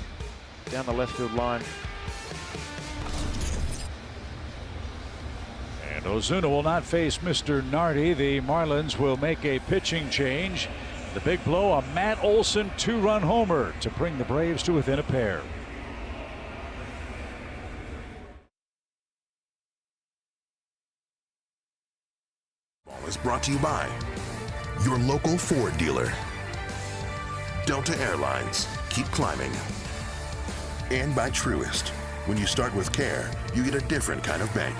down the left field line. And Ozuna will not face Mr. Nardi. The Marlins will make a pitching change. The big blow, a Matt Olsen 2-run homer to bring the Braves to within a pair. Ball is brought to you by your local Ford dealer, Delta Airlines, keep climbing, and by Truist. When you start with care, you get a different kind of bank.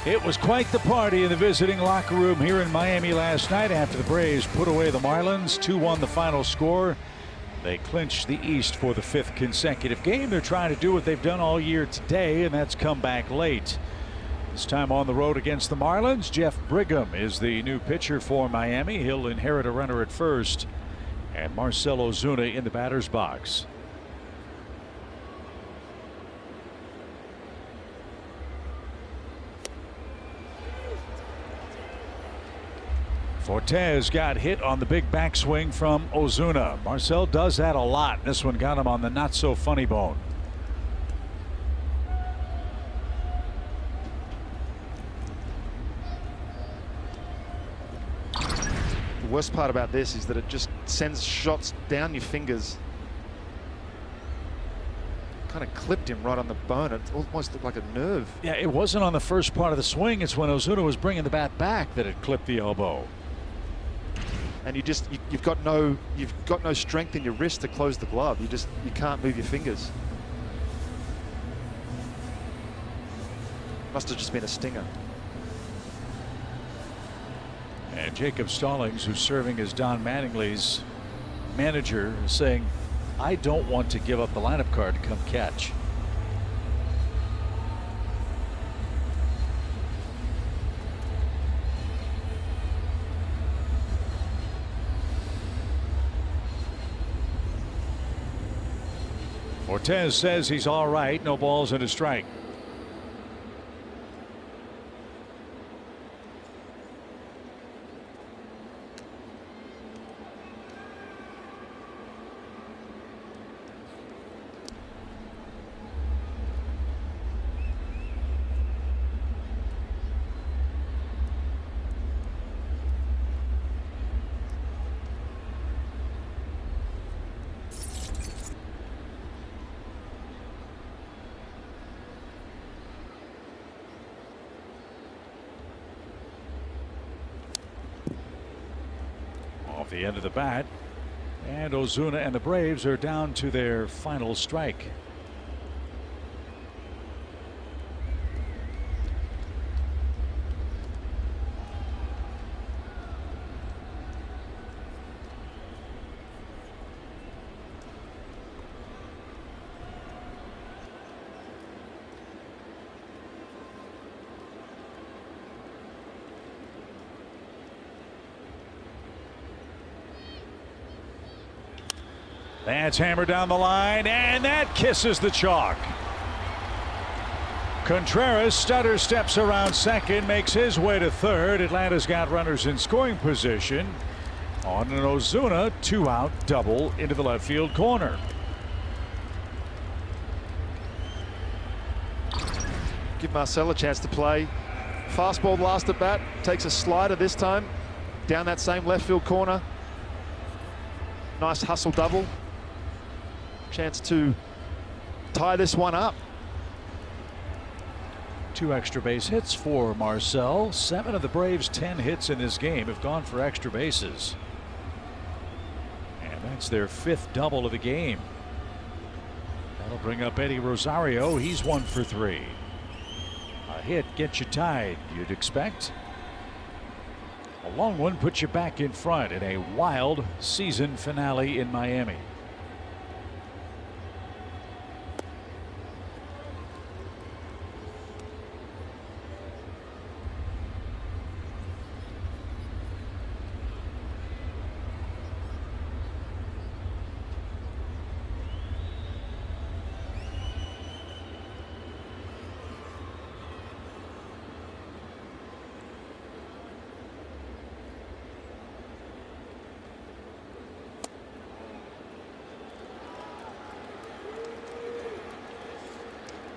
It was quite the party in the visiting locker room here in Miami last night after the Braves put away the Marlins. 2-1 the final score. They clinched the East for the 5th consecutive game. They're trying to do what they've done all year today, and that's come back late. This time on the road against the Marlins, Jeff Brigham is the new pitcher for Miami. He'll inherit a runner at first. And Marcell Ozuna in the batter's box. Fortes got hit on the big backswing from Ozuna. Marcell does that a lot. This one got him on the not so funny bone. The worst part about this is that it just sends shots down your fingers. Kind of clipped him right on the bone. It almost looked like a nerve. Yeah, it wasn't on the first part of the swing. It's when Ozuna was bringing the bat back that it clipped the elbow. And you've got no strength in your wrist to close the glove. You can't move your fingers. Must have just been a stinger. And Jacob Stallings, who's serving as Don Mattingly's manager, is saying, I don't want to give up the lineup card to come catch. Fortes says he's all right. No balls and a strike. Off the end of the bat, and Ozuna and the Braves are down to their final strike. That's hammered down the line, and that kisses the chalk. Contreras stutter steps around second, makes his way to third. Atlanta's got runners in scoring position on an Ozuna 2-out double into the left field corner. Give Marcell a chance to play. Fastball last at bat, takes a slider this time down that same left field corner. Nice hustle double. Chance to tie this one up. 2 extra base hits for Marcell. 7 of the Braves' 10 hits in this game have gone for extra bases. And that's their 5th double of the game. That'll bring up Eddie Rosario. He's 1 for 3. A hit gets you tied, you'd expect. A long one puts you back in front in a wild season finale in Miami.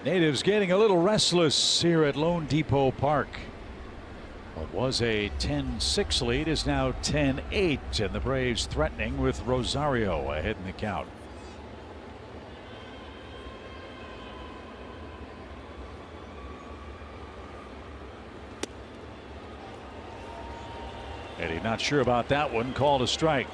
Natives getting a little restless here at Lone Depot Park. What was a 10-6 lead is now 10-8, and the Braves threatening with Rosario ahead in the count. Eddie not sure about that one, called a strike.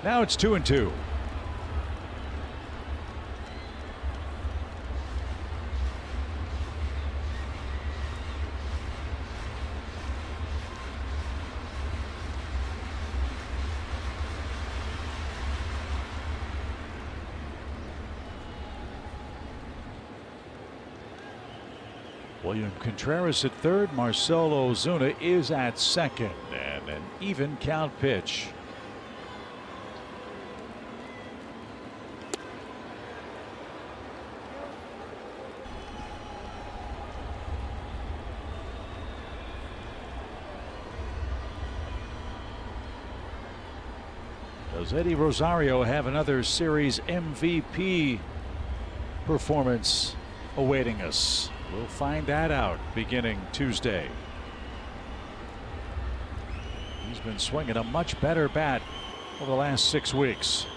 Now it's 2-2. William Contreras at third. Marcell Ozuna is at second. And an even count pitch. Does Eddie Rosario have another series MVP performance awaiting us? We'll find that out beginning Tuesday. He's been swinging a much better bat over the last 6 weeks.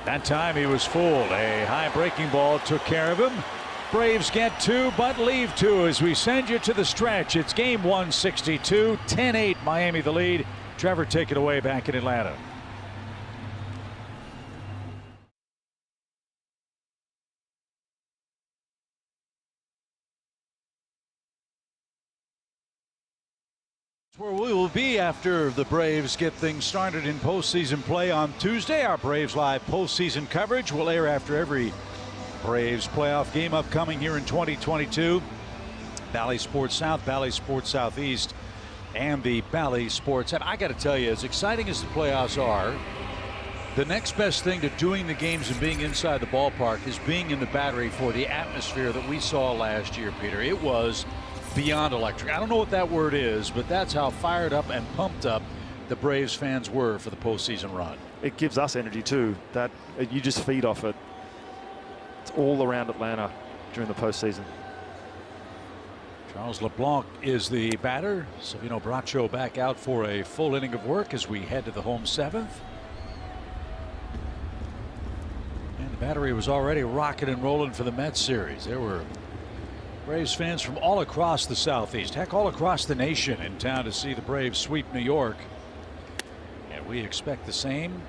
That time he was fooled. A high breaking ball took care of him. Braves get 2 but leave 2 as we send you to the stretch. It's game 162, 10-8 Miami the lead. Trevor, take it away back in Atlanta. Where we will be after the Braves get things started in postseason play on Tuesday. Our Braves Live postseason coverage will air after every Braves playoff game upcoming here in 2022. Bally Sports South, Bally Sports Southeast, and the Bally Sports app. I got to tell you, as exciting as the playoffs are, the next best thing to doing the games and being inside the ballpark is being in the Battery for the atmosphere that we saw last year, Peter. It was beyond electric. I don't know what that word is, but that's how fired up and pumped up the Braves fans were for the postseason run. It gives us energy too. That you just feed off it. It's all around Atlanta during the postseason. Charles LeBlanc is the batter. Savino Bracho back out for a full inning of work as we head to the home 7th. And the Battery was already rocking and rolling for the Mets series. There were Braves fans from all across the Southeast, heck, all across the nation in town to see the Braves sweep New York. And we expect the same,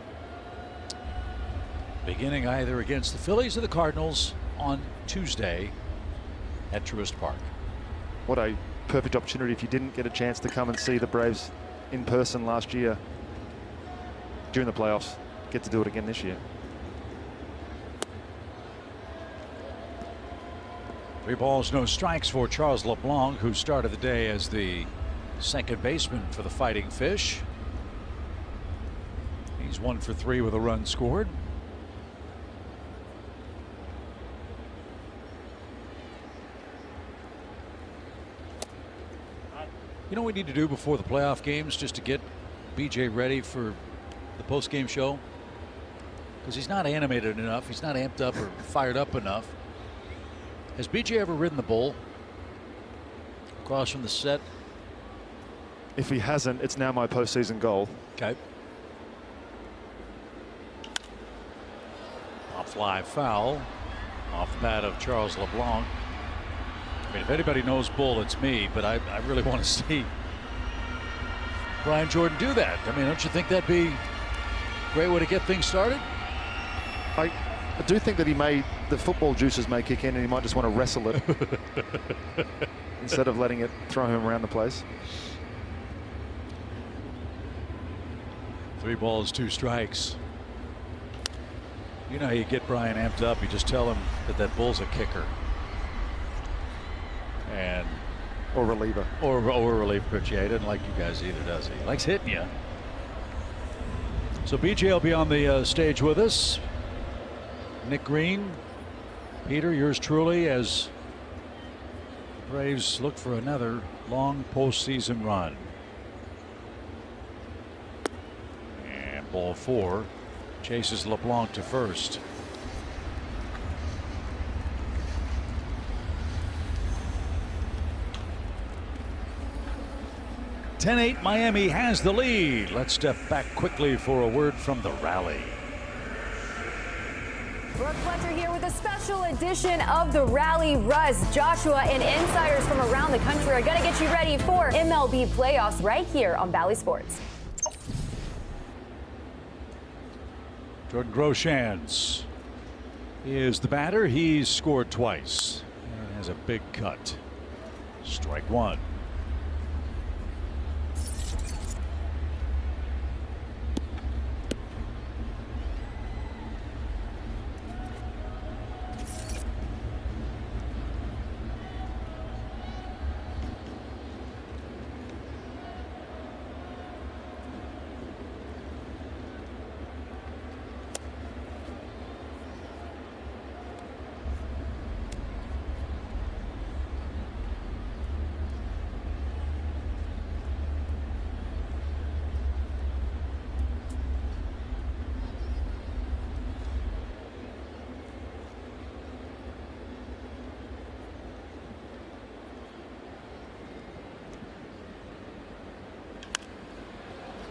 beginning either against the Phillies or the Cardinals on Tuesday at Truist Park. What a perfect opportunity if you didn't get a chance to come and see the Braves in person last year during the playoffs. Get to do it again this year. 3 balls, no strikes for Charles LeBlanc, who started the day as the second baseman for the Fighting Fish. He's 1 for 3 with a run scored. You know what we need to do before the playoff games just to get BJ ready for the post-game show? Because he's not animated enough. He's not amped up or fired up enough. Has BJ ever ridden the bull across from the set? If he hasn't, it's now my postseason goal. Okay. Pop fly foul off the bat of Charles LeBlanc. I mean, if anybody knows bull, it's me, but I really want to see Brian Jordan do that. I mean, don't you think that'd be a great way to get things started? I do think that the football juices may kick in and he might just want to wrestle it instead of letting it throw him around the place. 3 balls, 2 strikes. You know how you get Brian amped up, you just tell him that bull's a kicker. And or reliever. Or reliever pitch. Yeah, he doesn't like you guys either, does he? He likes hitting you. So BJ will be on the stage with us. Nick Green, Peter, yours truly, as Braves look for another long postseason run. And ball 4 chases LeBlanc to first. (10-8) Miami has the lead. Let's step back quickly for a word from the rally. Brooke Fletcher here with a special edition of the Rally. Russ, Joshua, and insiders from around the country are going to get you ready for MLB playoffs right here on Bally Sports. Jordan Groshans is the batter. He's scored twice and has a big cut. Strike 1.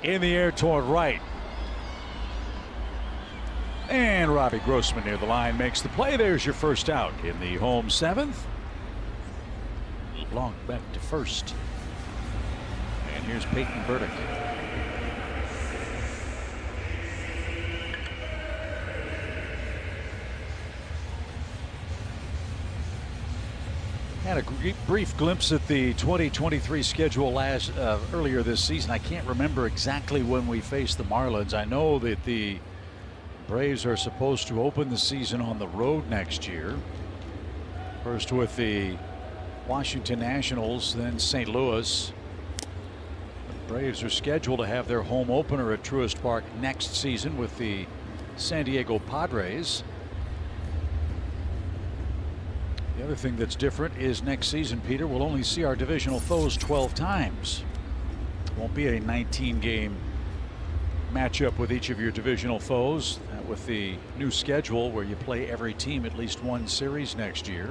in the air toward right. And Robbie Grossman near the line makes the play. There's your first out in the home seventh. LeBlanc back to first. And here's Peyton Burdick. Had a brief glimpse at the 2023 schedule earlier this season. I can't remember exactly when we faced the Marlins. I know that the Braves are supposed to open the season on the road next year. First with the Washington Nationals, then St. Louis. The Braves are scheduled to have their home opener at Truist Park next season with the San Diego Padres. The other thing that's different is next season, Peter, we'll only see our divisional foes 12 times. It won't be a 19-game matchup with each of your divisional foes. With the new schedule where you play every team at least one series next year.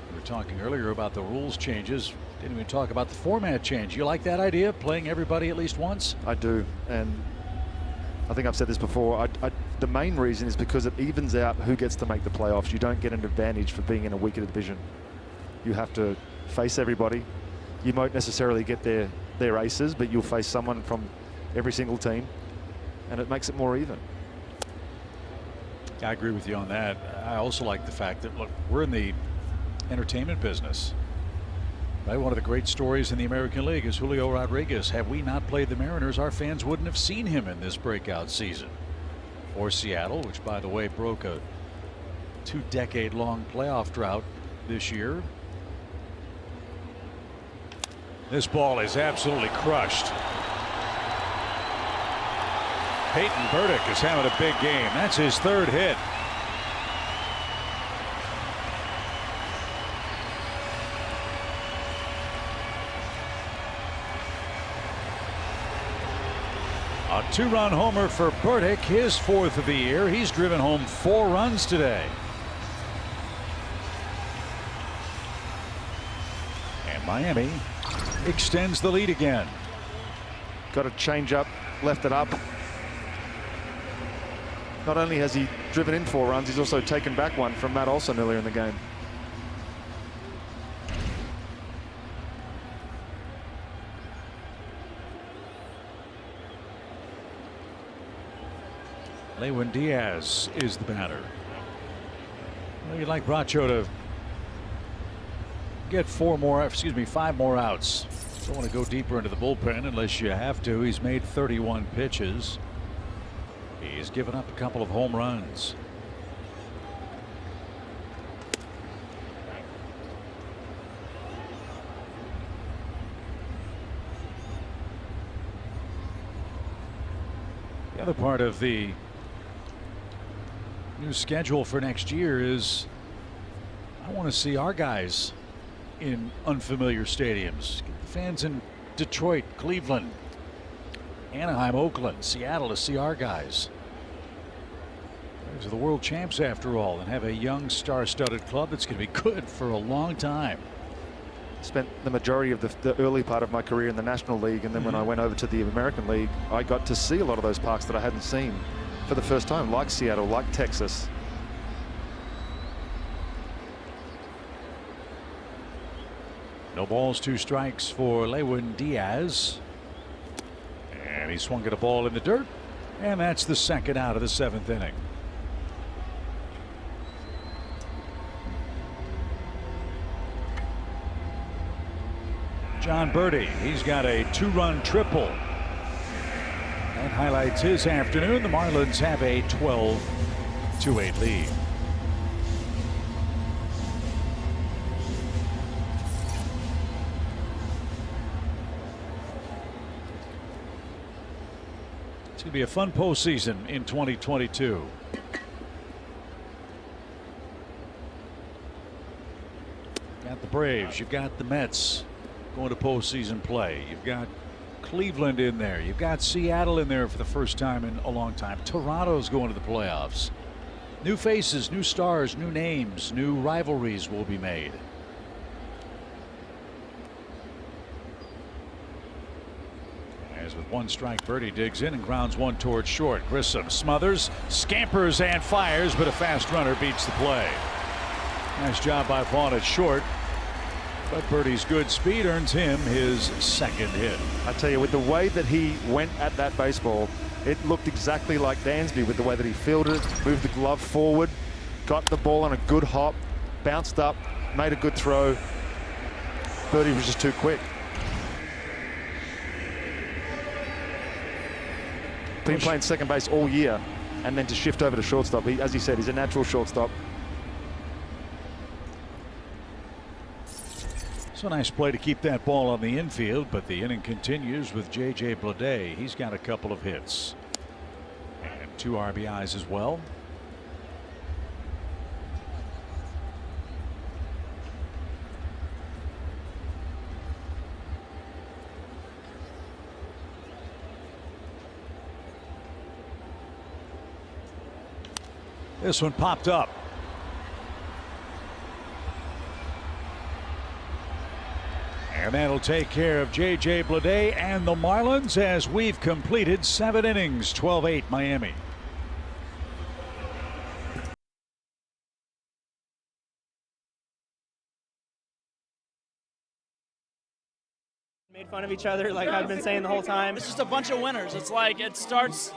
We were talking earlier about the rules changes. Didn't even talk about the format change. You like that idea, playing everybody at least once? I do, and I think I've said this before. The main reason is because it evens out who gets to make the playoffs. You don't get an advantage for being in a weaker division. You have to face everybody. You won't necessarily get their aces, but you'll face someone from every single team, and it makes it more even. I agree with you on that. I also like the fact that, look, we're in the entertainment business. Right? One of the great stories in the American League is Julio Rodriguez. Had we not played the Mariners, our fans wouldn't have seen him in this breakout season. Or Seattle, which, by the way, broke a 2-decade-long playoff drought this year. This ball is absolutely crushed. Peyton Burdick is having a big game. That's his third hit. A 2-run homer for Burdick, his 4th of the year. He's driven home 4 runs today. And Miami extends the lead again. Got a change up, left it up. Not only has he driven in 4 runs, he's also taken back one from Matt Olson earlier in the game. Lewin Diaz is the batter. Well, you'd like Bracho to get 5 more outs. Don't want to go deeper into the bullpen unless you have to. He's made 31 pitches. He's given up a couple of home runs. The other part of the new schedule for next year is I want to see our guys in unfamiliar stadiums. Get the fans in Detroit, Cleveland, Anaheim, Oakland, Seattle to see our guys. These are the world champs after all, and have a young star-studded club that's going to be good for a long time. Spent the majority of the early part of my career in the National League, and then when I went over to the American League, I got to see a lot of those parks that I hadn't seen for the first time, like Seattle, like Texas. No balls, 2 strikes for Lewin Diaz. And he swung at a ball in the dirt, and that's the 2nd out of the 7th inning. John Birdie, he's got a 2-run triple. That highlights his afternoon. The Marlins have a 12-8 lead. It's going to be a fun postseason in 2022. Got the Braves, you've got the Mets going to postseason play. You've got Cleveland in there. You've got Seattle in there for the first time in a long time. Toronto's going to the playoffs. New faces, new stars, new names, new rivalries will be made. RBIs. With one strike, Birdie digs in and grounds one towards short. Grissom smothers, scampers, and fires, but a fast runner beats the play. Nice job by Vaughn at short. But Birdie's good speed earns him his second hit. I tell you, with the way that he went at that baseball, it looked exactly like Dansby with the way that he fielded it, moved the glove forward, got the ball on a good hop, bounced up, made a good throw. Birdie was just too quick. Been playing second base all year, and then to shift over to shortstop. As he said, he's a natural shortstop. So nice play to keep that ball on the infield, but the inning continues with J.J. Bleday. He's got a couple of hits and 2 RBIs as well. This one popped up. And that'll take care of J.J. Bleday and the Marlins as we've completed 7 innings, 12-8 Miami. Made fun of each other like I've been saying the whole time. It's just a bunch of winners. It's like it starts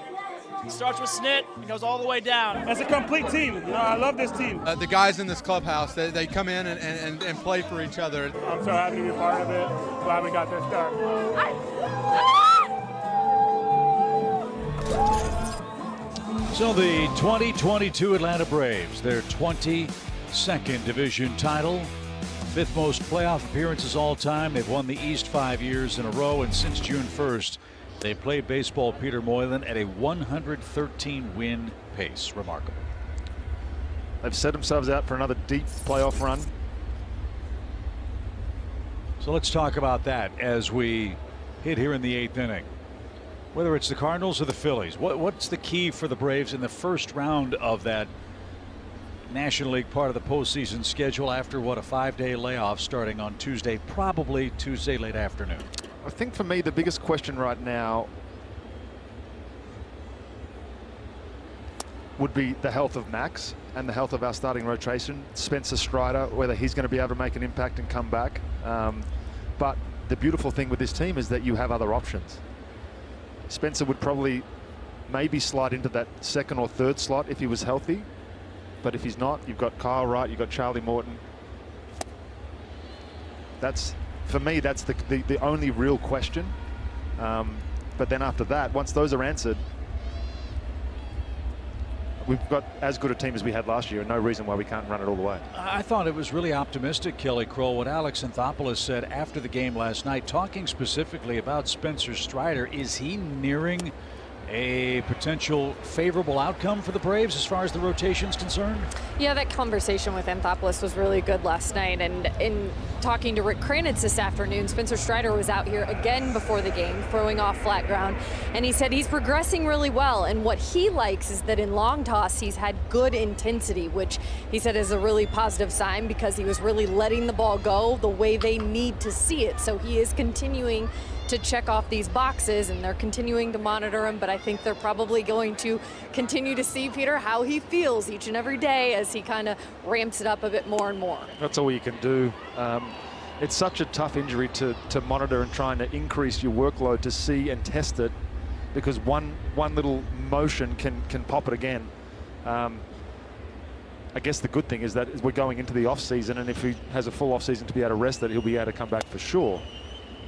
with Snit and goes all the way down. It's a complete team. I love this team. The guys in this clubhouse, they come in and play for each other. I'm so happy to be a part of it. Glad we got this start. So the 2022 Atlanta Braves, their 22nd division title, 5th most playoff appearances all time. They've won the East 5 years in a row, and since June 1st, they played baseball, Peter Moylan, at a 113 win pace. Remarkable. They've set themselves out for another deep playoff run. So let's talk about that as we hit here in the 8th inning. Whether it's the Cardinals or the Phillies, what's the key for the Braves in the first round of that National League part of the postseason schedule after what, a 5-day layoff starting on Tuesday, probably Tuesday late afternoon? I think for me the biggest question right now would be the health of Max and the health of our starting rotation. Spencer Strider, whether he's going to be able to make an impact and come back. But the beautiful thing with this team is that you have other options. Spencer would probably maybe slide into that 2nd or 3rd slot if he was healthy. But if he's not, you've got Kyle Wright, you've got Charlie Morton. For me, that's the only real question. But then after that, once those are answered, we've got as good a team as we had last year, and no reason why we can't run it all the way. I thought it was really optimistic, Kelly Kroll, what Alex Anthopoulos said after the game last night, talking specifically about Spencer Strider. Is he nearing a potential favorable outcome for the Braves as far as the rotation's concerned? Yeah, that conversation with Anthopoulos was really good last night. And in talking to Rick Kranitz this afternoon, Spencer Strider was out here again before the game, throwing off flat ground. And he said he's progressing really well. And what he likes is that in long toss, he's had good intensity, which he said is a really positive sign because he was really letting the ball go the way they need to see it. So he is continuing to check off these boxes, and they're continuing to monitor him, but I think they're probably going to continue to see, Peter, how he feels each and every day as he kind of ramps it up a bit more and more. That's all you can do. It's such a tough injury to monitor and trying to increase your workload to see and test it, because one little motion can pop it again. I guess the good thing is that we're going into the off season, and if he has a full off season to be able to rest it, he'll be able to come back for sure.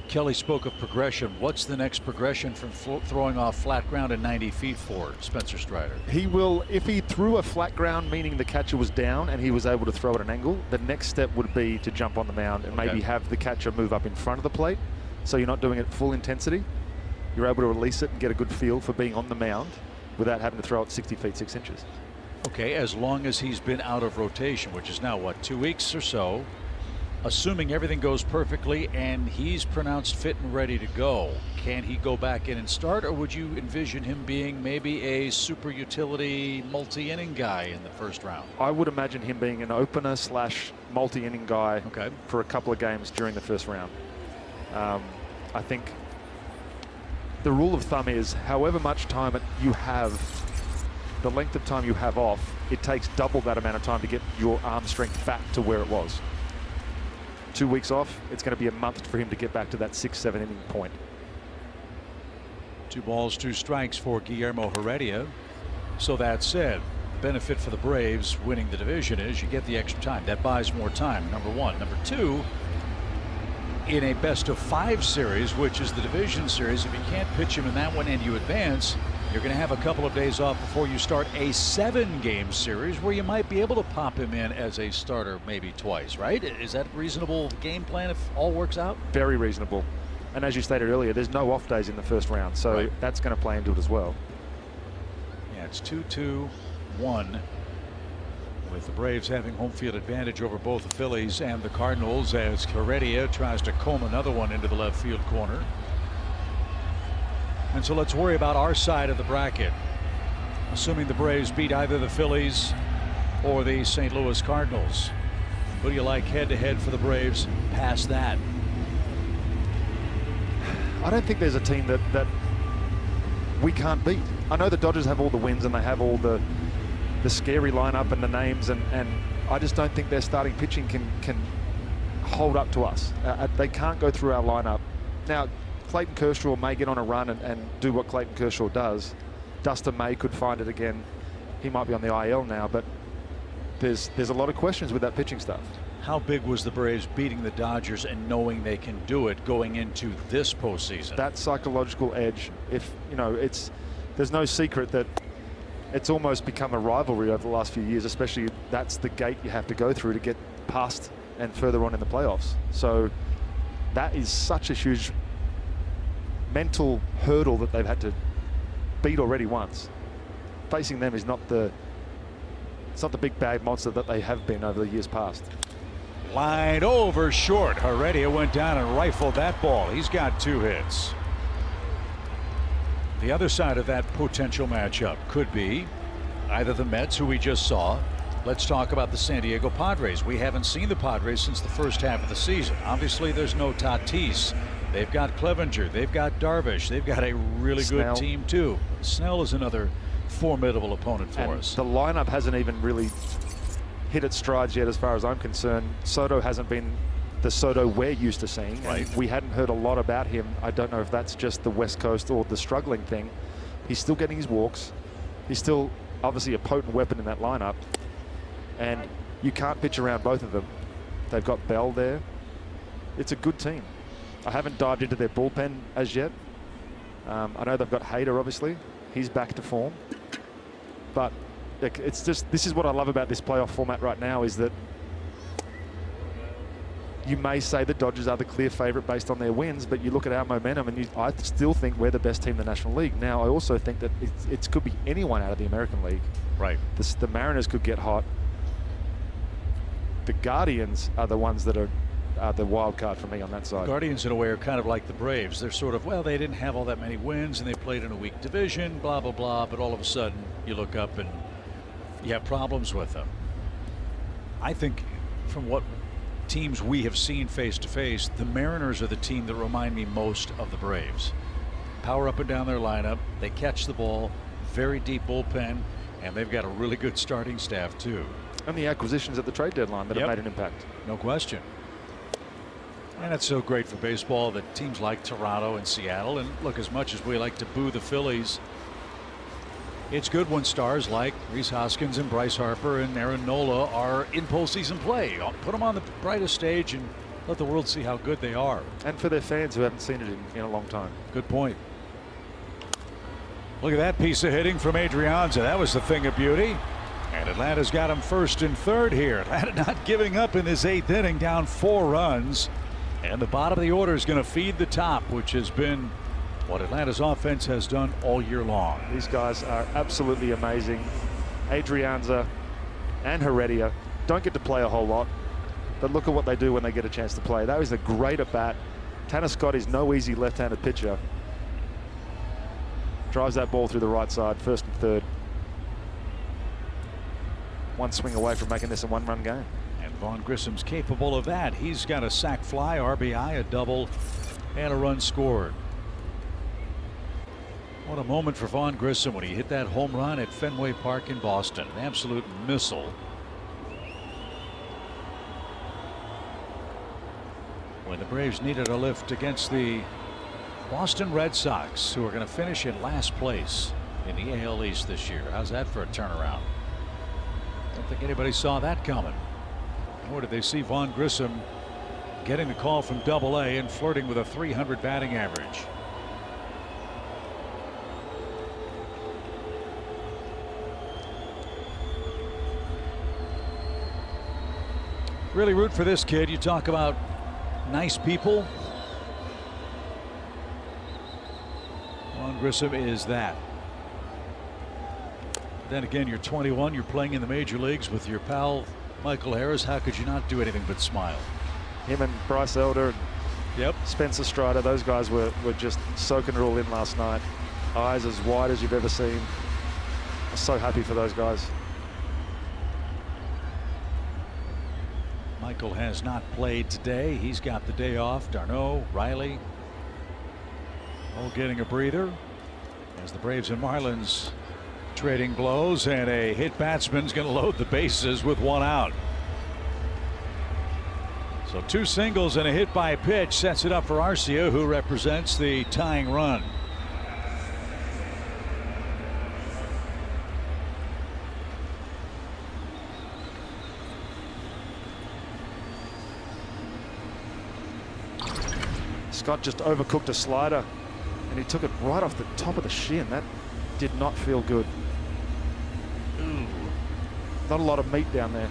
Kelly spoke of progression. What's the next progression from throwing off flat ground at 90 feet for Spencer Strider? He will, if he threw a flat ground, meaning the catcher was down and he was able to throw at an angle, the next step would be to jump on the mound and maybe have the catcher move up in front of the plate. So you're not doing it full intensity. You're able to release it and get a good feel for being on the mound without having to throw it 60 feet 6 inches. Okay, as long as he's been out of rotation, which is now, what, 2 weeks or so, assuming everything goes perfectly and he's pronounced fit and ready to go, can he go back in and start, or would you envision him being maybe a super utility multi-inning guy in the first round? I would imagine him being an opener / multi-inning guy for a couple of games during the first round. I think the rule of thumb is however much time you have, the length of time you have off, it takes double that amount of time to get your arm strength back to where it was. 2 weeks off, it's going to be a month for him to get back to that 6-7 inning point. 2 balls, 2 strikes for Guillermo Heredia. So that said, benefit for the Braves winning the division is you get the extra time. That buys more time, number one. Number two, in a best-of-5 series, which is the division series, if you can't pitch him in that one and you advance, you're going to have a couple of days off before you start a 7-game series where you might be able to pop him in as a starter maybe twice, right? Is that a reasonable game plan if all works out? Very reasonable. And as you stated earlier, there's no off days in the first round, so that's going to play into it as well. Yeah, it's 2-2-1 with the Braves having home field advantage over both the Phillies and the Cardinals as Heredia tries to comb another one into the left field corner. And so let's worry about our side of the bracket. Assuming the Braves beat either the Phillies or the St. Louis Cardinals. Who do you like head-to-head for the Braves past that? I don't think there's a team that we can't beat. I know the Dodgers have all the wins and they have all the scary lineup and the names, and I just don't think their starting pitching can hold up to us. They can't go through our lineup. Now, Clayton Kershaw may get on a run and do what Clayton Kershaw does. Dustin May could find it again. He might be on the IL now, but there's a lot of questions with that pitching stuff. How big was the Braves beating the Dodgers and knowing they can do it going into this postseason? That psychological edge, there's no secret that it's almost become a rivalry over the last few years, especially that's the gate you have to go through to get past and further on in the playoffs. So that is such a huge mental hurdle that they've had to beat already once. Facing them is it's not the big bad monster that they have been over the years past. Line over short. Heredia went down and rifled that ball. He's got 2 hits. The other side of that potential matchup could be either the Mets, who we just saw. Let's talk about the San Diego Padres. We haven't seen the Padres since the first half of the season. Obviously, there's no Tatis. They've got Clevenger. They've got Darvish. They've got a really good team, too. Snell is another formidable opponent for us. The lineup hasn't even really hit its strides yet, as far as I'm concerned. Soto hasn't been the Soto we're used to seeing. Right. We hadn't heard a lot about him. I don't know if that's just the West Coast or the struggling thing. He's still getting his walks. He's still obviously a potent weapon in that lineup. And you can't pitch around both of them. They've got Bell there. It's a good team. I haven't dived into their bullpen as yet. I know they've got Hader, obviously. He's back to form. But it's just, this is what I love about this playoff format right now, is that you may say the Dodgers are the clear favorite based on their wins, but you look at our momentum and I still think we're the best team in the National League. Now, I also think that it could be anyone out of the American League. Right. The Mariners could get hot. The Guardians are the ones that are the wild card for me on that side. Guardians, in a way, are kind of like the Braves. They're sort of, well, they didn't have all that many wins and they played in a weak division, blah, blah, blah. But all of a sudden, you look up and you have problems with them. I think from what teams we have seen face to face, the Mariners are the team that remind me most of the Braves. Power up and down their lineup. They catch the ball, very deep bullpen, and they've got a really good starting staff, too. And the acquisitions at the trade deadline that have made an impact. No question. And it's so great for baseball that teams like Toronto and Seattle, and look, as much as we like to boo the Phillies, it's good when stars like Rhys Hoskins and Bryce Harper and Aaron Nola are in postseason play. Put them on the brightest stage and let the world see how good they are. And for their fans who haven't seen it in a long time. Good point. Look at that piece of hitting from Adrianza. That was the thing of beauty. And Atlanta's got him first and third here. Atlanta not giving up in this 8th inning, down 4 runs. And the bottom of the order is going to feed the top, which has been what Atlanta's offense has done all year long. These guys are absolutely amazing. Adrianza and Heredia don't get to play a whole lot, but look at what they do when they get a chance to play. That was a great at bat. Tanner Scott is no easy left-handed pitcher. Drives that ball through the right side, first and third. One swing away from making this a 1-run game. And Vaughn Grissom's capable of that. He's got a sac fly, RBI, a double, and a run scored. What a moment for Vaughn Grissom when he hit that home run at Fenway Park in Boston. An absolute missile. When the Braves needed a lift against the Boston Red Sox, who are going to finish in last place in the AL East this year. How's that for a turnaround? Don't think anybody saw that coming. Nor did they see Vaughn Grissom getting the call from Double-A and flirting with a .300 batting average. Really root for this kid. You talk about nice people. Vaughn Grissom is that. Then again, you're 21. You're playing in the major leagues with your pal Michael Harris. How could you not do anything but smile? Him and Bryce Elder and Spencer Strider, those guys were just soaking it all in last night. Eyes as wide as you've ever seen. I'm so happy for those guys. Michael has not played today. He's got the day off. Darno, Riley, all getting a breather as the Braves and Marlins trading blows, and a hit batsman's going to load the bases with one out. So 2 singles and a hit by pitch sets it up for Arcia, who represents the tying run. Scott just overcooked a slider and he took it right off the top of the shin. That did not feel good. Not a lot of meat down there.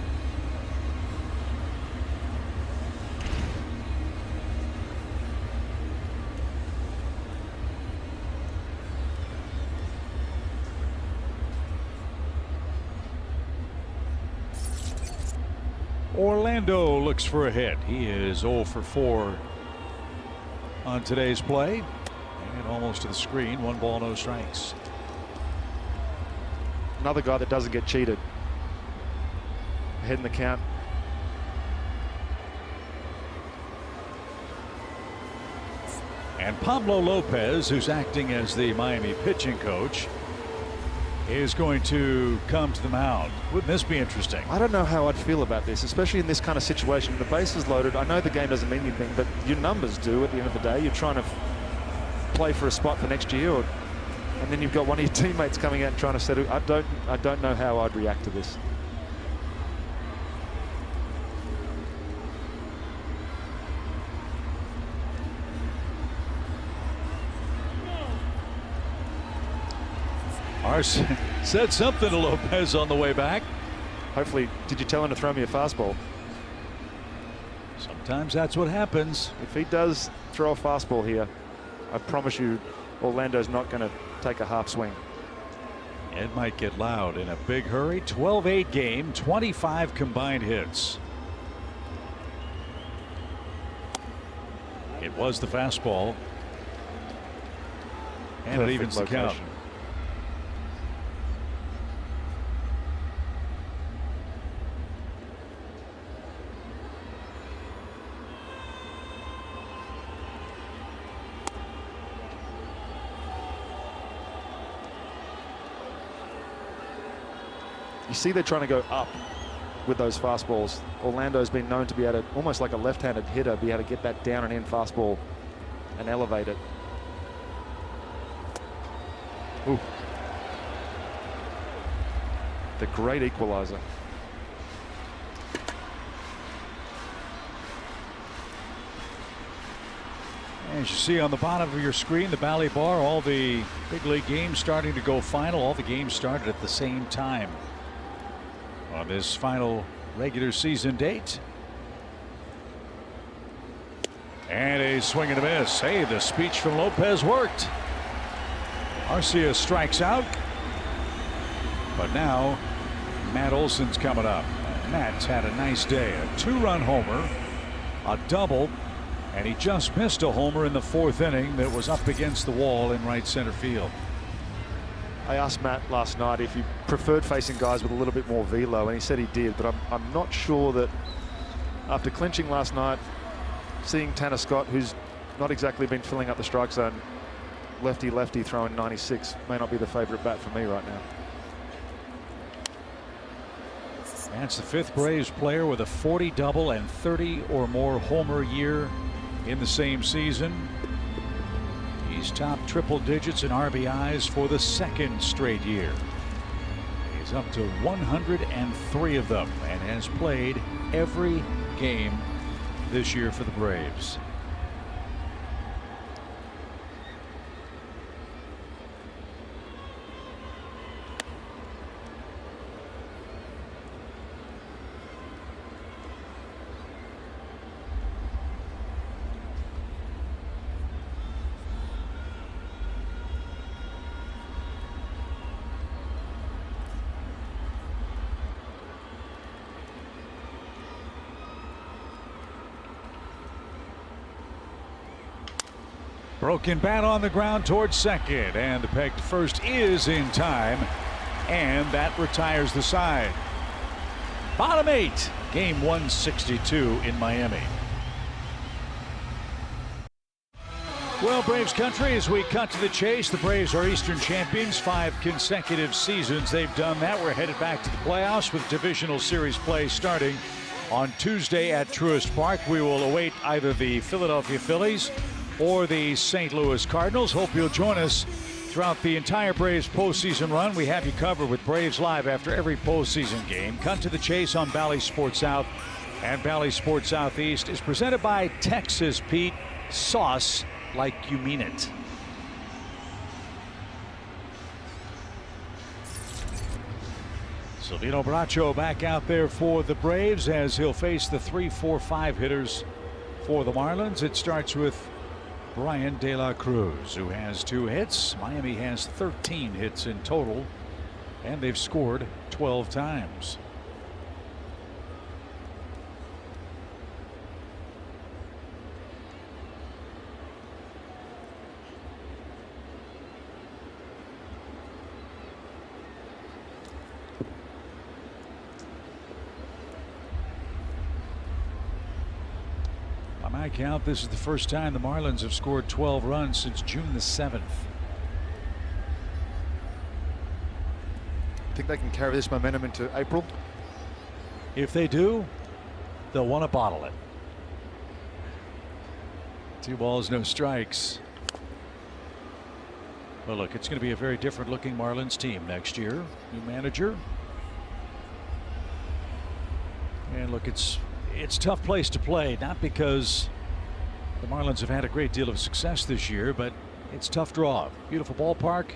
Orlando looks for a hit. He is 0 for 4 on today's play, and almost to the screen. 1 ball, no strikes. Another guy that doesn't get cheated. Ahead in the count. And Pablo Lopez, who's acting as the Miami pitching coach, is going to come to the mound. Wouldn't this be interesting? I don't know how I'd feel about this, especially in this kind of situation. The base is loaded. I know the game doesn't mean anything, but your numbers do at the end of the day. You're trying to play for a spot for next year, and then you've got one of your teammates coming out and trying to settle. I don't know how I'd react to this. Arce said something to Lopez on the way back. Hopefully, did you tell him to throw me a fastball? Sometimes that's what happens. If he does throw a fastball here, I promise you Orlando's not going to take a half swing. It might get loud in a big hurry. 12-8 game, 25 combined hits. It was the fastball, and it evens the count. You see they're trying to go up with those fastballs. Orlando's been known to be able to, almost like a left-handed hitter, be able to get that down and in fastball and elevate it. Ooh. The great equalizer. As you see on the bottom of your screen, the Bally Bar, all the big league games starting to go final. All the games started at the same time on this final regular season date. And a swing and a miss. Hey, the speech from Lopez worked. Arcia strikes out, but now Matt Olson's coming up. Matt's had a nice day. A 2-run homer, a double, and he just missed a homer in the 4th inning that was up against the wall in right center field. I asked Matt last night if he preferred facing guys with a little bit more velo, and he said he did, but I'm not sure that after clinching last night, seeing Tanner Scott, who's not exactly been filling up the strike zone, lefty throwing 96 may not be the favorite bat for me right now. That's the 5th Braves player with a 40 double and 30 or more homer year in the same season. He's topped triple digits in RBIs for the 2nd straight year. He's up to 103 of them and has played every game this year for the Braves. Broken bat on the ground towards second, and the pegged first is in time, and that retires the side. Bottom 8, game 162 in Miami. Well, Braves country, as we cut to the chase, the Braves are Eastern champions, 5 consecutive seasons they've done that. We're headed back to the playoffs with divisional series play starting on Tuesday at Truist Park. We will await either the Philadelphia Phillies or the St. Louis Cardinals. Hope you'll join us throughout the entire Braves postseason run. We have you covered with Braves Live after every postseason game. Cut to the chase on Bally Sports South and Bally Sports Southeast is presented by Texas Pete, sauce like you mean it. Silvino Bracho back out there for the Braves as he'll face the 3-4-5 hitters for the Marlins. It starts with Brian De La Cruz, who has 2 hits. Miami has 13 hits in total, and they've scored 12 times. By my count, this is the first time the Marlins have scored 12 runs since June the 7th. Think they can carry this momentum into April? If they do, they'll want to bottle it. 2 balls, no strikes. Well, look, it's going to be a very different looking Marlins team next year. New manager. And look, it's a tough place to play, not because the Marlins have had a great deal of success this year, but it's tough draw. Beautiful ballpark.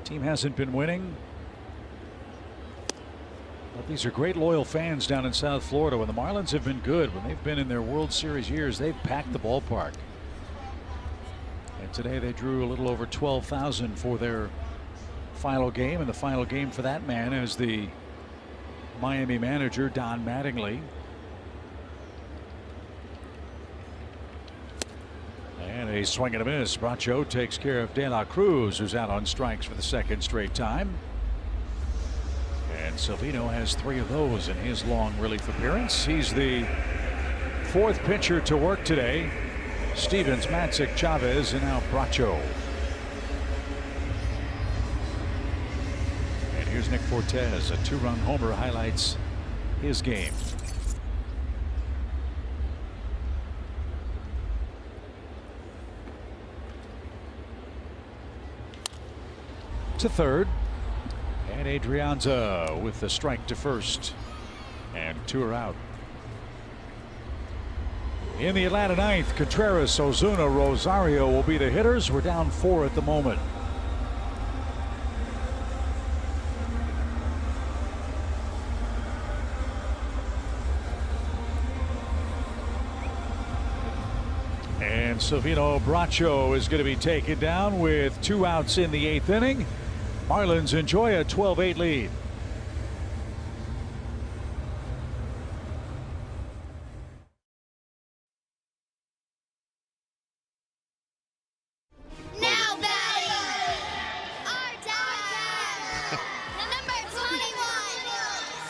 Team hasn't been winning. But these are great loyal fans down in South Florida. When the Marlins have been good, when they've been in their World Series years, they've packed the ballpark. And today they drew a little over 12,000 for their final game, and the final game for that man is the Miami manager, Don Mattingly. And a swing and a miss. Bracho takes care of De La Cruz, who's out on strikes for the 2nd straight time. And Silvino has 3 of those in his long relief appearance. He's the 4th pitcher to work today. Stevens, Matzik, Chavez, and now Bracho. And here's Nick Fortes. A 2-run homer highlights his game. To third, and Adrianza with the strike to first, and 2 are out. In the Atlanta 9th, Contreras, Ozuna, Rosario will be the hitters. We're down 4 at the moment. And Silvino Bracho is going to be taken down with 2 outs in the 8th inning. Marlins enjoy a 12-8 lead. Now batting, our time, number 21,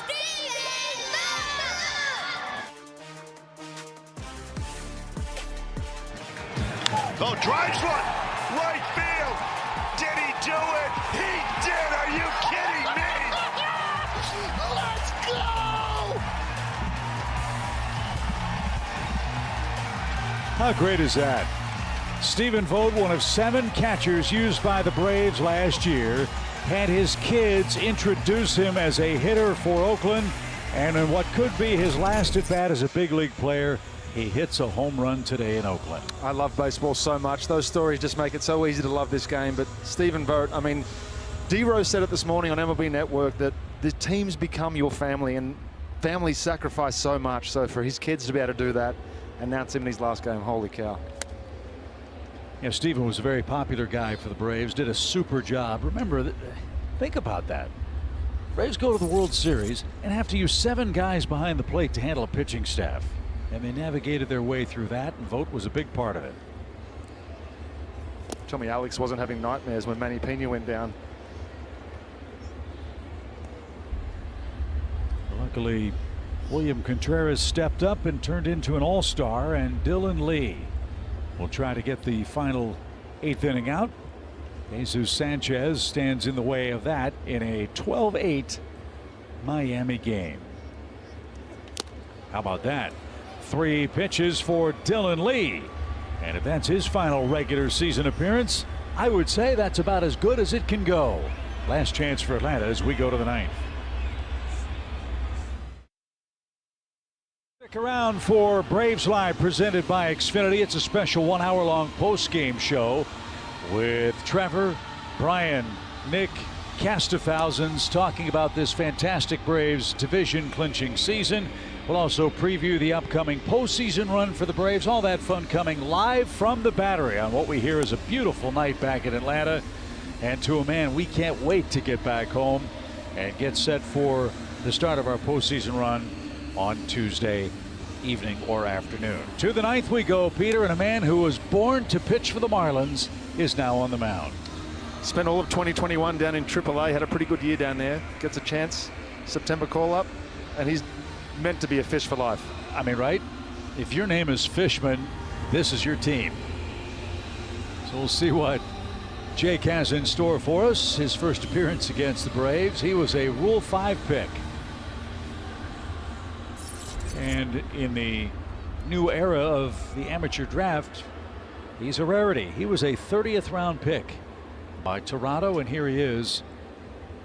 Steven Oh, drives one, right field. How great is that? Stephen Vogt, one of 7 catchers used by the Braves last year, had his kids introduce him as a hitter for Oakland, and in what could be his last at bat as a big league player, he hits a home run today in Oakland. I love baseball so much. Those stories just make it so easy to love this game. But Stephen Vogt, I mean, D-Rose said it this morning on MLB Network that the teams become your family, and families sacrifice so much. So for his kids to be able to do that, announce him in his last game, holy cow. Yeah, Stephen was a very popular guy for the Braves, did a super job. Remember, think about that. Braves go to the World Series and have to use 7 guys behind the plate to handle a pitching staff. And they navigated their way through that, and Vogt was a big part of it. Tell me Alex wasn't having nightmares when Manny Pena went down. Luckily, William Contreras stepped up and turned into an all-star, and Dylan Lee will try to get the final 8th inning out. Jesus Sanchez stands in the way of that in a 12-8 Miami game. How about that? 3 pitches for Dylan Lee. And if that's his final regular season appearance, I would say that's about as good as it can go. Last chance for Atlanta as we go to the 9th. Stick around for Braves Live presented by Xfinity. It's a special 1-hour-long post-game show with Trevor, Brian, Nick, cast of thousands talking about this fantastic Braves division clinching season. We'll also preview the upcoming postseason run for the Braves. All that fun coming live from the Battery on what we hear is a beautiful night back in Atlanta. And to a man, we can't wait to get back home and get set for the start of our postseason run on Tuesday evening or afternoon. To the 9th we go, Peter, and a man who was born to pitch for the Marlins is now on the mound. Spent all of 2021 down in AAA, had a pretty good year down there. Gets a chance, September call-up, and he's meant to be a fish for life. I mean, right? If your name is Fishman, this is your team. So we'll see what Jake has in store for us. His first appearance against the Braves. He was a Rule 5 pick. And in the new era of the amateur draft, he's a rarity. He was a 30th round pick by Toronto, and here he is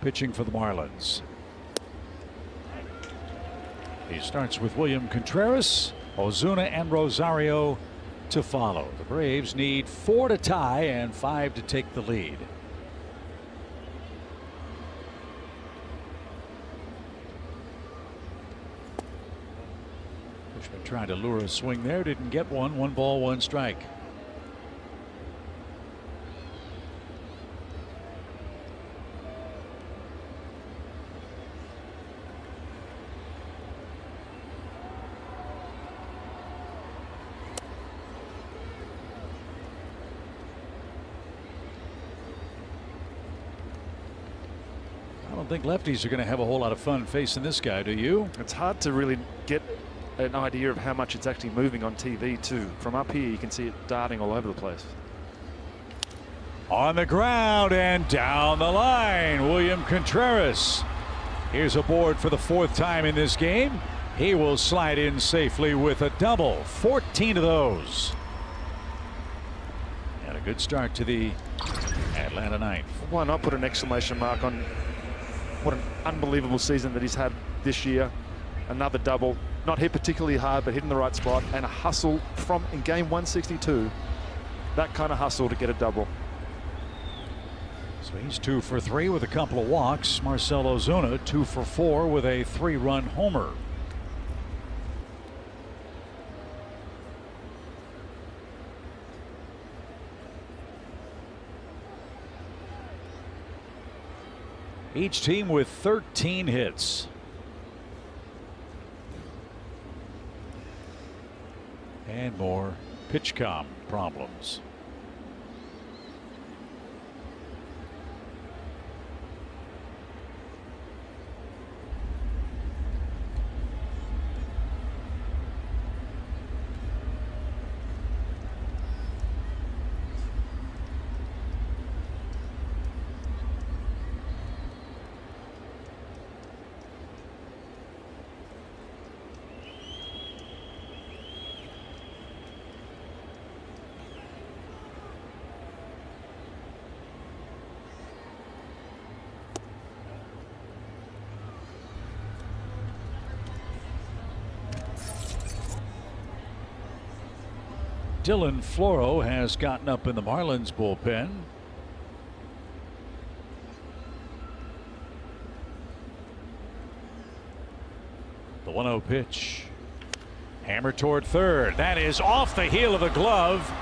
pitching for the Marlins. He starts with William Contreras, Ozuna, and Rosario to follow. The Braves need 4 to tie and 5 to take the lead. Fishman trying to lure a swing there, didn't get one. 1 ball, 1 strike. I don't think lefties are going to have a whole lot of fun facing this guy, do you? It's hard to really get an idea of how much it's actually moving on TV too. From up here you can see it darting all over the place. On the ground and down the line, William Contreras. Here's a board for the 4th time in this game. He will slide in safely with a double. 14 of those. And a good start to the Atlanta 9th. Why not put an exclamation mark on what an unbelievable season that he's had this year. Another double, not hit particularly hard, but hit in the right spot, and a hustle from in game 162. That kind of hustle to get a double. So he's 2 for 3 with a couple of walks. Marcell Ozuna 2 for 4 with a 3-run homer. Each team with 13 hits. And more pitch-com problems. Dylan Floro has gotten up in the Marlins bullpen. The 1-0 pitch. Hammer toward third. That is off the heel of the glove.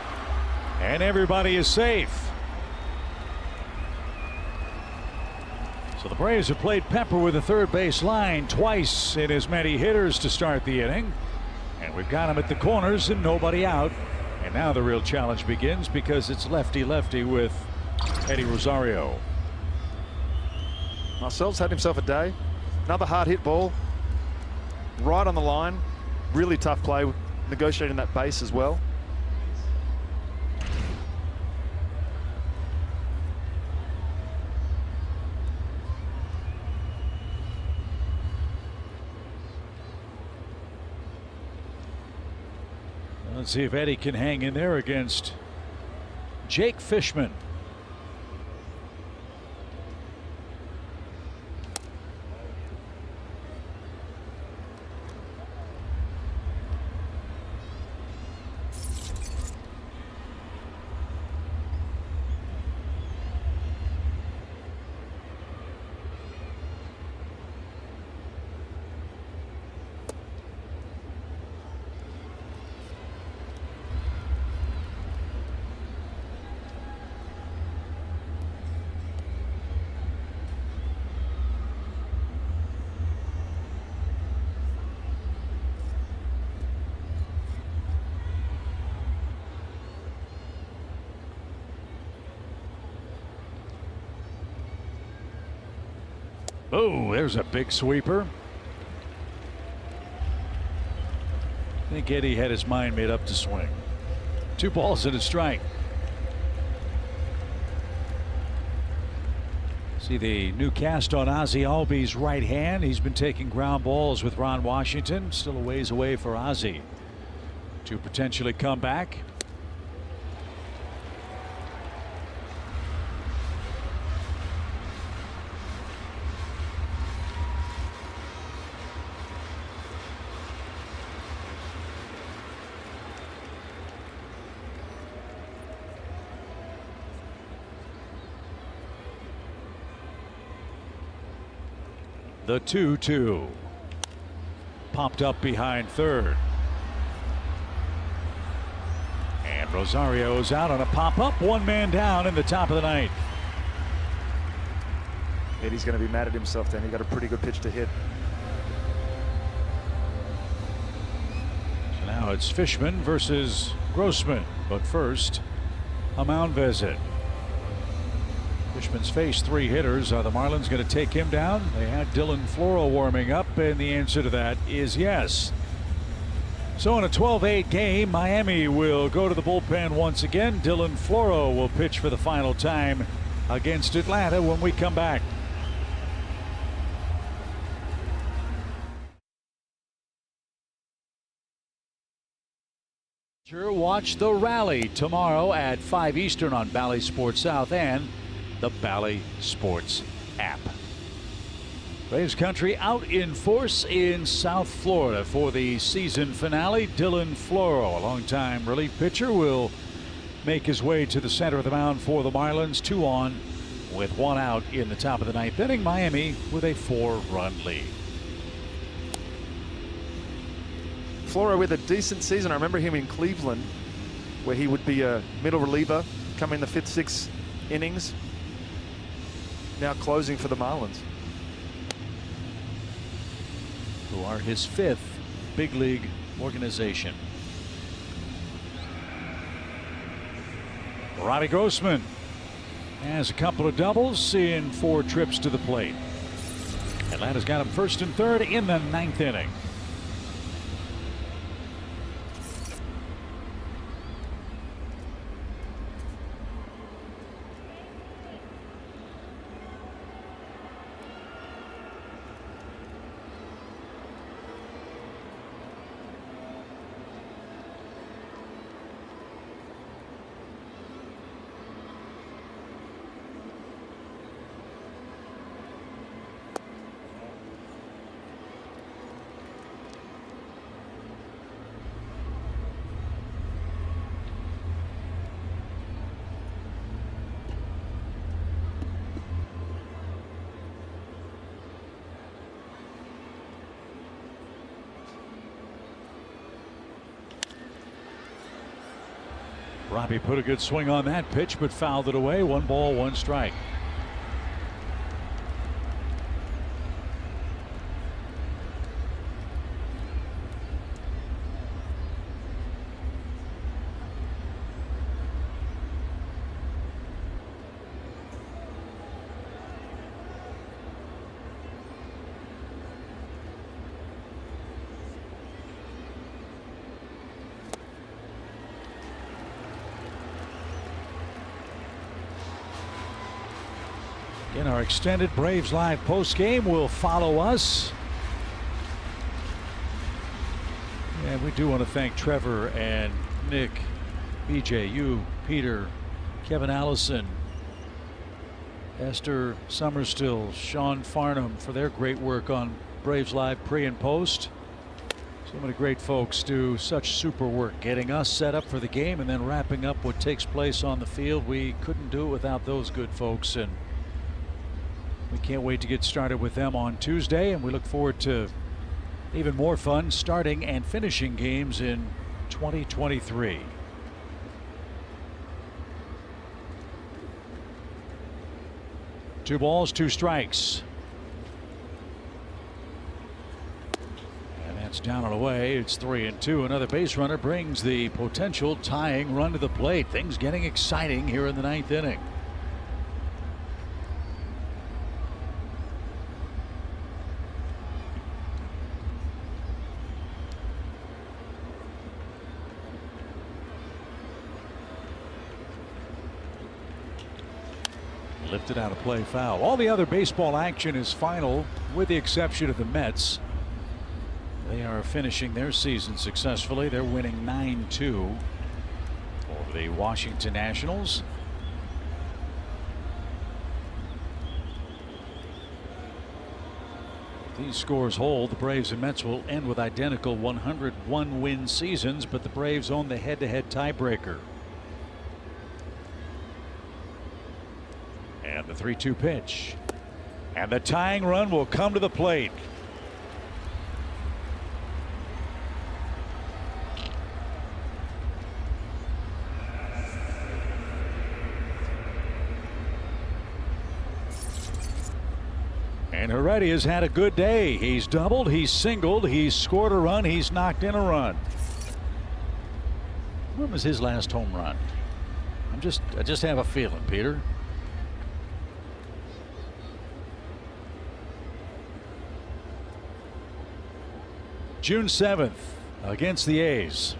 And everybody is safe. So the Braves have played Pepper with the third base line twice in as many hitters to start the inning. And we've got him at the corners and nobody out. And now the real challenge begins because it's lefty-lefty with Eddie Rosario. Marcel's had himself a day. Another hard hit ball. Right on the line. Really tough play, negotiating that base as well. Let's see if Eddie can hang in there against Jake Fishman. Oh, there's a big sweeper. I think Eddie had his mind made up to swing. 2 balls and a strike. See the new cast on Ozzie Albies' right hand. He's been taking ground balls with Ron Washington. Still a ways away for Ozzie to potentially come back. The 2-2. Popped up behind third. And Rosario's out on a pop-up. 1 man down in the top of the 9th. Eddie's going to be mad at himself then. He got a pretty good pitch to hit. So now it's Fishman versus Grossman. But first, a mound visit. Fishman's faced 3 hitters. Are the Marlins going to take him down? They had Dylan Floro warming up, and the answer to that is yes. So in a 12-8 game, Miami will go to the bullpen once again. Dylan Floro will pitch for the final time against Atlanta when we come back. Watch the rally tomorrow at 5 Eastern on Bally Sports South and the Bally Sports app. Braves country out in force in South Florida for the season finale. Dylan Floro, a longtime relief pitcher, will make his way to the center of the mound for the Marlins. 2 on with 1 out in the top of the 9th inning. Miami with a 4-run lead. Floro with a decent season. I remember him in Cleveland where he would be a middle reliever, come in the 5th, 6th innings. Now closing for the Marlins, who are his 5th big league organization. Robbie Grossman has a couple of doubles in 4 trips to the plate. Atlanta's got him 1st and 3rd in the 9th inning. Robbie put a good swing on that pitch, but fouled it away. 1 ball, 1 strike. In our extended Braves Live post game will follow us. And we do want to thank Trevor and Nick, BJ, you, Peter, Kevin Allison, Esther Summerstill, Sean Farnham for their great work on Braves Live pre and post. So many great folks do such super work getting us set up for the game and then wrapping up what takes place on the field. We couldn't do it without those good folks, and we can't wait to get started with them on Tuesday, and we look forward to even more fun starting and finishing games in 2023. Two balls, 2 strikes. And that's down and away. It's 3-2. Another base runner brings the potential tying run to the plate. Things getting exciting here in the 9th inning. Lifted out of play, foul. All the other baseball action is final with the exception of the Mets. They are finishing their season successfully. They're winning 9-2 over the Washington Nationals. If these scores hold, the Braves and Mets will end with identical 101 win seasons, but the Braves own the head-to-head tiebreaker. And the 3-2 pitch. And the tying run will come to the plate. And Heredia has had a good day. He's doubled, he's singled, he's scored a run, he's knocked in a run. When was his last home run? I just have a feeling, Peter. June 7th against the A's.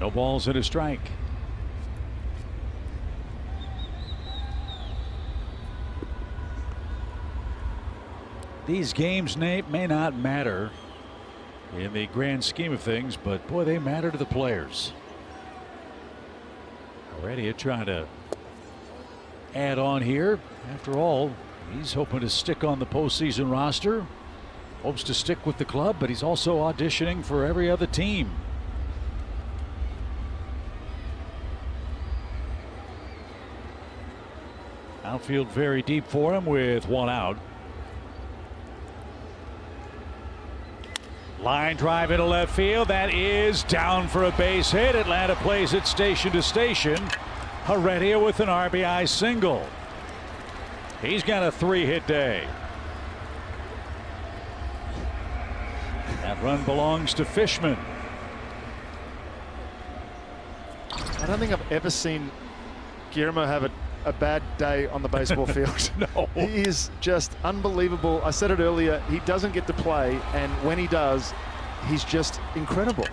No balls and a strike. These games may not matter in the grand scheme of things, but boy, they matter to the players. Heredia trying to add on here. After all, he's hoping to stick on the postseason roster. Hopes to stick with the club, but he's also auditioning for every other team. Outfield very deep for him with 1 out. Line drive into left field. That is down for a base hit. Atlanta plays it station to station. Heredia with an RBI single. He's got a 3-hit day. That run belongs to Fishman. I don't think I've ever seen Guillermo have a bad day on the baseball field. No. He is just unbelievable. I said it earlier, he doesn't get to play, and when he does, he's just incredible.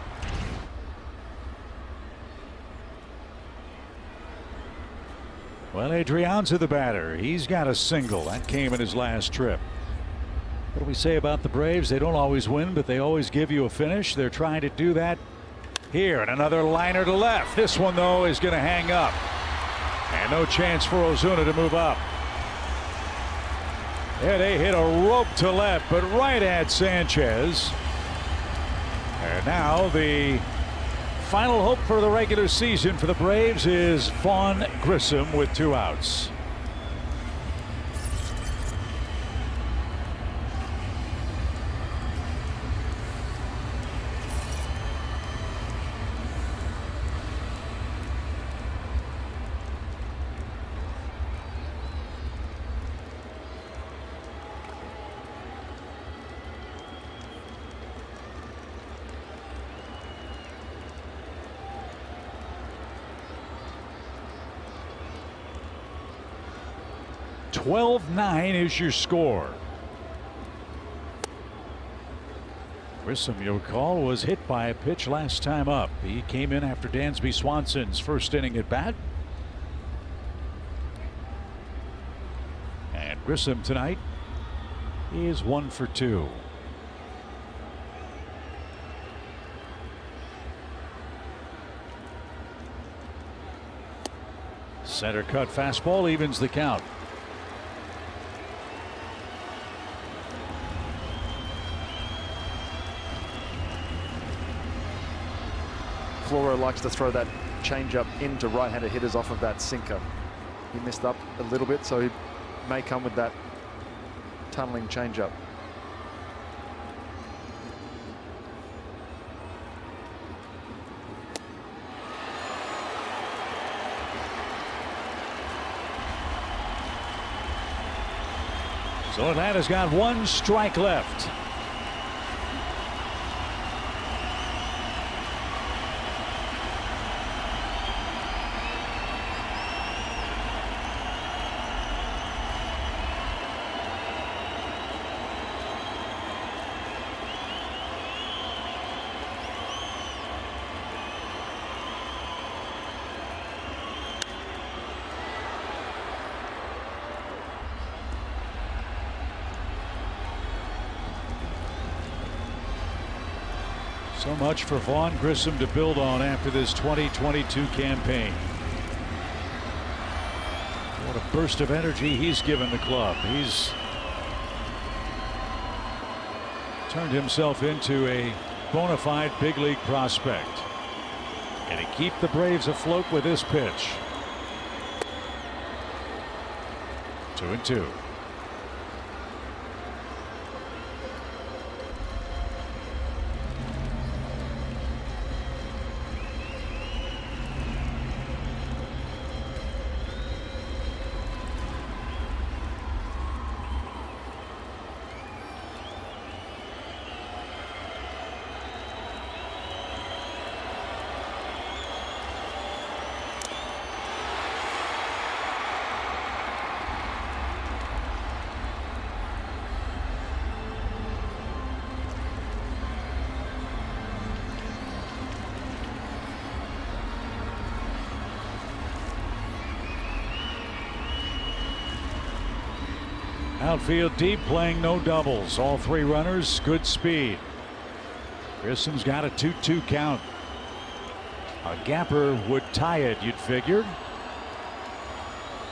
Well, Adrianza the batter. He's got a single. That came in his last trip. What do we say about the Braves? They don't always win, but they always give you a finish. They're trying to do that here. And another liner to left. This one, though, is going to hang up. And no chance for Ozuna to move up. Yeah, they hit a rope to left, but right at Sanchez. And now the Final hope for the regular season for the Braves is Vaughn Grissom with 2 outs. "12-9 is your score. Grissom, you'll recall, was hit by a pitch last time up. He came in after Dansby Swanson's first inning at bat. And Grissom tonight is 1 for 2. Center cut fastball evens the count. Floro likes to throw that changeup into right-handed hitters off of that sinker. He missed up a little bit, so he may come with that tunneling changeup. So Atlanta's got 1 strike left. So much for Vaughn Grissom to build on after this 2022 campaign. What a burst of energy he's given the club. He's turned himself into a bona fide big league prospect. And he keep the Braves afloat with this pitch. 2-2. Outfield deep, playing no doubles. All 3 runners, good speed. Grissom's got a 2-2 count. A gapper would tie it, you'd figure.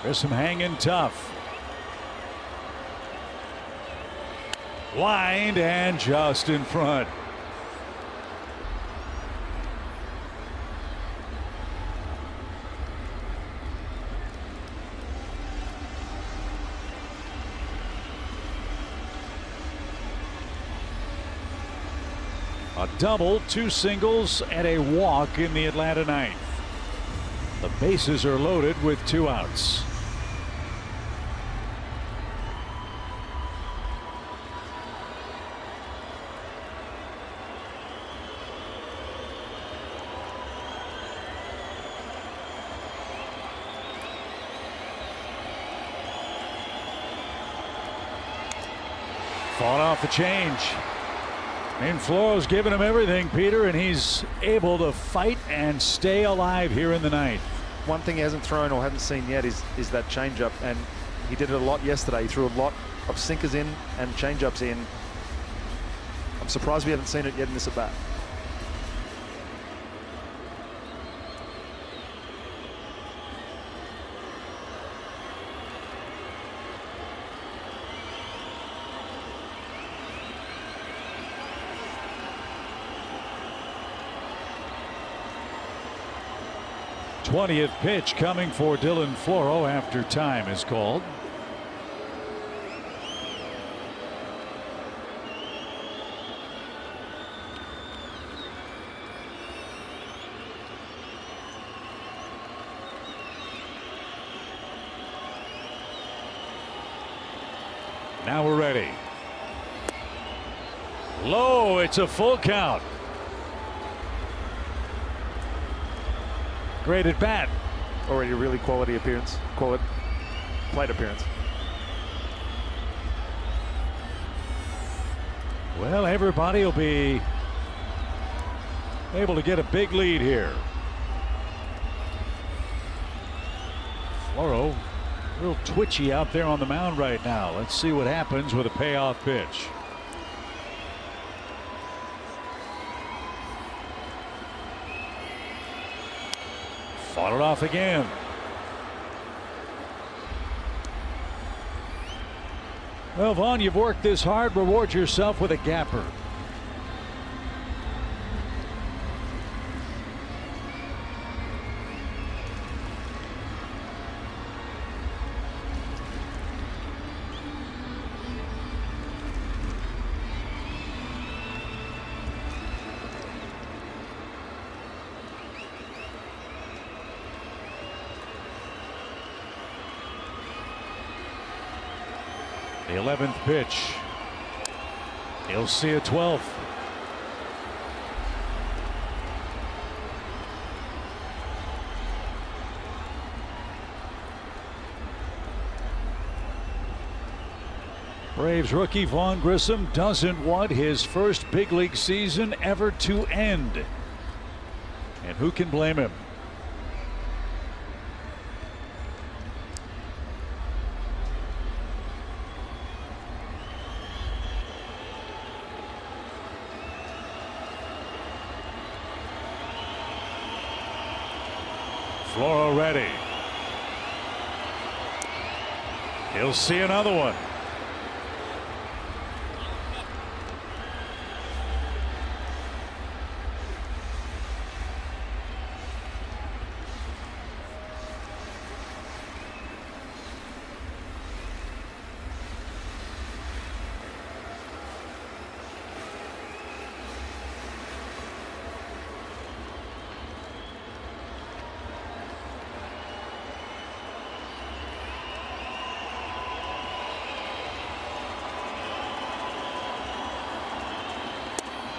Grissom hanging tough. Lined and just in front. A double, 2 singles, and a walk in the Atlanta ninth. The bases are loaded with 2 outs. Fought off the change. And Floro's giving him everything, Peter, and he's able to fight and stay alive here in the ninth. One thing he hasn't thrown or haven't seen yet is that changeup, and he did it a lot yesterday. He threw a lot of sinkers in and changeups in. I'm surprised we haven't seen it yet in this at bat. 20th pitch coming for Dylan Floro after time is called. Now we're ready. Low, it's a full count. Great at bat. Already a really quality appearance. Plate appearance. Well, everybody will be able to get a big lead here. Floro real twitchy out there on the mound right now. Let's see what happens with a payoff pitch. Fought it off again. Well, Vaughn, you've worked this hard. Reward yourself with a gapper. The 11th pitch. He'll see a 12th. Braves rookie Vaughn Grissom doesn't want his first big league season ever to end. And who can blame him? Floro ready. He'll see another one.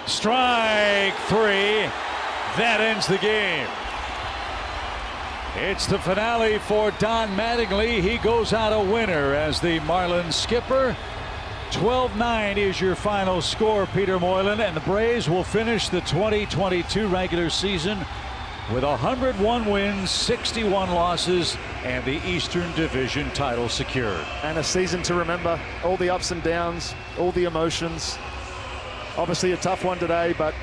Strike three. That ends the game. It's the finale for Don Mattingly. He goes out a winner as the Marlins skipper. 12-9 is your final score, Peter Moylan, and the Braves will finish the 2022 regular season with 101 wins, 61 losses, and the Eastern Division title secured. And a season to remember. All the ups and downs, all the emotions. Obviously a tough one today, but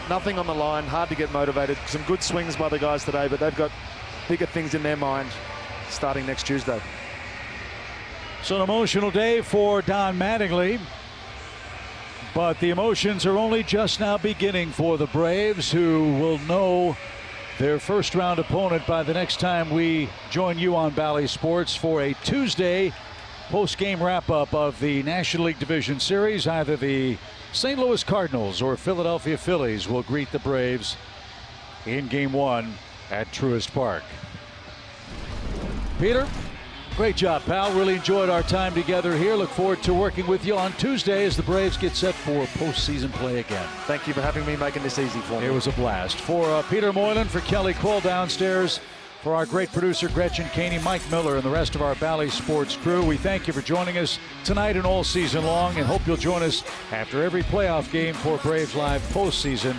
nothing on the line. Hard to get motivated. Some good swings by the guys today, but they've got bigger things in their mind starting next Tuesday. So an emotional day for Don Mattingly, but the emotions are only just now beginning for the Braves, who will know their first round opponent by the next time we join you on Bally Sports for a Tuesday post-game wrap-up of the National League Division Series. Either the St. Louis Cardinals or Philadelphia Phillies will greet the Braves in Game 1 at Truist Park. Peter, great job, pal. Really enjoyed our time together here. Look forward to working with you on Tuesday as the Braves get set for postseason play again. Thank you for having me, making this easy for me. It was a blast. For Peter Moylan, for Kelly Kroll downstairs, for our great producer Gretchen Caney, Mike Miller, and the rest of our Bally Sports crew, we thank you for joining us tonight and all season long, and hope you'll join us after every playoff game for Braves Live postseason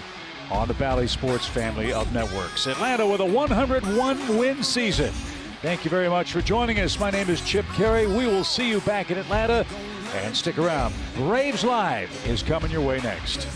on the Bally Sports family of networks. Atlanta with a 101-win season. Thank you very much for joining us. My name is Chip Carey. We will see you back in Atlanta, and stick around. Braves Live is coming your way next.